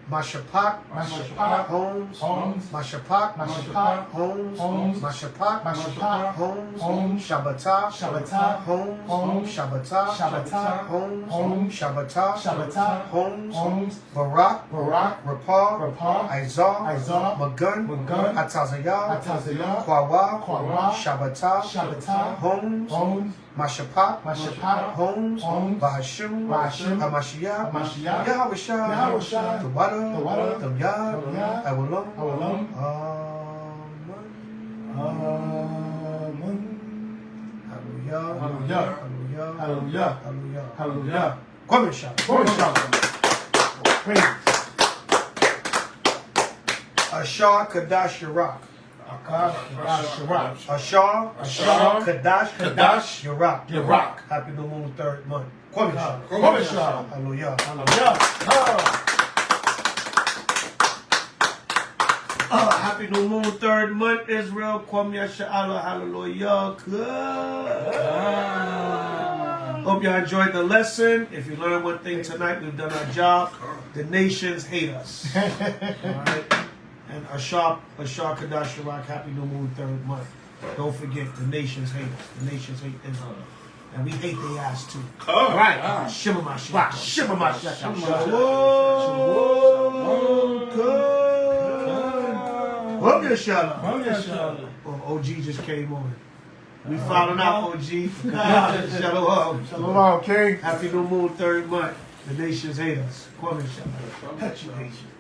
Mashapak, Holmes, Mashapak, Holmes, Mashapak, Holmes, Shabbatah, Holmes, Shabbatah, Holmes, Shabbatah, Holmes, Barak, Rapah, Aizah, Magun, Ataziyah, Kwawa, Shabbatah, Holmes, Mashapak, Holmes, Ba'ashem, Hamashiach, Yahweh Shah, Thawadah, Thawadah, Awalam, Amen. Hallelujah. Hallelujah. Kwam Yashalom. Praise. Ashar Kadash Yirak. Ashar Kadash Yirak. Happy New Moon, 3rd month. Kwam Yashalom. Hallelujah. Happy New Moon, 3rd month, Israel. Kwam Yashalom. Hallelujah. Hope y'all enjoyed the lesson. If you learned one thing tonight, we've done our job. The nations hate us. All right? And Ashar Kadash Yirak, Happy New Moon, 3rd month. Don't forget, the nations hate us. The nations hate Israel. And we hate their ass too. Right. Shimmer my shit. Shimmer my shit. Shalom. OG just came on. We falling out, OG. Shalom. Shalom, King. Happy New Moon, 3rd month. The nations hate us. Kwam Yashalom. Hate you, Haitian.